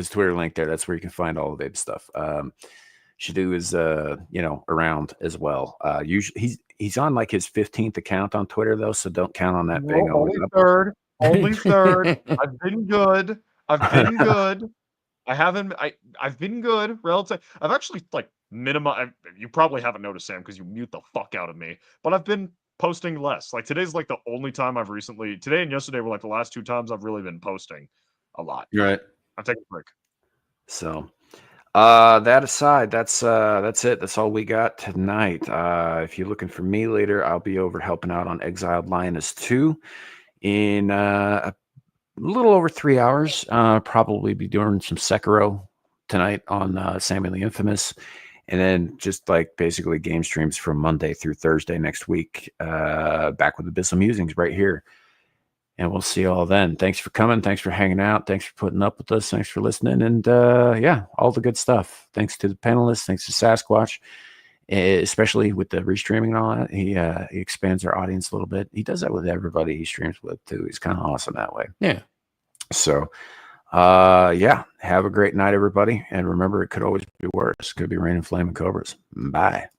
Twitter link there. That's where you can find all of Abe's stuff. Shadu is around as well. Usually He's on like his 15th account on Twitter though, so don't count on that being only third. Only third. I've been good. I've been good. I've been good relative. I've actually like you probably haven't noticed, Sam, because you mute the fuck out of me. But I've been posting less. Like today's like the only time today and yesterday were like the last 2 times I've really been posting a lot. Right. I'll take a break. So that aside, that's it. That's all we got tonight. If you're looking for me later, I'll be over helping out on Exiled Lioness 2 in a little over 3 hours. Probably be doing some Sekiro tonight on Samuel the Infamous, and then just like basically game streams from Monday through Thursday next week. Back with Abyssal Musings right here. And we'll see you all then. Thanks for coming. Thanks for hanging out. Thanks for putting up with us. Thanks for listening. And yeah, all the good stuff. Thanks to the panelists. Thanks to Sasquatch, especially with the restreaming and all that. He expands our audience a little bit. He does that with everybody he streams with too. He's kind of awesome that way. Yeah. So yeah, have a great night, everybody. And remember, it could always be worse. It could be raining flaming cobras. Bye.